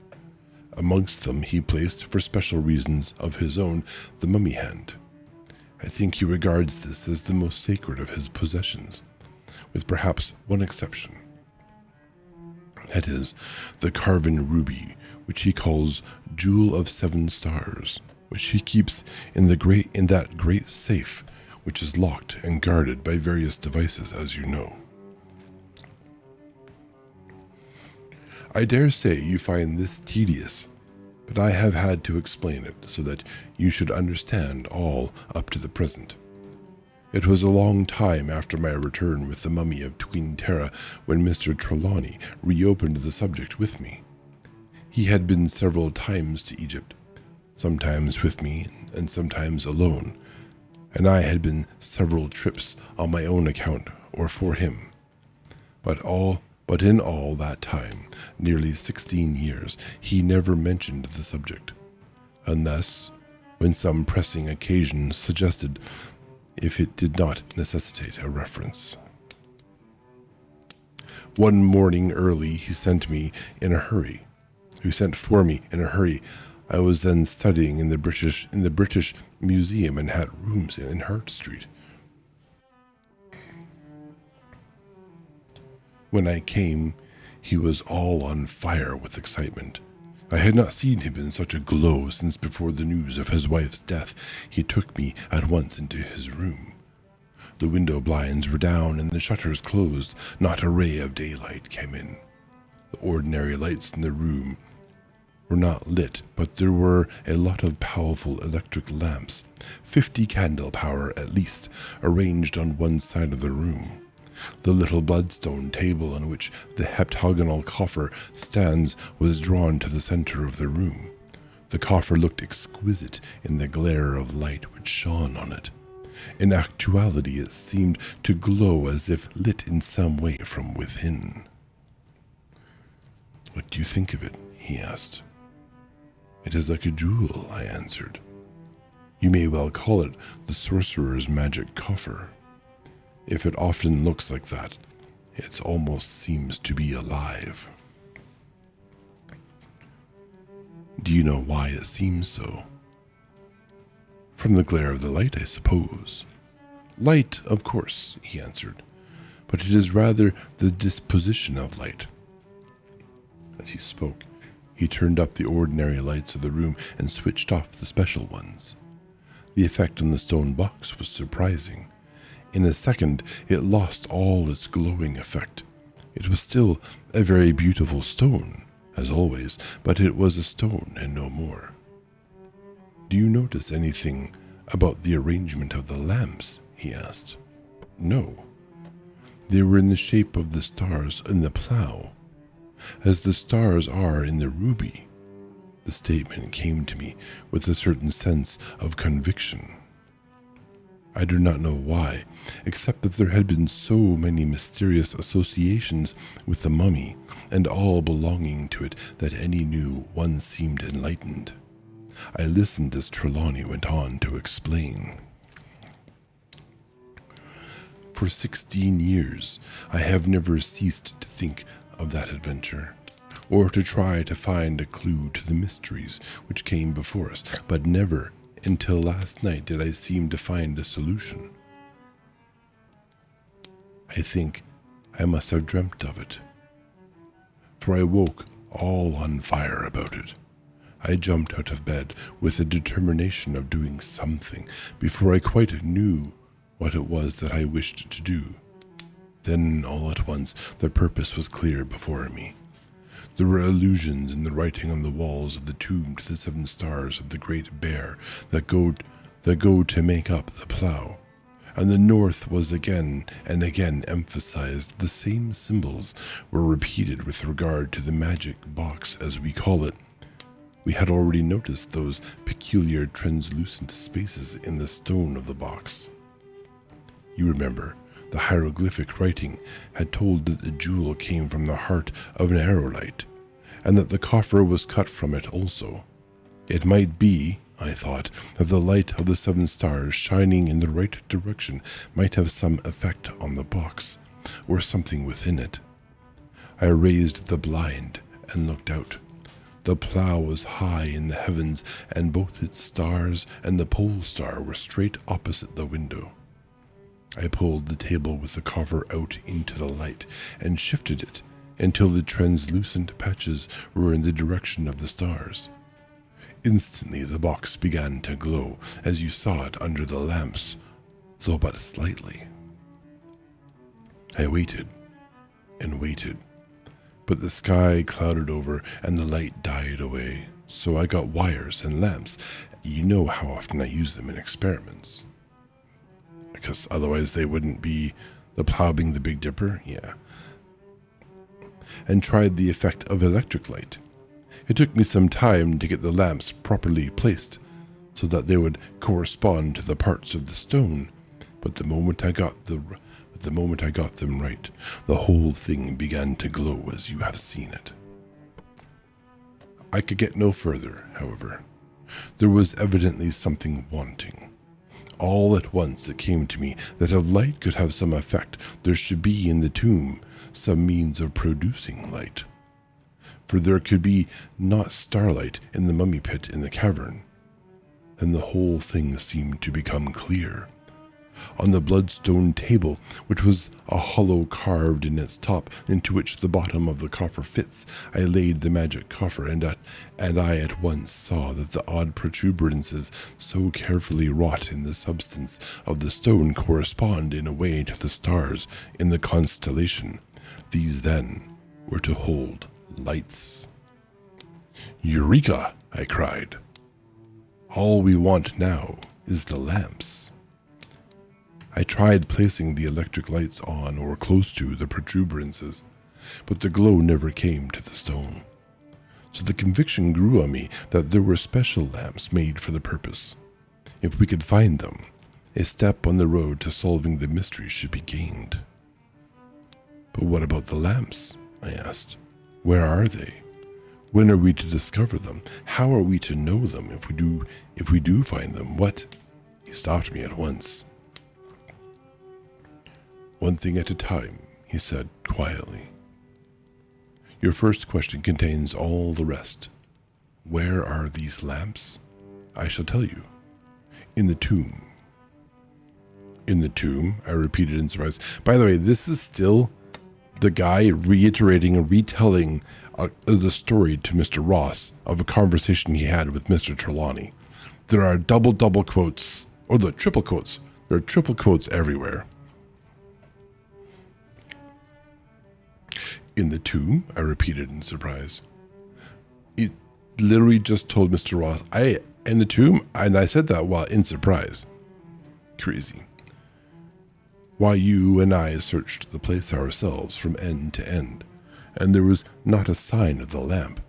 Amongst them he placed, for special reasons of his own, the mummy hand. I think he regards this as the most sacred of his possessions, with perhaps one exception. That is, the carven ruby, which he calls Jewel of 7 Stars, which he keeps in that great safe, which is locked and guarded by various devices, as you know. I dare say you find this tedious, but I have had to explain it so that you should understand all up to the present. It was a long time after my return with the mummy of Queen Terra when Mr. Trelawney reopened the subject with me. He had been several times to Egypt, sometimes with me and sometimes alone, and I had been several trips on my own account or for him. But in all that time, nearly 16 years, he never mentioned the subject, unless when some pressing occasion suggested, if it did not necessitate a reference. One morning early, he sent for me in a hurry. I was then studying in the British Museum and had rooms in Hart Street. When I came, he was all on fire with excitement. I had not seen him in such a glow since before the news of his wife's death. He took me at once into his room. The window blinds were down and the shutters closed. Not a ray of daylight came in. The ordinary lights in the room were not lit, but there were a lot of powerful electric lamps, 50 candle power at least, arranged on one side of the room. The little bloodstone table on which the heptagonal coffer stands was drawn to the center of the room. The coffer looked exquisite in the glare of light which shone on it. In actuality, it seemed to glow as if lit in some way from within. "What do you think of it?" he asked. "It is like a jewel," I answered. "You may well call it the sorcerer's magic coffer. If it often looks like that, it almost seems to be alive." "Do you know why it seems so?" "From the glare of the light, I suppose." "Light, of course," he answered, "but it is rather the disposition of light." As he spoke, he turned up the ordinary lights of the room and switched off the special ones. The effect on the stone box was surprising. In a second, it lost all its glowing effect. It was still a very beautiful stone, as always, but it was a stone and no more. "Do you notice anything about the arrangement of the lamps?" he asked. "No. They were in the shape of the stars in the plough, as the stars are in the ruby." The statement came to me with a certain sense of conviction. I do not know why, except that there had been so many mysterious associations with the mummy, and all belonging to it, that any new one seemed enlightened. I listened as Trelawney went on to explain. "For 16 years, I have never ceased to think of that adventure, or to try to find a clue to the mysteries which came before us, but never until last night did I seem to find a solution. I think I must have dreamt of it, for I woke all on fire about it. I jumped out of bed with a determination of doing something before I quite knew what it was that I wished to do. Then, all at once, the purpose was clear before me. There were allusions in the writing on the walls of the tomb to the 7 stars of the Great Bear that go to make up the plough, and the north was again and again emphasized. The same symbols were repeated with regard to the magic box, as we call it. We had already noticed those peculiar translucent spaces in the stone of the box. You remember, the hieroglyphic writing had told that the jewel came from the heart of an aerolite, and that the coffer was cut from it also. It might be, I thought, that the light of the 7 stars shining in the right direction might have some effect on the box, or something within it. I raised the blind and looked out. The plough was high in the heavens, and both its stars and the pole star were straight opposite the window. I pulled the table with the cover out into the light and shifted it until the translucent patches were in the direction of the stars. Instantly the box began to glow, as you saw it under the lamps, though but slightly. I waited and waited, but the sky clouded over and the light died away, so I got wires and lamps. You know how often I use them in experiments. Because otherwise they wouldn't be the plough being the Big Dipper, yeah. And tried the effect of electric light. It took me some time to get the lamps properly placed, so that they would correspond to the parts of the stone, but the moment I got them right, the whole thing began to glow as you have seen it. I could get no further, however. There was evidently something wanting. All at once it came to me that if light could have some effect, there should be in the tomb some means of producing light. For there could be not starlight in the mummy pit in the cavern. Then the whole thing seemed to become clear. On the bloodstone table, which was a hollow carved in its top, into which the bottom of the coffer fits, I laid the magic coffer, and I at once saw that the odd protuberances so carefully wrought in the substance of the stone correspond in a way to the stars in the constellation. These then were to hold lights. "Eureka!" I cried. "All we want now is the lamps." I tried placing the electric lights on or close to the protuberances, but the glow never came to the stone. So the conviction grew on me that there were special lamps made for the purpose. If we could find them, a step on the road to solving the mystery should be gained. "But what about the lamps?" I asked. "Where are they? When are we to discover them? How are we to know them if we do find them? What?" He stopped me at once. "One thing at a time," he said quietly. "Your first question contains all the rest. Where are these lamps? I shall tell you. In the tomb." "In the tomb?" I repeated in surprise. By the way, this is still the guy reiterating and retelling the story to Mr. Ross of a conversation he had with Mr. Trelawney. There are double quotes, or the triple quotes. There are triple quotes everywhere. "In the tomb?" I repeated in surprise. It literally just told Mr. Ross, in the tomb? And I said that while in surprise. Crazy. "Why, you and I searched the place ourselves from end to end, and there was not a sign of the lamp,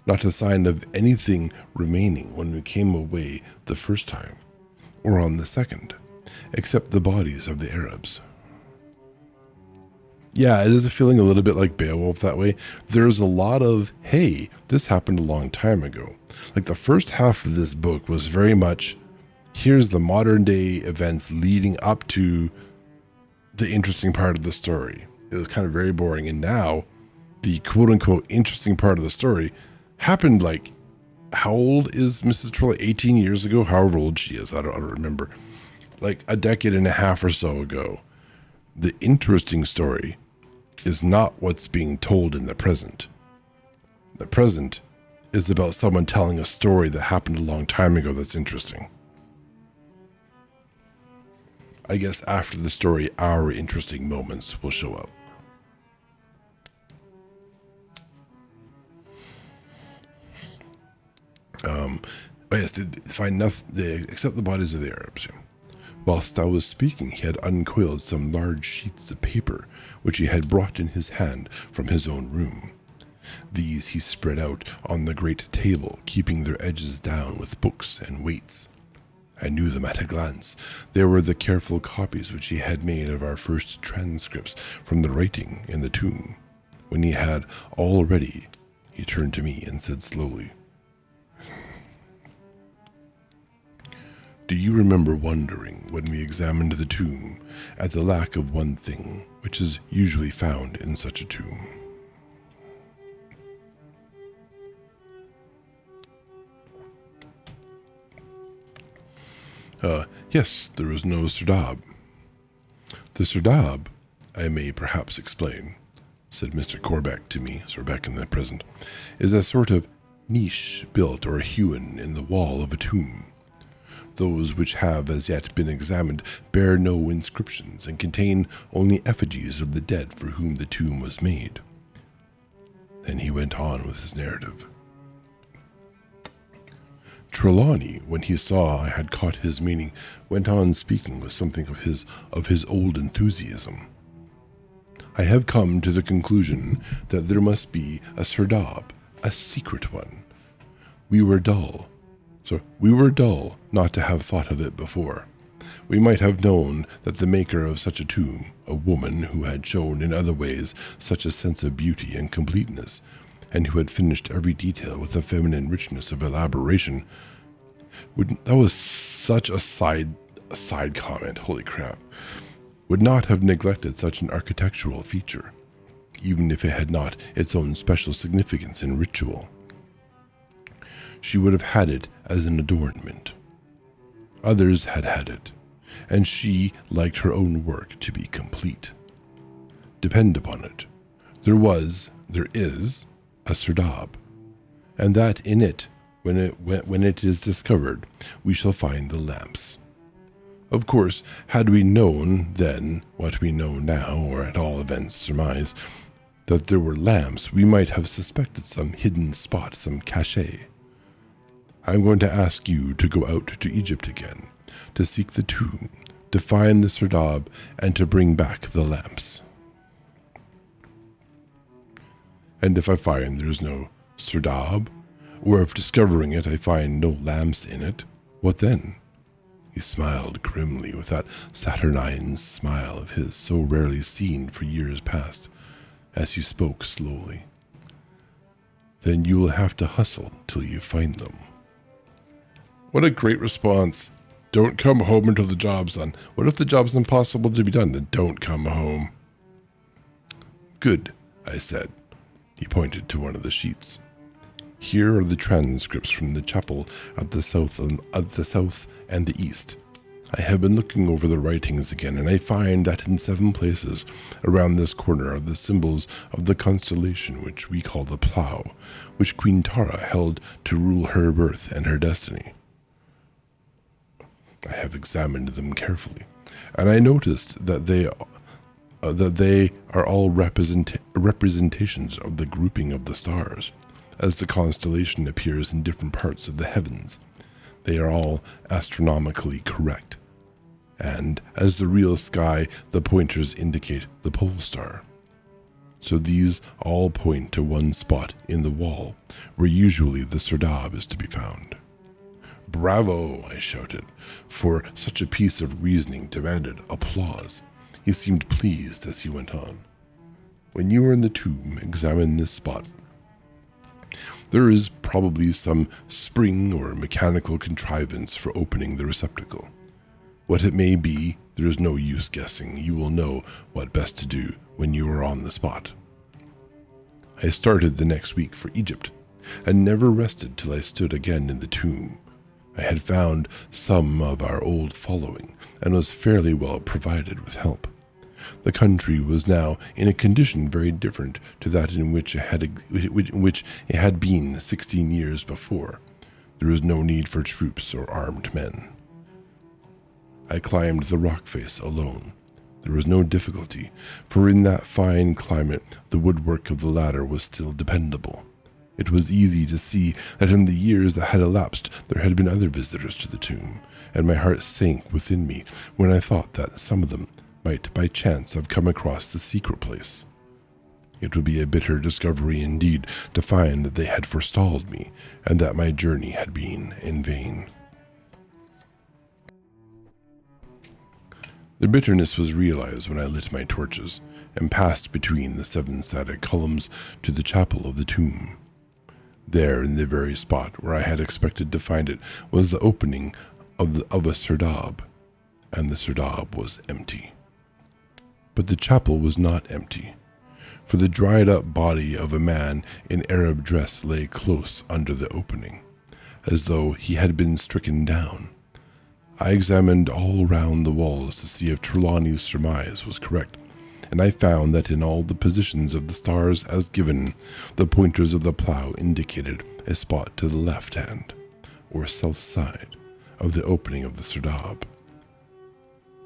not a sign of anything remaining when we came away the first time, or on the second, except the bodies of the Arabs." Yeah, it is feeling a little bit like Beowulf that way. There's a lot of, hey, this happened a long time ago. Like the first half of this book was very much, here's the modern day events leading up to the interesting part of the story. It was kind of very boring. And now the quote unquote interesting part of the story happened like, how old is Mrs. Trelawney? 18 years ago? However old she is. I don't remember. Like a decade and a half or so ago. The interesting story is not what's being told in the present. The present is about someone telling a story that happened a long time ago that's interesting. I guess after the story, our interesting moments will show up. Yes, they find nothing except the bodies of the Arabs. Whilst I was speaking, he had uncoiled some large sheets of paper, which he had brought in his hand from his own room. These he spread out on the great table, keeping their edges down with books and weights. I knew them at a glance. They were the careful copies which he had made of our first transcripts from the writing in the tomb. When he had all ready, he turned to me and said slowly, "Do you remember wondering when we examined the tomb at the lack of one thing which is usually found in such a tomb?" Yes, there was no serdab." "The serdab, I may perhaps explain," said Mr. Corbeck to me, so we're back in the present, "is a sort of niche built or hewn in the wall of a tomb. Those which have as yet been examined bear no inscriptions and contain only effigies of the dead for whom the tomb was made." Then he went on with his narrative. Trelawney, when he saw I had caught his meaning, went on speaking with something of his old enthusiasm. "I have come to the conclusion that there must be a serdab, a secret one. We were dull not to have thought of it before. We might have known that the maker of such a tomb, a woman who had shown in other ways such a sense of beauty and completeness, and who had finished every detail with a feminine richness of elaboration, that was such a side comment, holy crap, would not have neglected such an architectural feature, even if it had not its own special significance and ritual. She would have had it as an adornment. Others had had it, and she liked her own work to be complete. Depend upon it, there is a serdab, and that in it, when it is discovered, we shall find the lamps. Of course, had we known then what we know now, or at all events surmise, that there were lamps, we might have suspected some hidden spot, some cachet. I'm going to ask you to go out to Egypt again, to seek the tomb, to find the serdab, and to bring back the lamps. And if I find there's no serdab, or if discovering it I find no lamps in it, what then? He smiled grimly with that saturnine smile of his so rarely seen for years past, as he spoke slowly. Then you will have to hustle till you find them. What a great response. Don't come home until the job's done. What if the job's impossible to be done? Then don't come home. Good, I said. He pointed to one of the sheets. Here are the transcripts from the chapel at the south and the east. I have been looking over the writings again, and I find that in 7 places around this corner are the symbols of the constellation which we call the Plough, which Queen Tara held to rule her birth and her destiny. I have examined them carefully, and I noticed that they are all representations of the grouping of the stars, as the constellation appears in different parts of the heavens. They are all astronomically correct, and as the real sky, the pointers indicate the pole star. So these all point to one spot in the wall, where usually the serdab is to be found. Bravo, I shouted, for such a piece of reasoning demanded applause. He seemed pleased as he went on. When you are in the tomb, examine this spot. There is probably some spring or mechanical contrivance for opening the receptacle. What it may be, there is no use guessing. You will know what best to do when you are on the spot. I started the next week for Egypt, and never rested till I stood again in the tomb. I had found some of our old following, and was fairly well provided with help. The country was now in a condition very different to that in which it had been 16 years before. There was no need for troops or armed men. I climbed the rock face alone. There was no difficulty, for in that fine climate the woodwork of the ladder was still dependable. It was easy to see that in the years that had elapsed there had been other visitors to the tomb, and my heart sank within me when I thought that some of them might by chance have come across the secret place. It would be a bitter discovery indeed to find that they had forestalled me, and that my journey had been in vain. The bitterness was realized when I lit my torches, and passed between the 7-sided columns to the chapel of the tomb. There, in the very spot where I had expected to find it, was the opening of a serdab, and the serdab was empty. But the chapel was not empty, for the dried-up body of a man in Arab dress lay close under the opening, as though he had been stricken down. I examined all round the walls to see if Trelawney's surmise was correct, and I found that in all the positions of the stars as given, the pointers of the plough indicated a spot to the left hand, or south side, of the opening of the serdab,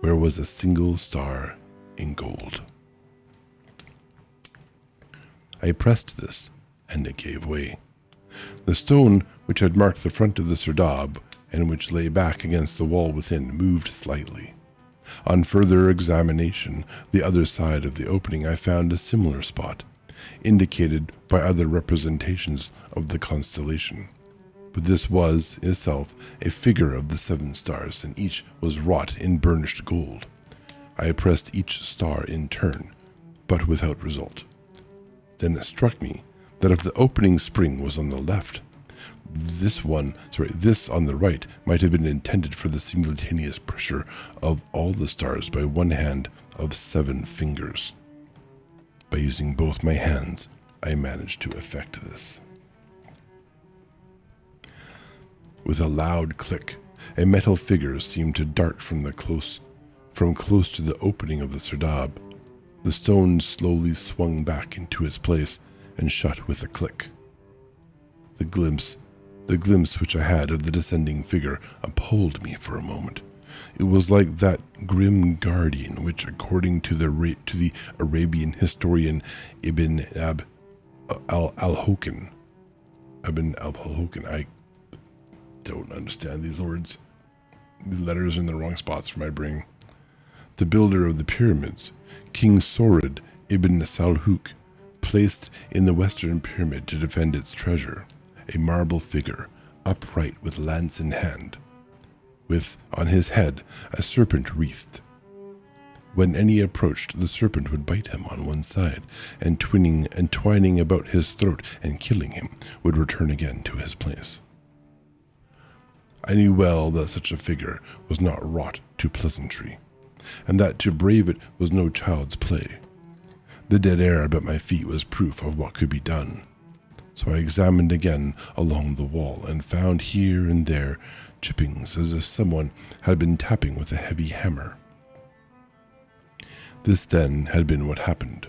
where was a single star in gold. I pressed this, and it gave way. The stone which had marked the front of the serdab, and which lay back against the wall within, moved slightly. On further examination, the other side of the opening, I found a similar spot, indicated by other representations of the constellation. But this was, itself, a figure of the 7 stars, and each was wrought in burnished gold. I pressed each star in turn, but without result. Then it struck me that if the opening spring was on the left, this on the right might have been intended for the simultaneous pressure of all the stars by one hand of 7 fingers. By using both my hands, I managed to effect this. With a loud click, a metal figure seemed to dart from close to the opening of the serdab. The stone slowly swung back into its place and shut with a click. The glimpse which I had of the descending figure appalled me for a moment. It was like that grim guardian which, according to the Arabian historian Ibn al-Hawkin, I don't understand these words. The letters are in the wrong spots for my brain. The builder of the pyramids, King Sorid ibn Salhuk, placed in the western pyramid to defend its treasure a marble figure, upright with lance in hand, with on his head a serpent wreathed. When any approached, the serpent would bite him on one side, and twining about his throat and killing him, would return again to his place. I knew well that such a figure was not wrought to pleasantry, and that to brave it was no child's play. The dead air about my feet was proof of what could be done. So I examined again along the wall and found here and there chippings as if someone had been tapping with a heavy hammer. This then had been what happened.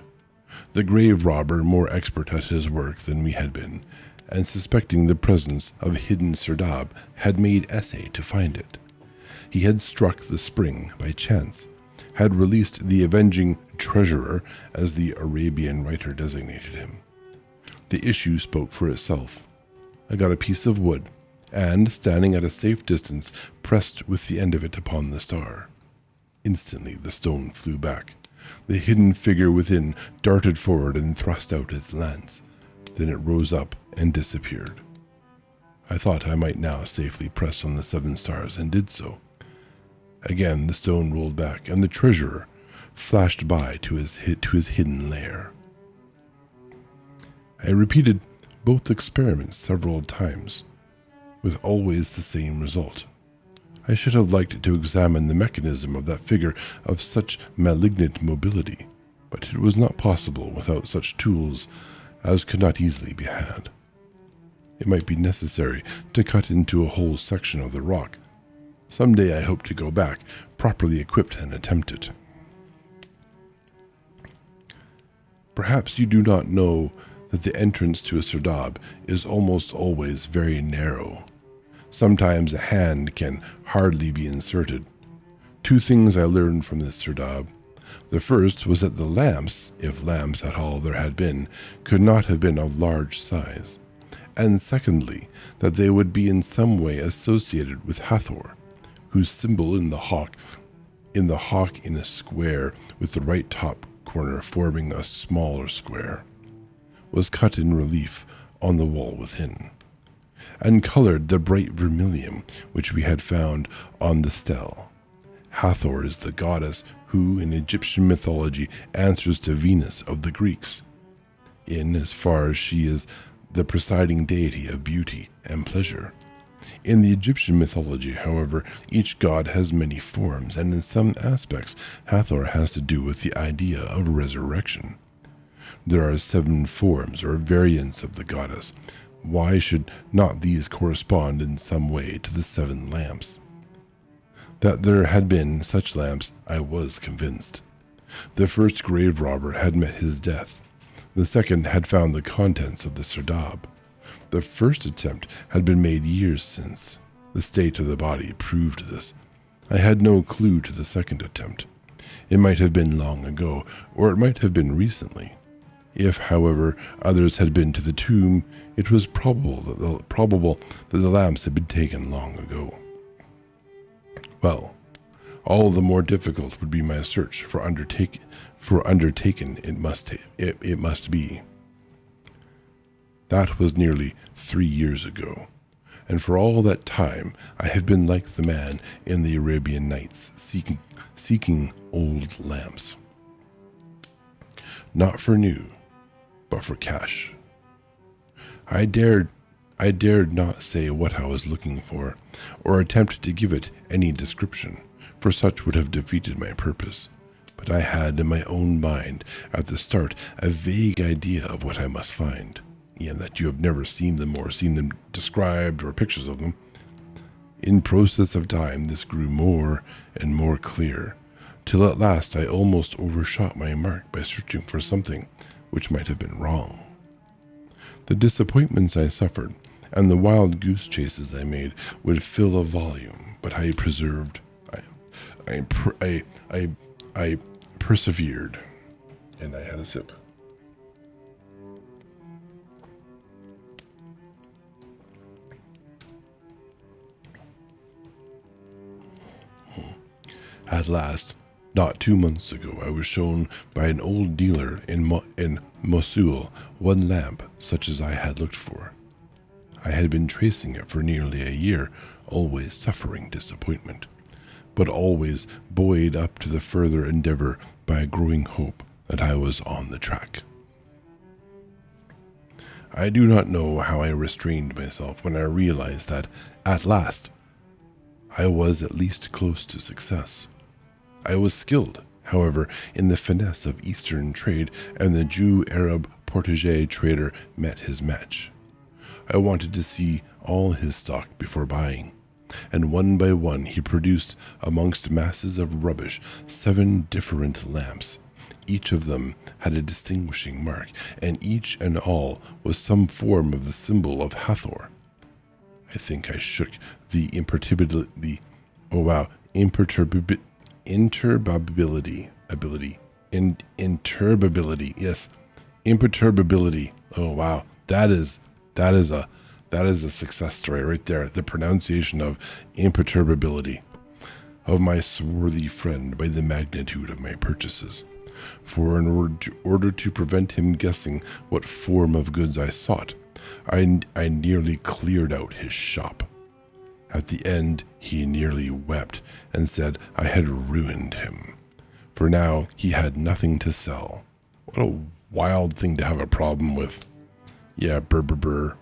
The grave robber, more expert at his work than we had been, and suspecting the presence of a hidden serdab, had made essay to find it. He had struck the spring by chance, had released the avenging treasurer, as the Arabian writer designated him. The issue spoke for itself. I got a piece of wood, and, standing at a safe distance, pressed with the end of it upon the star. Instantly the stone flew back. The hidden figure within darted forward and thrust out its lance. Then it rose up and disappeared. I thought I might now safely press on the 7 stars, and did so. Again the stone rolled back, and the treasurer flashed by to his hidden lair. I repeated both experiments several times, with always the same result. I should have liked to examine the mechanism of that figure of such malignant mobility, but it was not possible without such tools as could not easily be had. It might be necessary to cut into a whole section of the rock. Some day I hope to go back, properly equipped, and attempt it. Perhaps you do not know that the entrance to a serdab is almost always very narrow. Sometimes a hand can hardly be inserted. 2 things I learned from this serdab. The first was that the lamps, if lamps at all there had been, could not have been of large size. And secondly, that they would be in some way associated with Hathor, whose symbol in the hawk in a square with the right top corner forming a smaller square, was cut in relief on the wall within, and colored the bright vermilion which we had found on the stele. Hathor is the goddess who, in Egyptian mythology, answers to Venus of the Greeks, in as far as she is the presiding deity of beauty and pleasure. In the Egyptian mythology, however, each god has many forms, and in some aspects, Hathor has to do with the idea of resurrection. There are 7 forms or variants of the goddess. Why should not these correspond in some way to the 7 lamps? That there had been such lamps, I was convinced. The first grave robber had met his death. The second had found the contents of the serdab. The first attempt had been made years since. The state of the body proved this. I had no clue to the second attempt. It might have been long ago, or it might have been recently. If, however, others had been to the tomb, it was probable that the lamps had been taken long ago. Well, all the more difficult would be my search for undertaken it must be. That was nearly 3 years ago, and for all that time I have been like the man in the Arabian Nights, seeking old lamps. Not for new, but for cash. I dared not say what I was looking for, or attempt to give it any description, for such would have defeated my purpose. But I had in my own mind, at the start, a vague idea of what I must find, and that you have never seen them or seen them described or pictures of them. In process of time, this grew more and more clear, till at last I almost overshot my mark by searching for something which might have been wrong. The disappointments I suffered and the wild goose chases I made would fill a volume, but I persevered, and I had a sip. At last, not 2 months ago, I was shown by an old dealer in Mosul one lamp such as I had looked for. I had been tracing it for nearly a year, always suffering disappointment, but always buoyed up to the further endeavor by a growing hope that I was on the track. I do not know how I restrained myself when I realized that, at last, I was at least close to success. I was skilled, however, in the finesse of Eastern trade, and the Jew-Arab Portugais trader met his match. I wanted to see all his stock before buying, and one by one he produced amongst masses of rubbish 7 different lamps. Each of them had a distinguishing mark, and each and all was some form of the symbol of Hathor. I think I shook the imperturbability, imperturbability. Oh wow, that is a success story right there. The pronunciation of imperturbability of my swarthy friend by the magnitude of my purchases. For in order to prevent him guessing what form of goods I sought, I nearly cleared out his shop. At the end, he nearly wept and said I had ruined him, for now he had nothing to sell. What a wild thing to have a problem with. Yeah, brr.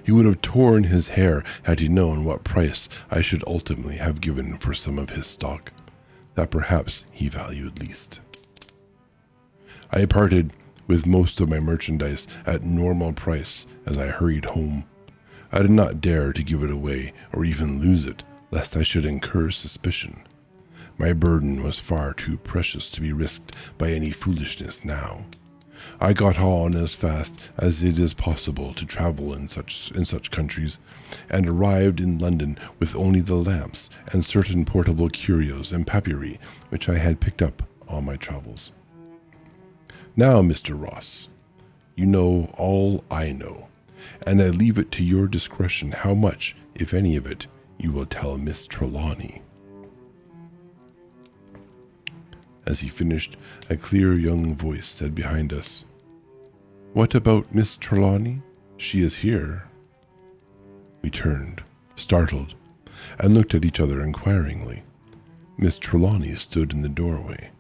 He would have torn his hair had he known what price I should ultimately have given for some of his stock, that perhaps he valued least. I parted with most of my merchandise at normal price as I hurried home. I did not dare to give it away or even lose it, lest I should incur suspicion. My burden was far too precious to be risked by any foolishness now. I got on as fast as it is possible to travel in such countries, and arrived in London with only the lamps and certain portable curios and papyri which I had picked up on my travels. Now, Mr. Ross, you know all I know, and I leave it to your discretion how much, if any of it, you will tell Miss Trelawney. As he finished, a clear young voice said behind us, "What about Miss Trelawney? She is here." We turned, startled, and looked at each other inquiringly. Miss Trelawney stood in the doorway.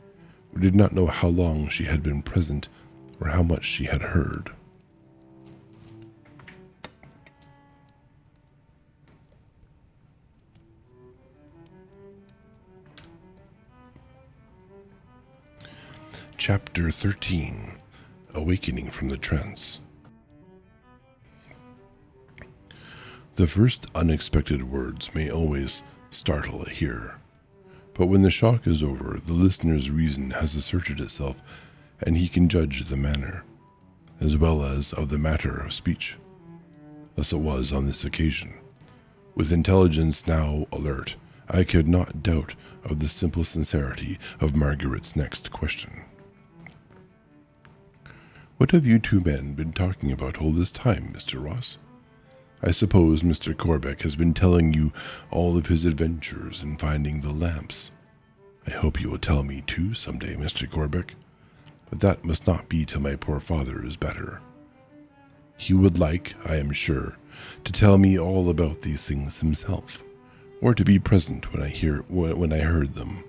We did not know how long she had been present or how much she had heard. Chapter 13. Awakening from the Trance. The first unexpected words may always startle a hearer, but when the shock is over, the listener's reason has asserted itself, and he can judge the manner, as well as of the matter of speech. Thus it was on this occasion. With intelligence now alert, I could not doubt of the simple sincerity of Margaret's next question. "What have you 2 men been talking about all this time, Mr. Ross? I suppose Mr. Corbeck has been telling you all of his adventures in finding the lamps. I hope you will tell me too some day, Mr. Corbeck, but that must not be till my poor father is better. He would like, I am sure, to tell me all about these things himself, or to be present when I heard them.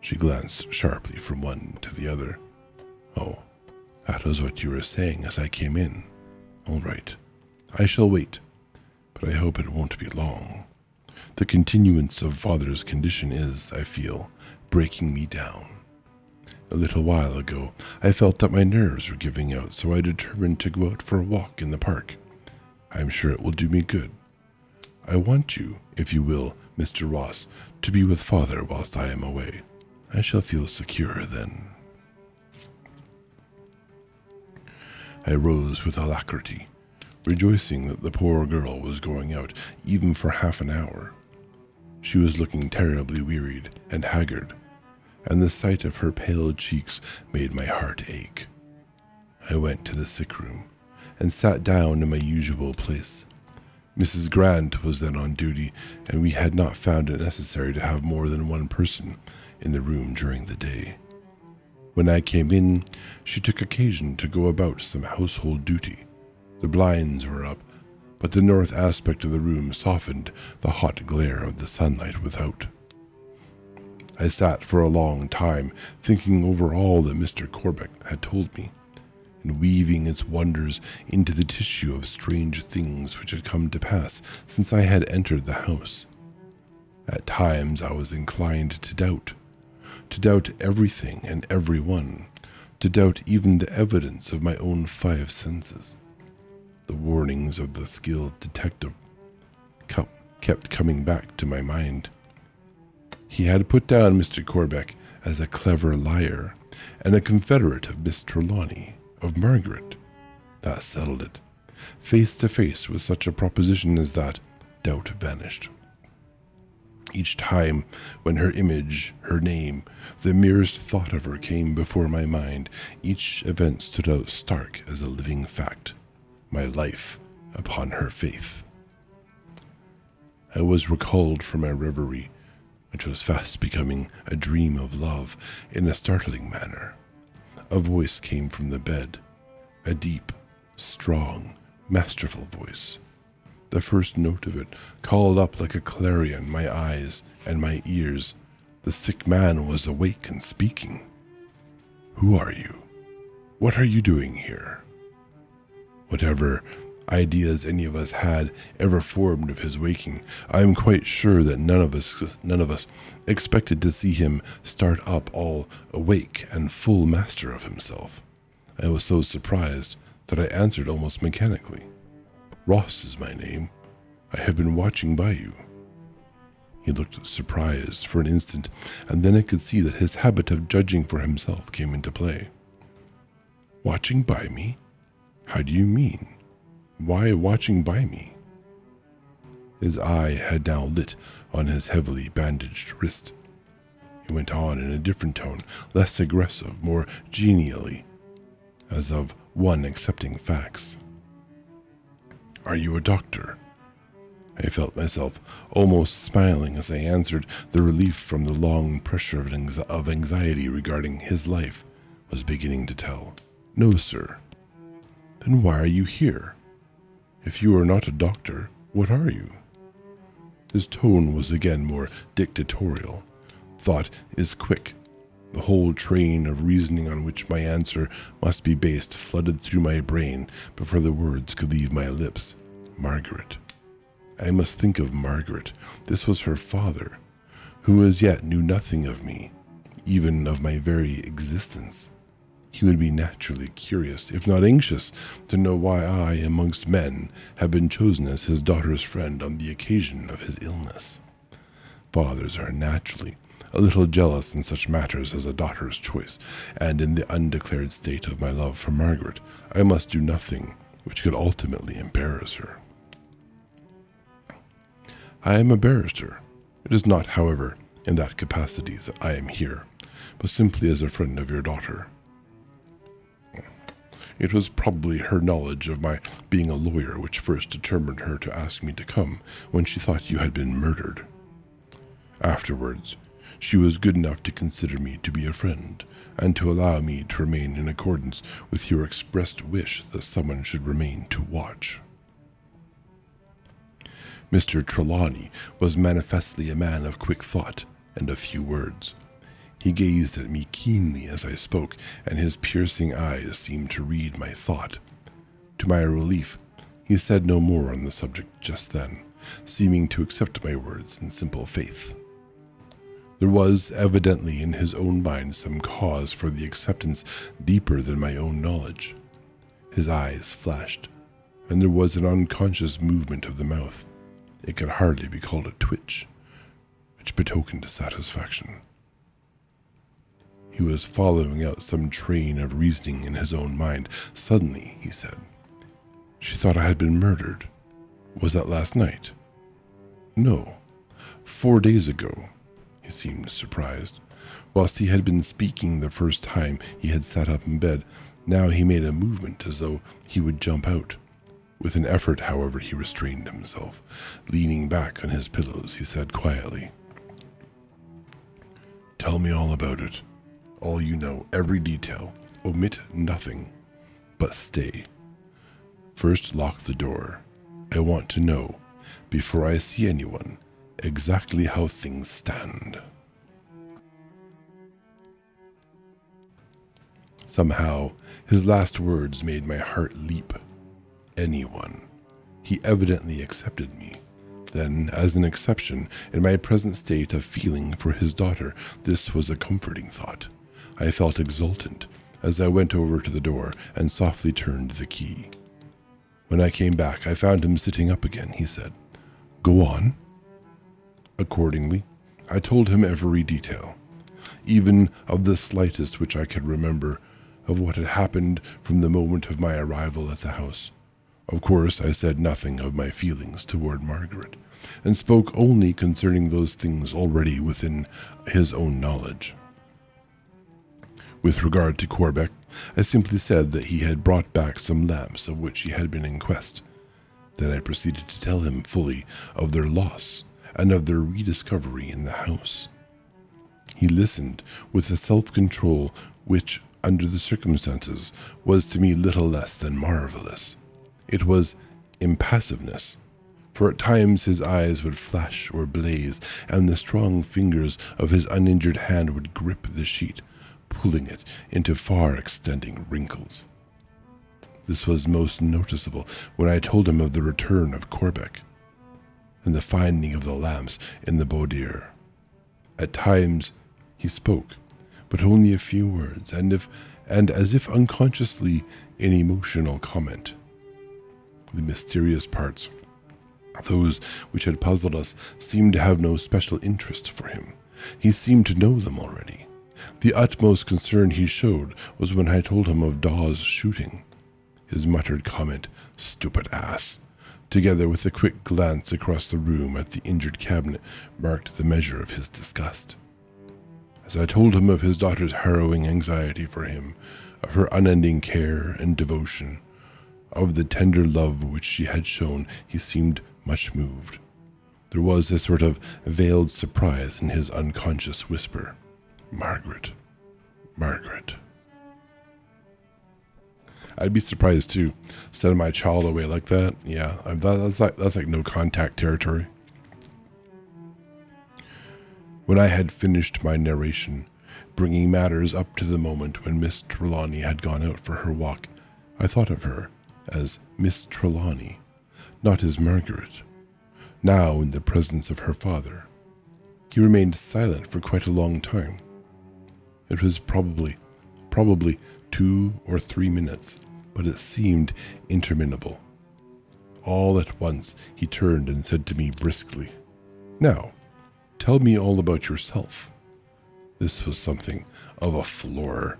She glanced sharply from one to the other. Oh, that was what you were saying as I came in. All right, I shall wait, but I hope it won't be long. The continuance of Father's condition is, I feel, breaking me down. A little while ago, I felt that my nerves were giving out, so I determined to go out for a walk in the park. I am sure it will do me good. I want you, if you will, Mr. Ross, to be with Father whilst I am away. I shall feel secure then. I rose with alacrity, rejoicing that the poor girl was going out even for half an hour. She was looking terribly wearied and haggard, and the sight of her pale cheeks made my heart ache. I went to the sick room and sat down in my usual place. Mrs. Grant was then on duty, and we had not found it necessary to have more than one person in the room during the day. When I came in, she took occasion to go about some household duty. The blinds were up, but the north aspect of the room softened the hot glare of the sunlight without. I sat for a long time, thinking over all that Mr. Corbeck had told me, and weaving its wonders into the tissue of strange things which had come to pass since I had entered the house. At times I was inclined to doubt everything and everyone, to doubt even the evidence of my own five senses. The warnings of the skilled detective kept coming back to my mind. He had put down Mr. Corbeck as a clever liar and a confederate of Miss Trelawney, of Margaret. That settled it. Face to face with such a proposition as that, doubt vanished. Each time when her image, her name, the merest thought of her came before my mind, each event stood out stark as a living fact. My life upon her faith. I was recalled from my reverie, which was fast becoming a dream of love, in a startling manner. A voice came from the bed, a deep, strong, masterful voice. The first note of it called up like a clarion my eyes and my ears. The sick man was awake and speaking. Who are you? What are you doing here? Whatever ideas any of us had ever formed of his waking, I am quite sure that none of us expected to see him start up all awake and full master of himself. I was so surprised that I answered almost mechanically. Ross is my name. I have been watching by you. He looked surprised for an instant, and then I could see that his habit of judging for himself came into play. Watching by me? How do you mean? Why watching by me? His eye had now lit on his heavily bandaged wrist. He went on in a different tone, less aggressive, more genially, as of one accepting facts. Are you a doctor? I felt myself almost smiling as I answered. The relief from the long pressure of anxiety regarding his life was beginning to tell. No, sir. Then why are you here? If you are not a doctor, what are you? His tone was again more dictatorial. Thought is quick. The whole train of reasoning on which my answer must be based flooded through my brain before the words could leave my lips. Margaret. I must think of Margaret. This was her father, who as yet knew nothing of me, even of my very existence. He would be naturally curious, if not anxious, to know why I, amongst men, had been chosen as his daughter's friend on the occasion of his illness. Fathers are naturally a little jealous in such matters as a daughter's choice, and in the undeclared state of my love for Margaret, I must do nothing which could ultimately embarrass her. I am a barrister. It is not, however, in that capacity that I am here, but simply as a friend of your daughter. It was probably her knowledge of my being a lawyer which first determined her to ask me to come when she thought you had been murdered. Afterwards, She was good enough to consider me to be a friend, and to allow me to remain in accordance with your expressed wish that someone should remain to watch. Mr. Trelawney was manifestly a man of quick thought and of few words. He gazed at me keenly as I spoke, and his piercing eyes seemed to read my thought. To my relief, he said no more on the subject just then, seeming to accept my words in simple faith. There was evidently in his own mind some cause for the acceptance deeper than my own knowledge. His eyes flashed, and there was an unconscious movement of the mouth. It could hardly be called a twitch, which betokened satisfaction. He was following out some train of reasoning in his own mind. Suddenly, he said, "She thought I had been murdered. Was that last night?" "No, 4 days ago." He seemed surprised. Whilst he had been speaking the first time, he had sat up in bed. Now he made a movement as though he would jump out. With an effort, however, he restrained himself. Leaning back on his pillows, he said quietly, "Tell me all about it. All you know, every detail. Omit nothing. But stay. First lock the door. I want to know, before I see anyone, exactly how things stand." Somehow, his last words made my heart leap. Anyone. He evidently accepted me. Then, as an exception, in my present state of feeling for his daughter, this was a comforting thought. I felt exultant as I went over to the door and softly turned the key. When I came back, I found him sitting up again. He said, "Go on." Accordingly, I told him every detail, even of the slightest which I could remember, of what had happened from the moment of my arrival at the house. Of course, I said nothing of my feelings toward Margaret, and spoke only concerning those things already within his own knowledge. With regard to Corbeck, I simply said that he had brought back some lamps of which he had been in quest. Then I proceeded to tell him fully of their loss and of their rediscovery in the house. He listened with a self-control which, under the circumstances, was to me little less than marvelous. It was impassiveness, for at times his eyes would flash or blaze, and the strong fingers of his uninjured hand would grip the sheet, pulling it into far-extending wrinkles. This was most noticeable when I told him of the return of Corbeck and the finding of the lamps in the boudoir. At times he spoke, but only a few words, and as if unconsciously in emotional comment. The mysterious parts, those which had puzzled us, seemed to have no special interest for him. He seemed to know them already. The utmost concern he showed was when I told him of Dawes' shooting. His muttered comment, "Stupid ass," together with a quick glance across the room at the injured cabinet, marked the measure of his disgust. As I told him of his daughter's harrowing anxiety for him, of her unending care and devotion, of the tender love which she had shown, he seemed much moved. There was a sort of veiled surprise in his unconscious whisper, "Margaret, Margaret." I'd be surprised too, sending my child away like that. Yeah, that's like no contact territory. When I had finished my narration, bringing matters up to the moment when Miss Trelawney had gone out for her walk, I thought of her as Miss Trelawney, not as Margaret, now in the presence of her father. He remained silent for quite a long time. It was probably 2 or 3 minutes, but it seemed interminable. All at once he turned and said to me briskly, "Now, tell me all about yourself." This was something of a floor.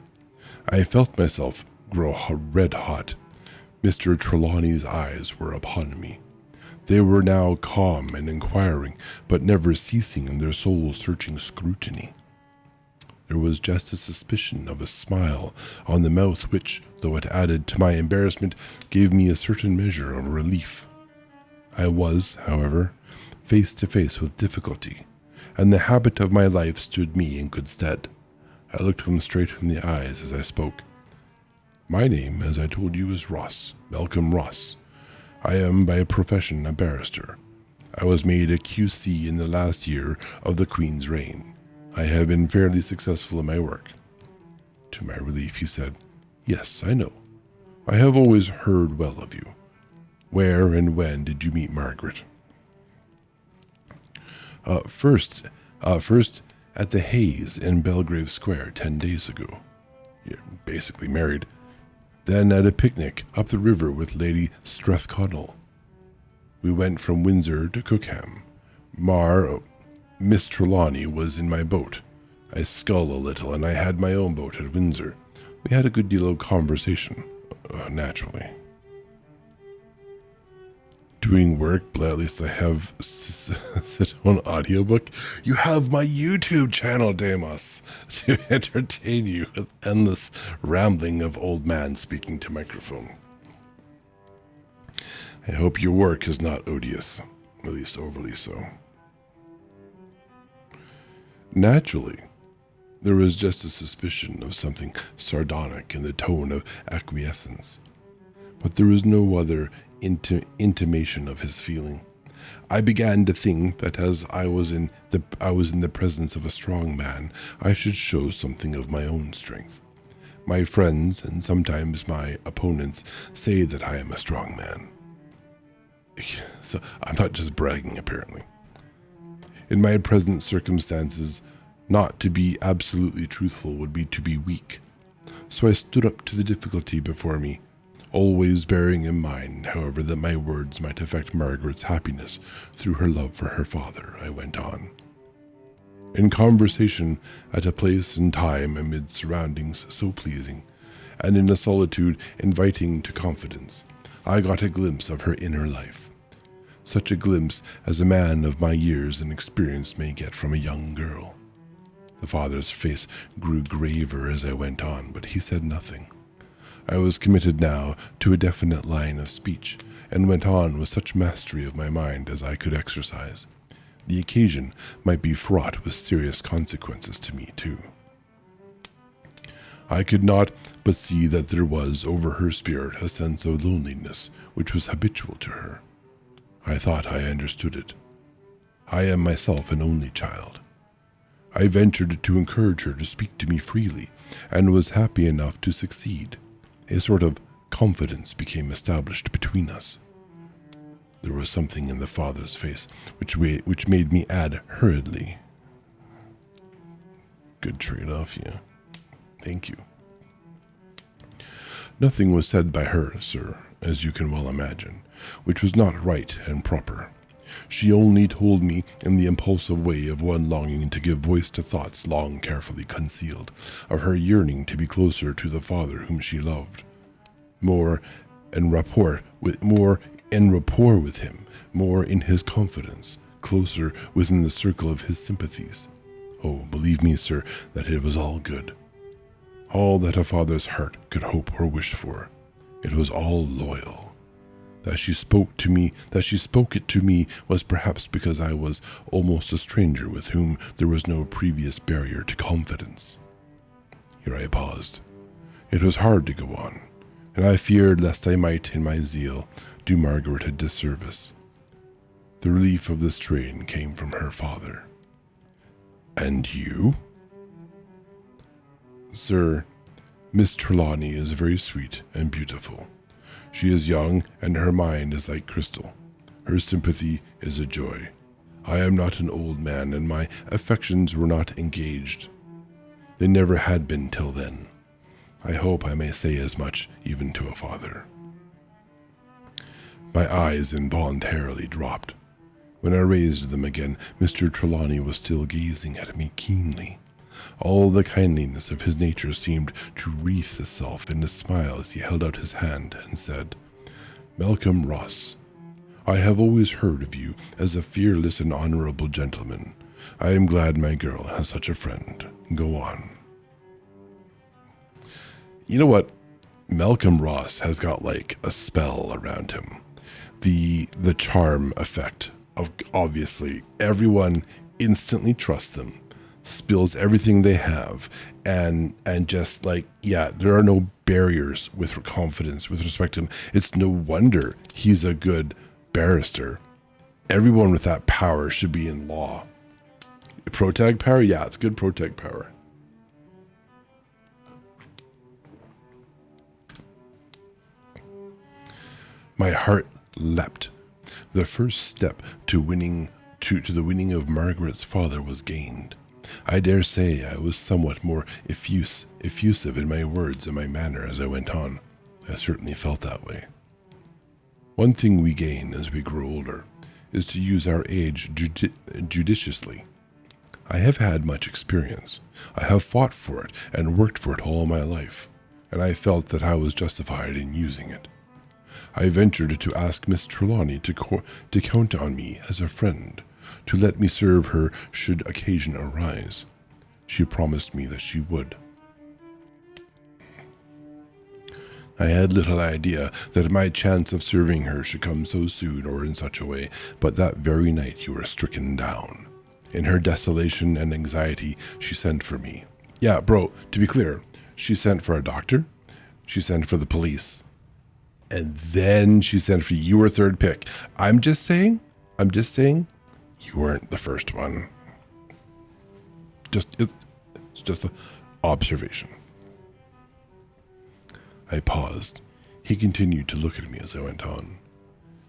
I felt myself grow red hot. Mr. Trelawney's eyes were upon me. They were now calm and inquiring, but never ceasing in their soul-searching scrutiny. There was just a suspicion of a smile on the mouth which, though it added to my embarrassment, gave me a certain measure of relief. I was, however, face to face with difficulty, and the habit of my life stood me in good stead. I looked him straight in the eyes as I spoke. My name, as I told you, is Ross, Malcolm Ross. I am by profession a barrister. I was made a QC in the last year of the Queen's reign. I have been fairly successful in my work. To my relief, he said, Yes, I know. I have always heard well of you. Where and when did you meet Margaret? First at the Hayes in Belgrave Square 10 days ago. You're basically married. Then at a picnic up the river with Lady Strathconnell. We went from Windsor to Cookham. Miss Trelawney was in my boat. I scull a little, and I had my own boat at Windsor. We had a good deal of conversation, naturally. Doing work, but at least I have Sidoen audiobook. You have my YouTube channel, Damos, to entertain you with endless rambling of old man speaking to microphone. I hope your work is not odious, at least overly so. Naturally, there was just a suspicion of something sardonic in the tone of acquiescence, but there was no other intimation of his feeling. I began to think that as I was in the presence of a strong man, I should show something of my own strength. My friends, and sometimes my opponents, say that I am a strong man. So I'm not just bragging, apparently. In my present circumstances, not to be absolutely truthful would be to be weak. So I stood up to the difficulty before me, always bearing in mind, however, that my words might affect Margaret's happiness through her love for her father. I went on. In conversation, at a place and time amid surroundings so pleasing, and in a solitude inviting to confidence, I got a glimpse of her inner life. Such a glimpse as a man of my years and experience may get from a young girl. The father's face grew graver as I went on, but he said nothing. I was committed now to a definite line of speech, and went on with such mastery of my mind as I could exercise. The occasion might be fraught with serious consequences to me, too. I could not but see that there was over her spirit a sense of loneliness which was habitual to her. I thought I understood it. I am myself an only child. I ventured to encourage her to speak to me freely, and was happy enough to succeed. A sort of confidence became established between us. There was something in the father's face which made me add hurriedly, Good trade-off, yeah. Thank you. Nothing was said by her, sir, as you can well imagine, which was not right and proper. She only told me in the impulsive way of one longing to give voice to thoughts long carefully concealed, of her yearning to be closer to the father whom she loved, more en rapport with him, more in his confidence, closer within the circle of his sympathies. Oh, believe me, sir, that it was all good. All that a father's heart could hope or wish for. It was all loyal. That she spoke it to me was perhaps because I was almost a stranger with whom there was no previous barrier to confidence. Here I paused. It was hard to go on, and I feared lest I might, in my zeal, do Margaret a disservice. The relief of the strain came from her father. And you? Sir, Miss Trelawney is very sweet and beautiful. She is young, and her mind is like crystal. Her sympathy is a joy. I am not an old man, and my affections were not engaged. They never had been till then. I hope I may say as much even to a father. My eyes involuntarily dropped. When I raised them again, Mr. Trelawney was still gazing at me keenly. All the kindliness of his nature seemed to wreath itself in a smile as he held out his hand and said, Malcolm Ross, I have always heard of you as a fearless and honorable gentleman. I am glad my girl has such a friend. Go on. You know what? Malcolm Ross has got like a spell around him. The charm effect of obviously everyone instantly trusts them, spills everything they have, and just like, yeah, there are no barriers with confidence with respect to him. It's no wonder he's a good barrister. Everyone with that power should be in law. Protag power? Yeah, it's good protag power. My heart leapt. The first step to winning to the winning of Margaret's father was gained. I dare say I was somewhat more effusive in my words and my manner as I went on. I certainly felt that way. One thing we gain as we grow older is to use our age judiciously. I have had much experience. I have fought for it and worked for it all my life, and I felt that I was justified in using it. I ventured to ask Miss Trelawney to count on me as a friend, to let me serve her should occasion arise. She promised me that she would. I had little idea that my chance of serving her should come so soon or in such a way, but that very night you were stricken down. In her desolation and anxiety, she sent for me. Yeah, bro, to be clear, she sent for a doctor, she sent for the police, and then she sent for you. You were third pick. I'm just saying, you weren't the first one. It's just an observation. I paused. He continued to look at me as I went on.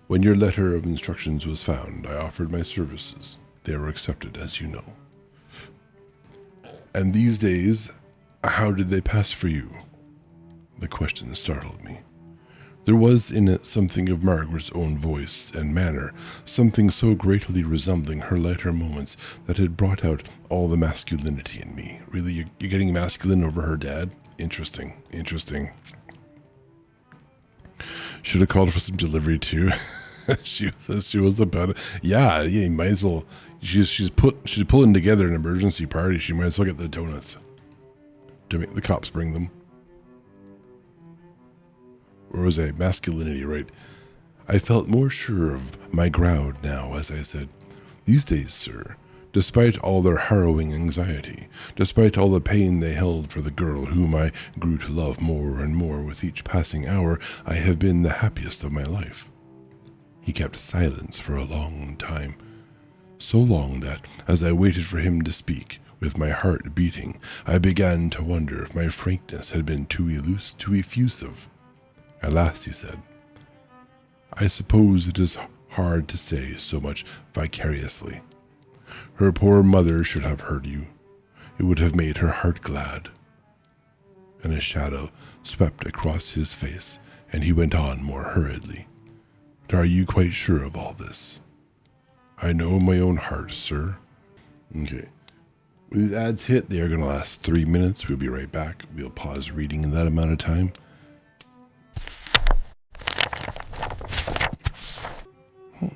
When your letter of instructions was found, I offered my services. They were accepted, as you know. And these days, how did they pass for you? The question startled me. There was in it something of Margaret's own voice and manner, something so greatly resembling her lighter moments that had brought out all the masculinity in me. Really, you're getting masculine over her dad? Interesting. Should have called for some delivery too. she was about it. Yeah, you might as well. She's pulling together an emergency party. She might as well get the donuts to make the cops bring them. Or was I masculinity, right? I felt more sure of my ground now as I said, "These days, sir, despite all their harrowing anxiety, despite all the pain they held for the girl whom I grew to love more and more with each passing hour, I have been the happiest of my life." He kept silence for a long time, so long that, as I waited for him to speak, with my heart beating, I began to wonder if my frankness had been too effusive. At last he said, "I suppose it is hard to say so much vicariously. Her poor mother should have heard you. It would have made her heart glad." And a shadow swept across his face, and he went on more hurriedly. "But are you quite sure of all this?" "I know my own heart, sir." Okay. When these ads hit, they are going to last 3 minutes. We'll be right back. We'll pause reading in that amount of time.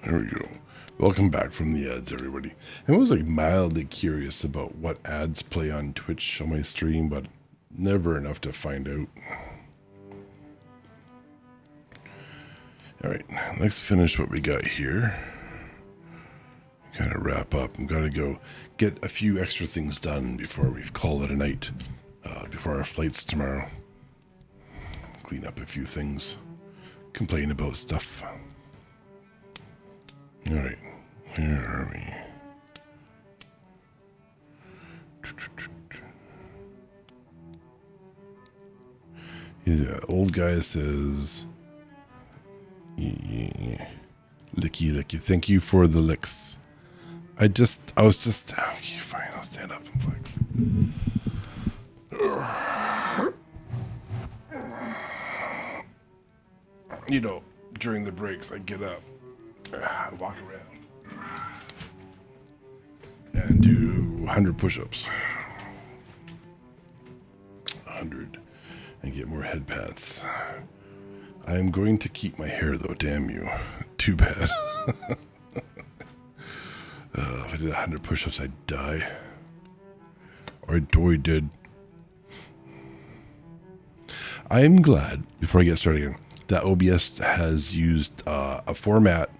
There we go. Welcome back from the ads, everybody. I was mildly curious about what ads play on Twitch on my stream, but never enough to find out. All right, let's finish what we got here. Kind of wrap up. I'm going to go get a few extra things done before we call it a night, before our flights tomorrow. Clean up a few things. Complain about stuff. All right, where are we? The old guy says, yeah. Licky, thank you for the licks. I was just, okay, fine, I'll stand up and flex. You know, during the breaks, I get up. Walk around and do 100 push-ups. 100 and get more head pats. I am going to keep my hair though, damn you. Too bad. If I did 100 push-ups, I'd die. Or I did. I am glad, before I get started again, that OBS has used a format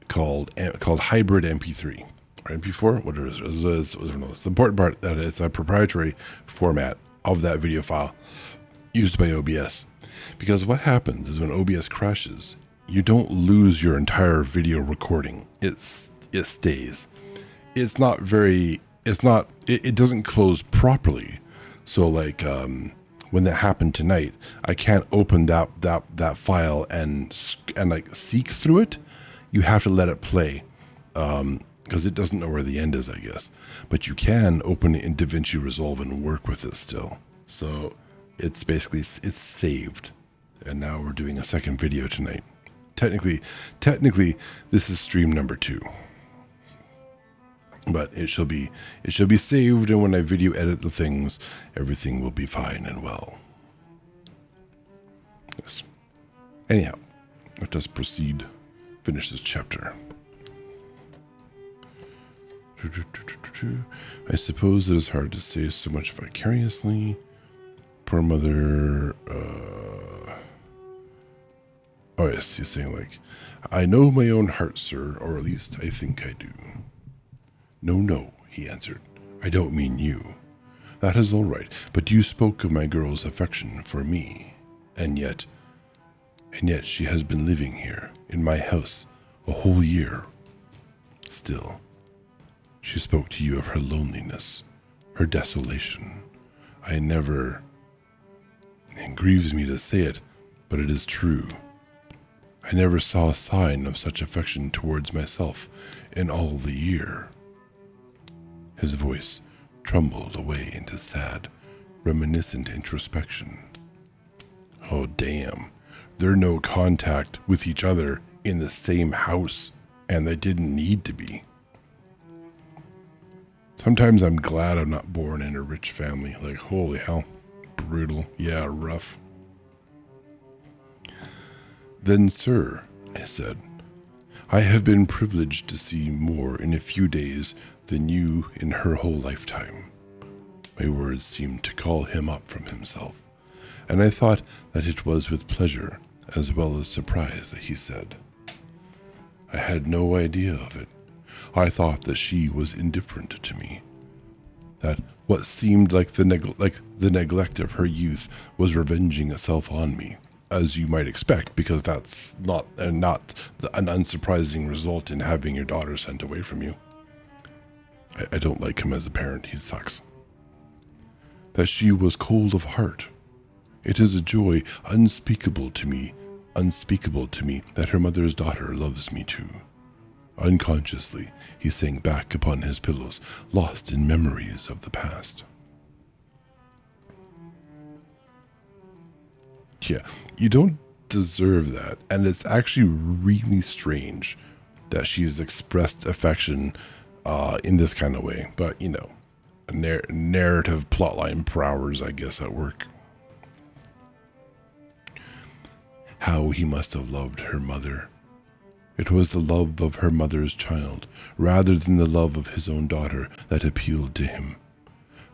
called hybrid MP3, MP4, what is the important part that it's a proprietary format of that video file used by OBS. Because what happens is when OBS crashes, you don't lose your entire video recording. It stays. It doesn't close properly. So like when that happened tonight, I can't open that file and like seek through it. You have to let it play. Because it doesn't know where the end is, I guess. But you can open it in DaVinci Resolve and work with it still. So it's basically, it's saved. And now we're doing a second video tonight. Technically, this is stream number 2. But it shall be saved, and when I video edit the things, everything will be fine and well. Yes. Anyhow, let us proceed. Finish this chapter. I suppose it is hard to say so much vicariously. Poor mother. Oh yes, he's saying like, I know my own heart, sir, or at least I think I do. No, he answered. I don't mean you. That is all right, but you spoke of my girl's affection for me, and yet she has been living here, in my house, a whole year. Still, she spoke to you of her loneliness, her desolation. It grieves me to say it, but it is true. I never saw a sign of such affection towards myself in all the year. His voice trembled away into sad, reminiscent introspection. Oh, damn. They're no contact with each other in the same house, and they didn't need to be. Sometimes I'm glad I'm not born in a rich family. Like, holy hell. Brutal. Yeah, rough. Then, sir, I said, I have been privileged to see more in a few days than you in her whole lifetime. My words seemed to call him up from himself, and I thought that it was with pleasure as well as surprise that he said, I had no idea of it. I thought that she was indifferent to me, that what seemed like the neglect of her youth was revenging itself on me, as you might expect, because that's not an unsurprising result in having your daughter sent away from you. I don't like him as a parent. He sucks. That she was cold of heart. It is a joy unspeakable to me that her mother's daughter loves me too. Unconsciously, he sank back upon his pillows, lost in memories of the past. Yeah, you don't deserve that. And it's actually really strange that she's expressed affection in this kind of way. But, you know, narrative plotline powers, I guess, at work. How he must have loved her mother. It was the love of her mother's child, rather than the love of his own daughter, that appealed to him.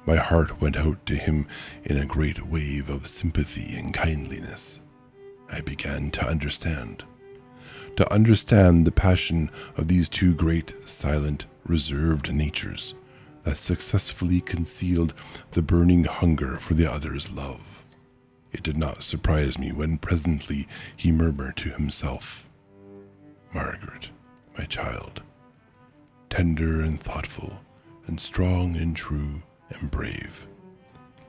My heart went out to him in a great wave of sympathy and kindliness. I began to understand the passion of these two great, silent, reserved natures that successfully concealed the burning hunger for the other's love. It did not surprise me when presently he murmured to himself, Margaret, my child, tender and thoughtful, and strong and true and brave,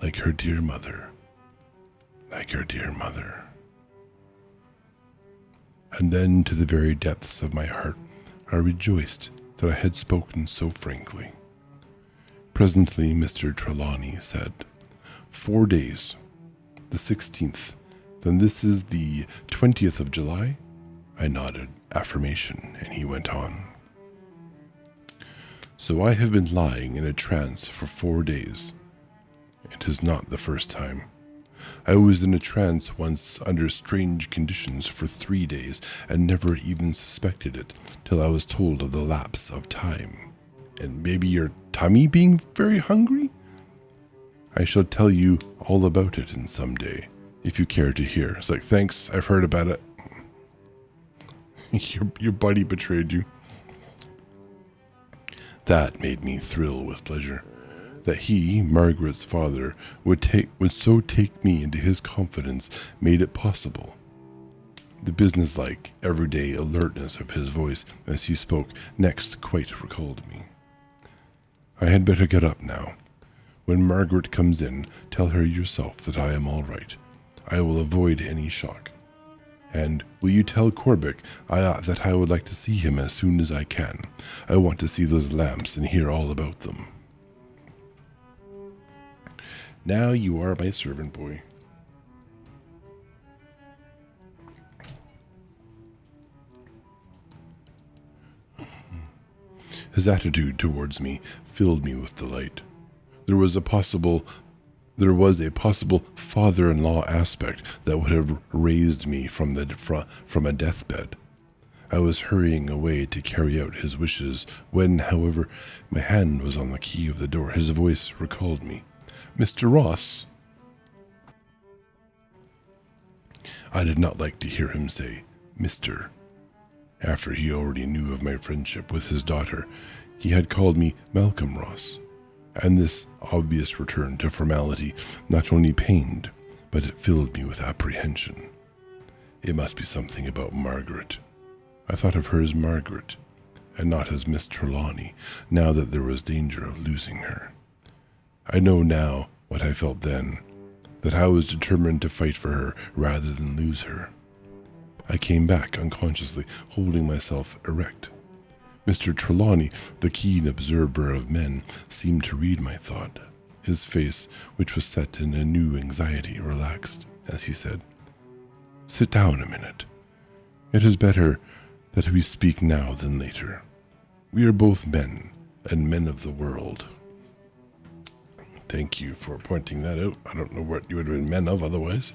like her dear mother, And then, to the very depths of my heart, I rejoiced that I had spoken so frankly. Presently, Mr. Trelawney said, 4 days, the 16th, then this is the 20th of July? I nodded affirmation, and he went on. So I have been lying in a trance for 4 days. It is not the first time. I was in a trance once under strange conditions for 3 days and never even suspected it till I was told of the lapse of time. And maybe your tummy being very hungry? I shall tell you all about it in some day, if you care to hear. It's like, thanks, I've heard about it. Your buddy betrayed you. That made me thrill with pleasure. That he, Margaret's father, would so take me into his confidence made it possible. The businesslike, everyday alertness of his voice as he spoke next quite recalled me. I had better get up now. When Margaret comes in, tell her yourself that I am all right. I will avoid any shock. And will you tell Corbeck that I would like to see him as soon as I can? I want to see those lamps and hear all about them. Now you are my servant boy. His attitude towards me filled me with delight. There was a possible father-in-law aspect that would have raised me from a deathbed. I was hurrying away to carry out his wishes when, however, my hand was on the key of the door. His voice recalled me. Mr. Ross. I did not like to hear him say, Mr. After he already knew of my friendship with his daughter, he had called me Malcolm Ross, and this obvious return to formality not only pained, but it filled me with apprehension. It must be something about Margaret. I thought of her as Margaret, and not as Miss Trelawney, now that there was danger of losing her. I know now what I felt then, that I was determined to fight for her rather than lose her. I came back unconsciously, holding myself erect. Mr. Trelawney, the keen observer of men, seemed to read my thought. His face, which was set in a new anxiety, relaxed as he said, Sit down a minute. It is better that we speak now than later. We are both men, and men of the world. Thank you for pointing that out. I don't know what you would have been men of otherwise.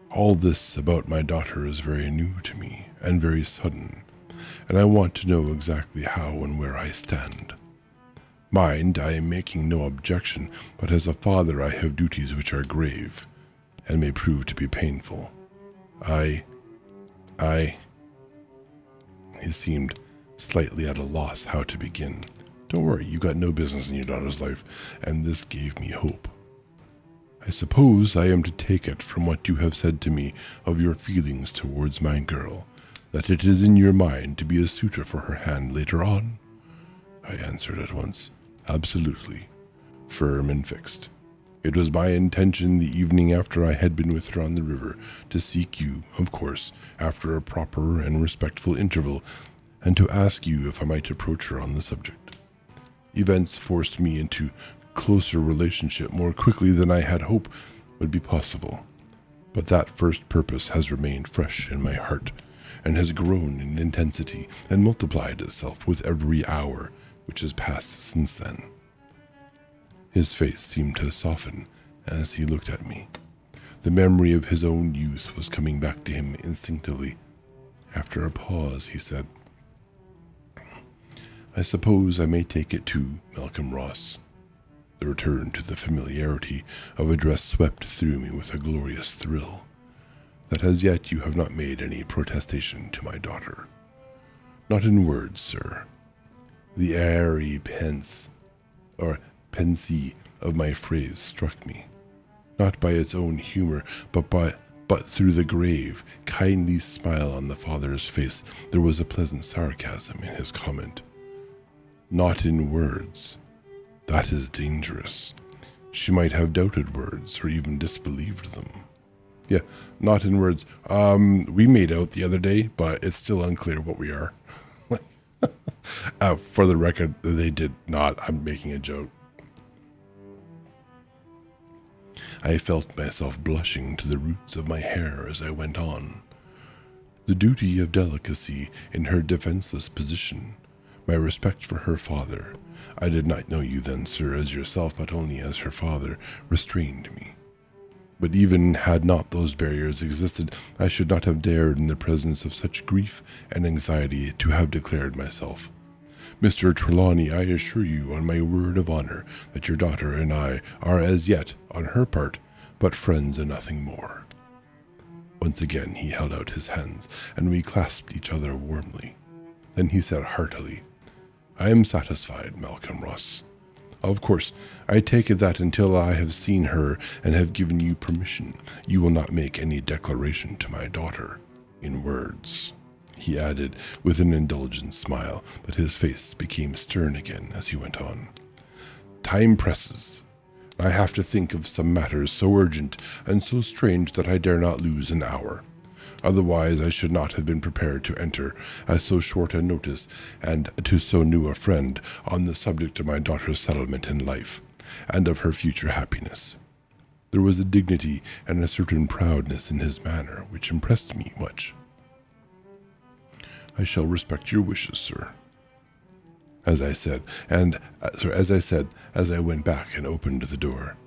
All this about my daughter is very new to me, and very sudden, and I want to know exactly how and where I stand. Mind, I am making no objection, but as a father I have duties which are grave, and may prove to be painful. He seemed slightly at a loss how to begin. Don't worry, you got no business in your daughter's life, and this gave me hope. I suppose I am to take it from what you have said to me of your feelings towards my girl, that it is in your mind to be a suitor for her hand later on? I answered at once, absolutely, firm and fixed. It was my intention the evening after I had been with her on the river to seek you, of course, after a proper and respectful interval, and to ask you if I might approach her on the subject. Events forced me into closer relationship more quickly than I had hoped would be possible. But that first purpose has remained fresh in my heart, and has grown in intensity and multiplied itself with every hour which has passed since then. His face seemed to soften as he looked at me. The memory of his own youth was coming back to him instinctively. After a pause, he said, I suppose I may take it too, Malcolm Ross. The return to the familiarity of address swept through me with a glorious thrill. That as yet you have not made any protestation to my daughter. Not in words, sir. The airy pensée of my phrase struck me, not by its own humor, but through the grave, kindly smile on the father's face. There was a pleasant sarcasm in his comment. Not in words. That is dangerous. She might have doubted words or even disbelieved them. Yeah, not in words. We made out the other day, but it's still unclear what we are. For the record, they did not. I'm making a joke. I felt myself blushing to the roots of my hair as I went on. The duty of delicacy in her defenseless position, my respect for her father, I did not know you then, sir, as yourself, but only as her father, restrained me. But even had not those barriers existed, I should not have dared in the presence of such grief and anxiety to have declared myself. Mr. Trelawney, I assure you on my word of honor that your daughter and I are as yet, on her part, but friends and nothing more. Once again he held out his hands, and we clasped each other warmly. Then he said heartily, I am satisfied, Malcolm Ross. Of course, I take it that until I have seen her and have given you permission, you will not make any declaration to my daughter in words," he added with an indulgent smile, but his face became stern again as he went on. "Time presses. I have to think of some matters so urgent and so strange that I dare not lose an hour. Otherwise I should not have been prepared to enter at so short a notice and to so new a friend on the subject of my daughter's settlement in life, and of her future happiness." There was a dignity and a certain proudness in his manner which impressed me much. "I shall respect your wishes, sir," as I said, as I went back and opened the door.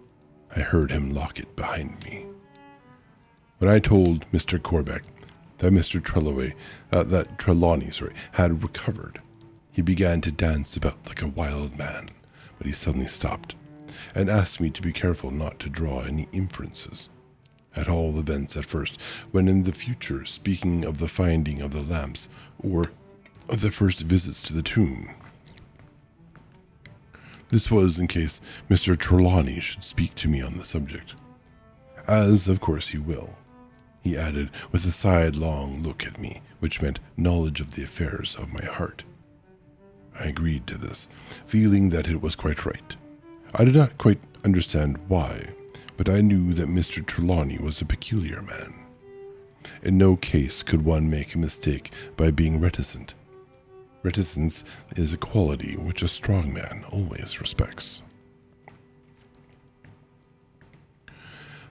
I heard him lock it behind me. When I told Mr. Corbeck that Mr. Trelawney had recovered, he began to dance about like a wild man, but he suddenly stopped and asked me to be careful not to draw any inferences, at all events at first, when in the future speaking of the finding of the lamps or of the first visits to the tomb. This was in case Mr. Trelawney should speak to me on the subject, as of course he will, he added with a sidelong look at me, which meant knowledge of the affairs of my heart. I agreed to this, feeling that it was quite right. I did not quite understand why, but I knew that Mr. Trelawney was a peculiar man. In no case could one make a mistake by being reticent. Reticence is a quality which a strong man always respects.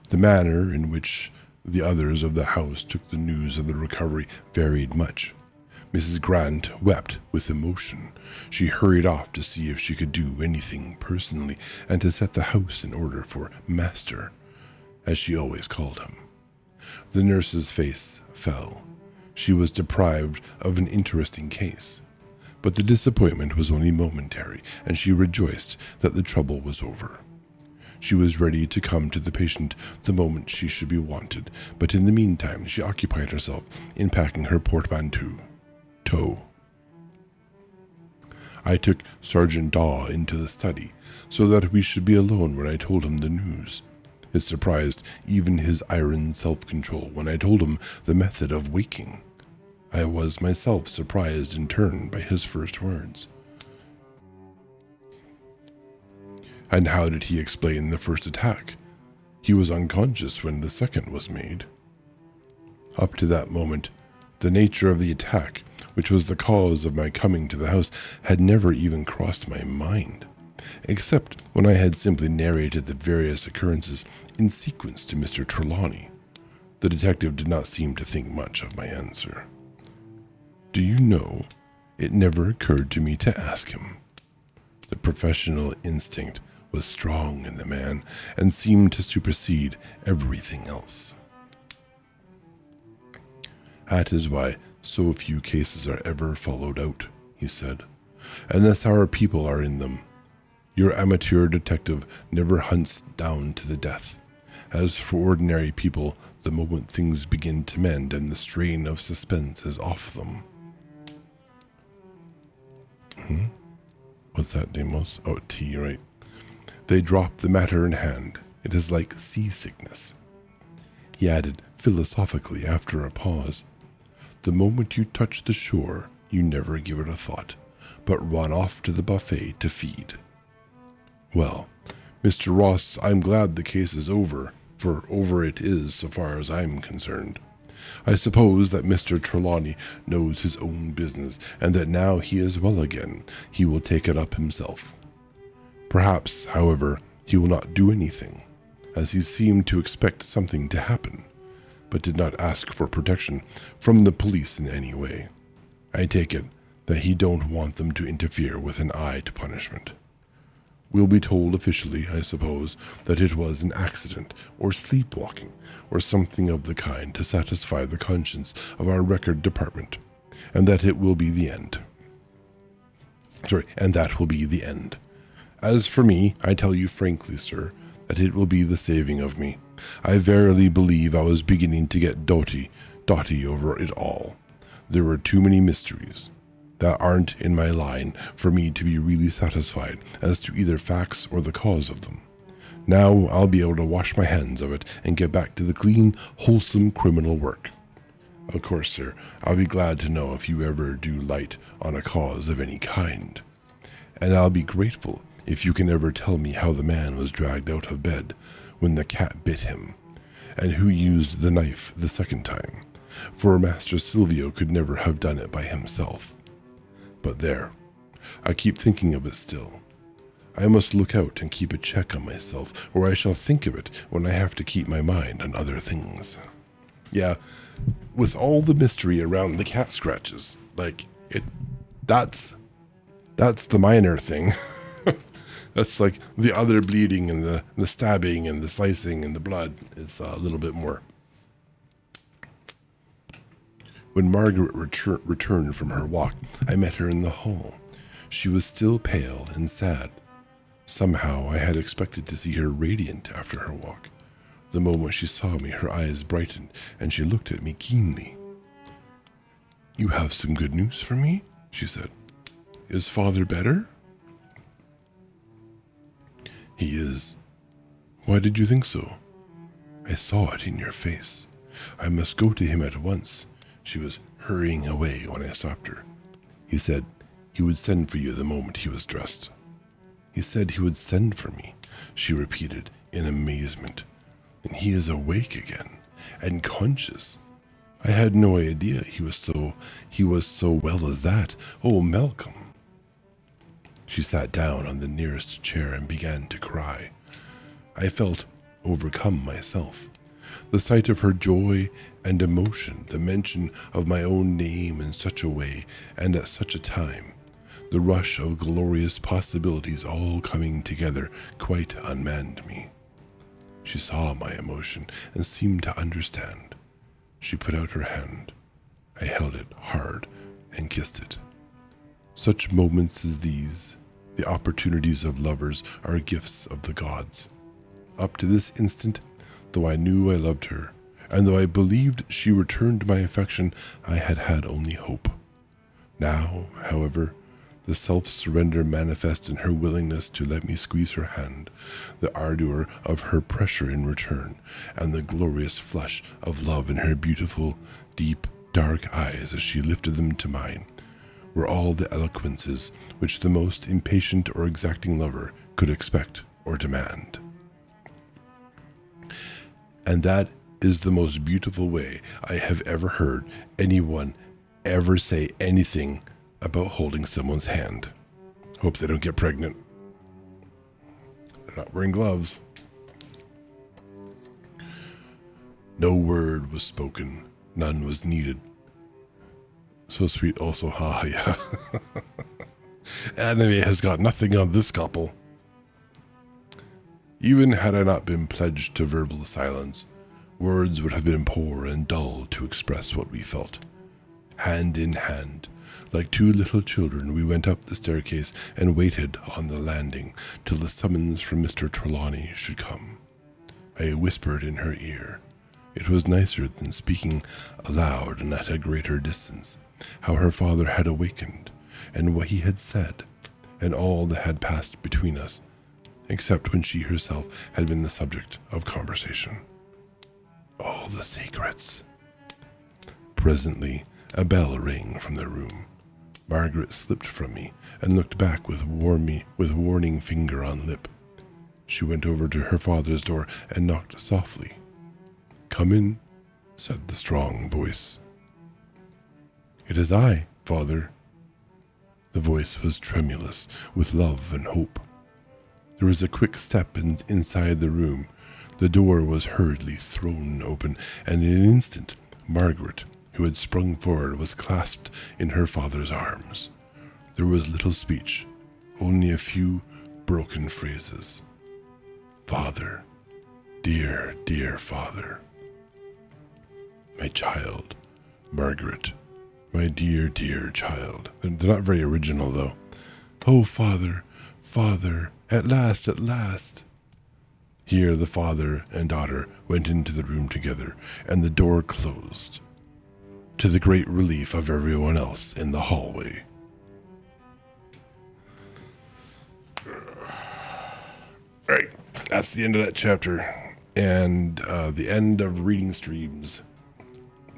The manner in which the others of the house took the news of the recovery varied much. Mrs. Grant wept with emotion. She hurried off to see if she could do anything personally and to set the house in order for Master, as she always called him. The nurse's face fell. She was deprived of an interesting case, but the disappointment was only momentary, and she rejoiced that the trouble was over. She was ready to come to the patient the moment she should be wanted, but in the meantime she occupied herself in packing her portmanteau. I took Sergeant Daw into the study, so that we should be alone when I told him the news. It surprised even his iron self-control when I told him the method of waking. I was myself surprised in turn by his first words. And how did he explain the first attack? He was unconscious when the second was made. Up to that moment, the nature of the attack, which was the cause of my coming to the house, had never even crossed my mind, except when I had simply narrated the various occurrences in sequence to Mr. Trelawney. The detective did not seem to think much of my answer. "Do you know, it never occurred to me to ask him." The professional instinct was strong in the man and seemed to supersede everything else. "That is why so few cases are ever followed out," he said, "unless our people are in them. Your amateur detective never hunts down to the death. As for ordinary people, the moment things begin to mend and the strain of suspense is off them." What's that, Demos? Oh, tea, right. "They drop the matter in hand. It is like seasickness," he added philosophically after a pause. "The moment you touch the shore, you never give it a thought, but run off to the buffet to feed. Well, Mr. Ross, I'm glad the case is over, for over it is so far as I'm concerned. I suppose that Mr. Trelawney knows his own business, and that now he is well again, he will take it up himself. Perhaps, however, he will not do anything, as he seemed to expect something to happen, but did not ask for protection from the police in any way. I take it that he don't want them to interfere with an eye to punishment. We'll be told officially, I suppose, that it was an accident, or sleepwalking, or something of the kind to satisfy the conscience of our record department, and that it will be the end. And that will be the end. As for me, I tell you frankly, sir, that it will be the saving of me. I verily believe I was beginning to get dotty over it all. There were too many mysteries. that aren't in my line for me to be really satisfied as to either facts or the cause of them. Now I'll be able to wash my hands of it and get back to the clean, wholesome criminal work. Of course, sir, I'll be glad to know if you ever do light on a cause of any kind. And I'll be grateful if you can ever tell me how the man was dragged out of bed when the cat bit him, and who used the knife the second time, for Master Silvio could never have done it by himself. But there, I keep thinking of it still. I must look out and keep a check on myself, or I shall think of it when I have to keep my mind on other things. Yeah, with all the mystery around the cat scratches, that's the minor thing. That's like the other bleeding and the stabbing and the slicing and the blood is a little bit more. When Margaret returned from her walk, I met her in the hall. She was still pale and sad. Somehow I had expected to see her radiant after her walk. The moment she saw me, her eyes brightened, and she looked at me keenly. "You have some good news for me?" she said. "Is father better?" "He is." "Why did you think so?" "I saw it in your face. I must go to him at once." She was hurrying away when I stopped her. "He said he would send for you the moment he was dressed." "He said he would send for me," she repeated in amazement. "And he is awake again, and conscious. I had no idea he was so well as that. Oh, Malcolm." She sat down on the nearest chair and began to cry. I felt overcome myself. The sight of her joy and emotion, the mention of my own name in such a way and at such a time, the rush of glorious possibilities all coming together quite unmanned me. She saw my emotion and seemed to understand. She put out her hand. I held it hard and kissed it. Such moments as these, the opportunities of lovers, are gifts of the gods. Up to this instant, though I knew I loved her, and though I believed she returned my affection, I had had only hope. Now, however, the self-surrender manifest in her willingness to let me squeeze her hand, the ardor of her pressure in return, and the glorious flush of love in her beautiful, deep, dark eyes as she lifted them to mine, were all the eloquences which the most impatient or exacting lover could expect or demand. And that is the most beautiful way I have ever heard anyone ever say anything about holding someone's hand. Hope they don't get pregnant. They're not wearing gloves. No word was spoken. None was needed. So sweet also, yeah. Anime has got nothing on this couple. Even had I not been pledged to verbal silence, words would have been poor and dull to express what we felt. Hand in hand, like two little children, we went up the staircase and waited on the landing till the summons from Mr. Trelawney should come. I whispered in her ear. It was nicer than speaking aloud and at a greater distance, how her father had awakened, and what he had said, and all that had passed between us, except when she herself had been the subject of conversation. All the secrets. Presently, a bell rang from the room. Margaret slipped from me and looked back with warning finger on lip. She went over to her father's door and knocked softly. "Come in," said the strong voice. "It is I, father." The voice was tremulous with love and hope. There was a quick step inside the room. The door was hurriedly thrown open, and in an instant, Margaret, who had sprung forward, was clasped in her father's arms. There was little speech, only a few broken phrases. "Father, dear, dear father." "My child, Margaret, my dear, dear child." They're not very original, though. "Oh, father, father, at last, at last." Here the father and daughter went into the room together, and the door closed, to the great relief of everyone else in the hallway. All right, that's the end of that chapter, and the end of reading streams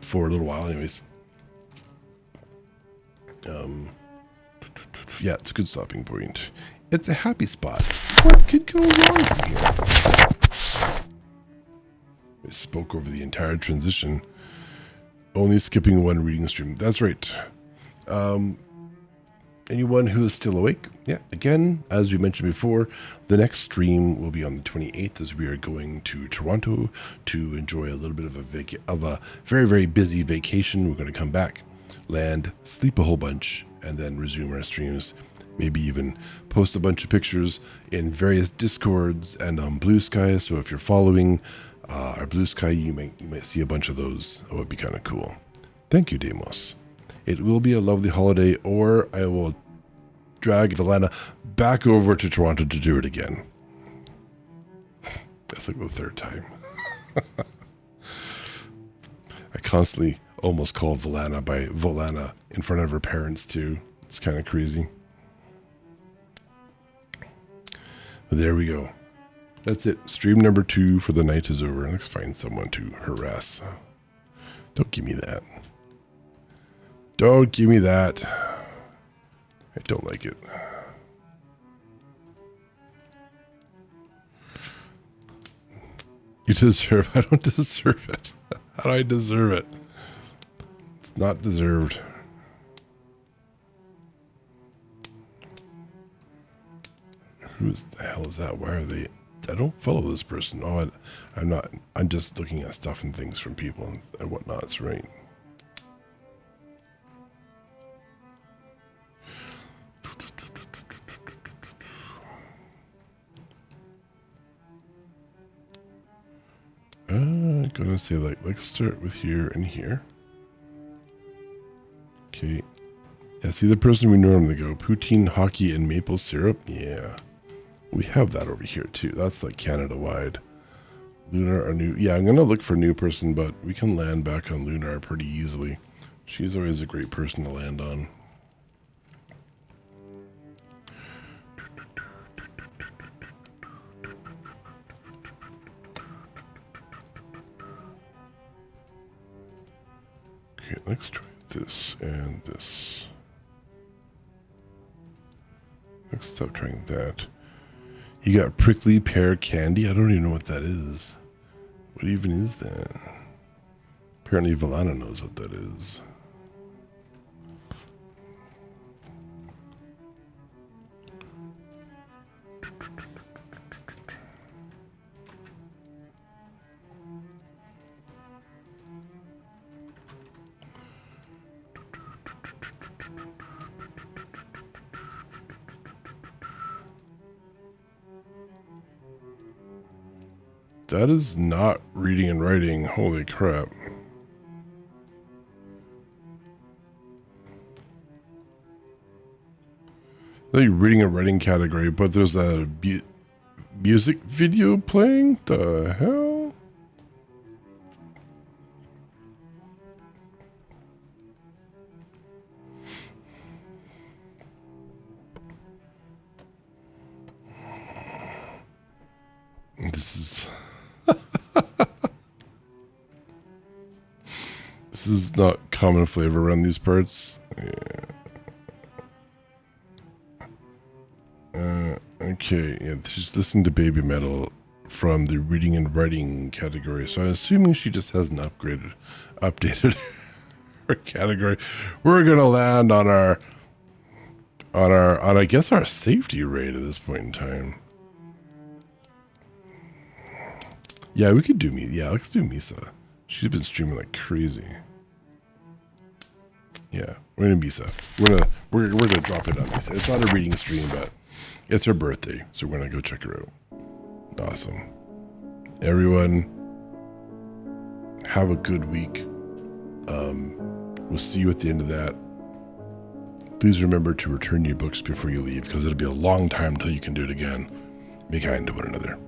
for a little while, anyways. Yeah, it's a good stopping point. It's a happy spot. What could go wrong from here? I spoke over the entire transition, only skipping one reading stream. That's right. Anyone who is still awake, yeah, again, as we mentioned before, the next stream will be on the 28th as we are going to Toronto to enjoy a little bit of a very, very busy vacation. We're going to come back, land, sleep a whole bunch, and then resume our streams. Maybe even post a bunch of pictures in various Discords and on Blue Sky. So if you're following our Blue Sky, you might see a bunch of those. It would be kind of cool. Thank you, Demos. It will be a lovely holiday, or I will drag Valana back over to Toronto to do it again. That's like the third time. I constantly almost call Valana by Volana in front of her parents too. It's kind of crazy. But there we go. That's it. Stream number 2 for the night is over. Let's find someone to harass. Don't give me that. Don't give me that. I don't like it. You deserve. I don't deserve it. How do I deserve it? It's not deserved. Who the hell is that? Why are they? I don't follow this person. Oh, I'm not. I'm just looking at stuff and things from people and whatnots, right? I'm gonna say let's start with here and here. Okay. Yeah, see the person we normally go. Poutine, hockey, and maple syrup. Yeah. We have that over here too. That's like Canada-wide. Lunar or new. Yeah, I'm going to look for a new person, but we can land back on Lunar pretty easily. She's always a great person to land on. Okay, let's try this and this. Let's stop trying that. You got prickly pear candy? I don't even know what that is. What even is that? Apparently Valana knows what that is. That is not reading and writing. Holy crap. Like reading and writing category, but there's a music video playing? The hell? This is... This is not common flavor around these parts. Yeah. Okay, yeah, she's listening to Baby Metal from the reading and writing category. So I'm assuming she just hasn't updated her category. We're gonna land on I guess our safety rate at this point in time. Yeah, we could do yeah, let's do Misa. She's been streaming like crazy. Yeah, we're gonna Misa. We're gonna drop it on Misa. It's not a reading stream, but it's her birthday, so we're gonna go check her out. Awesome. Everyone, have a good week. We'll see you at the end of that. Please remember to return your books before you leave, because it'll be a long time until you can do it again. Be kind to one another.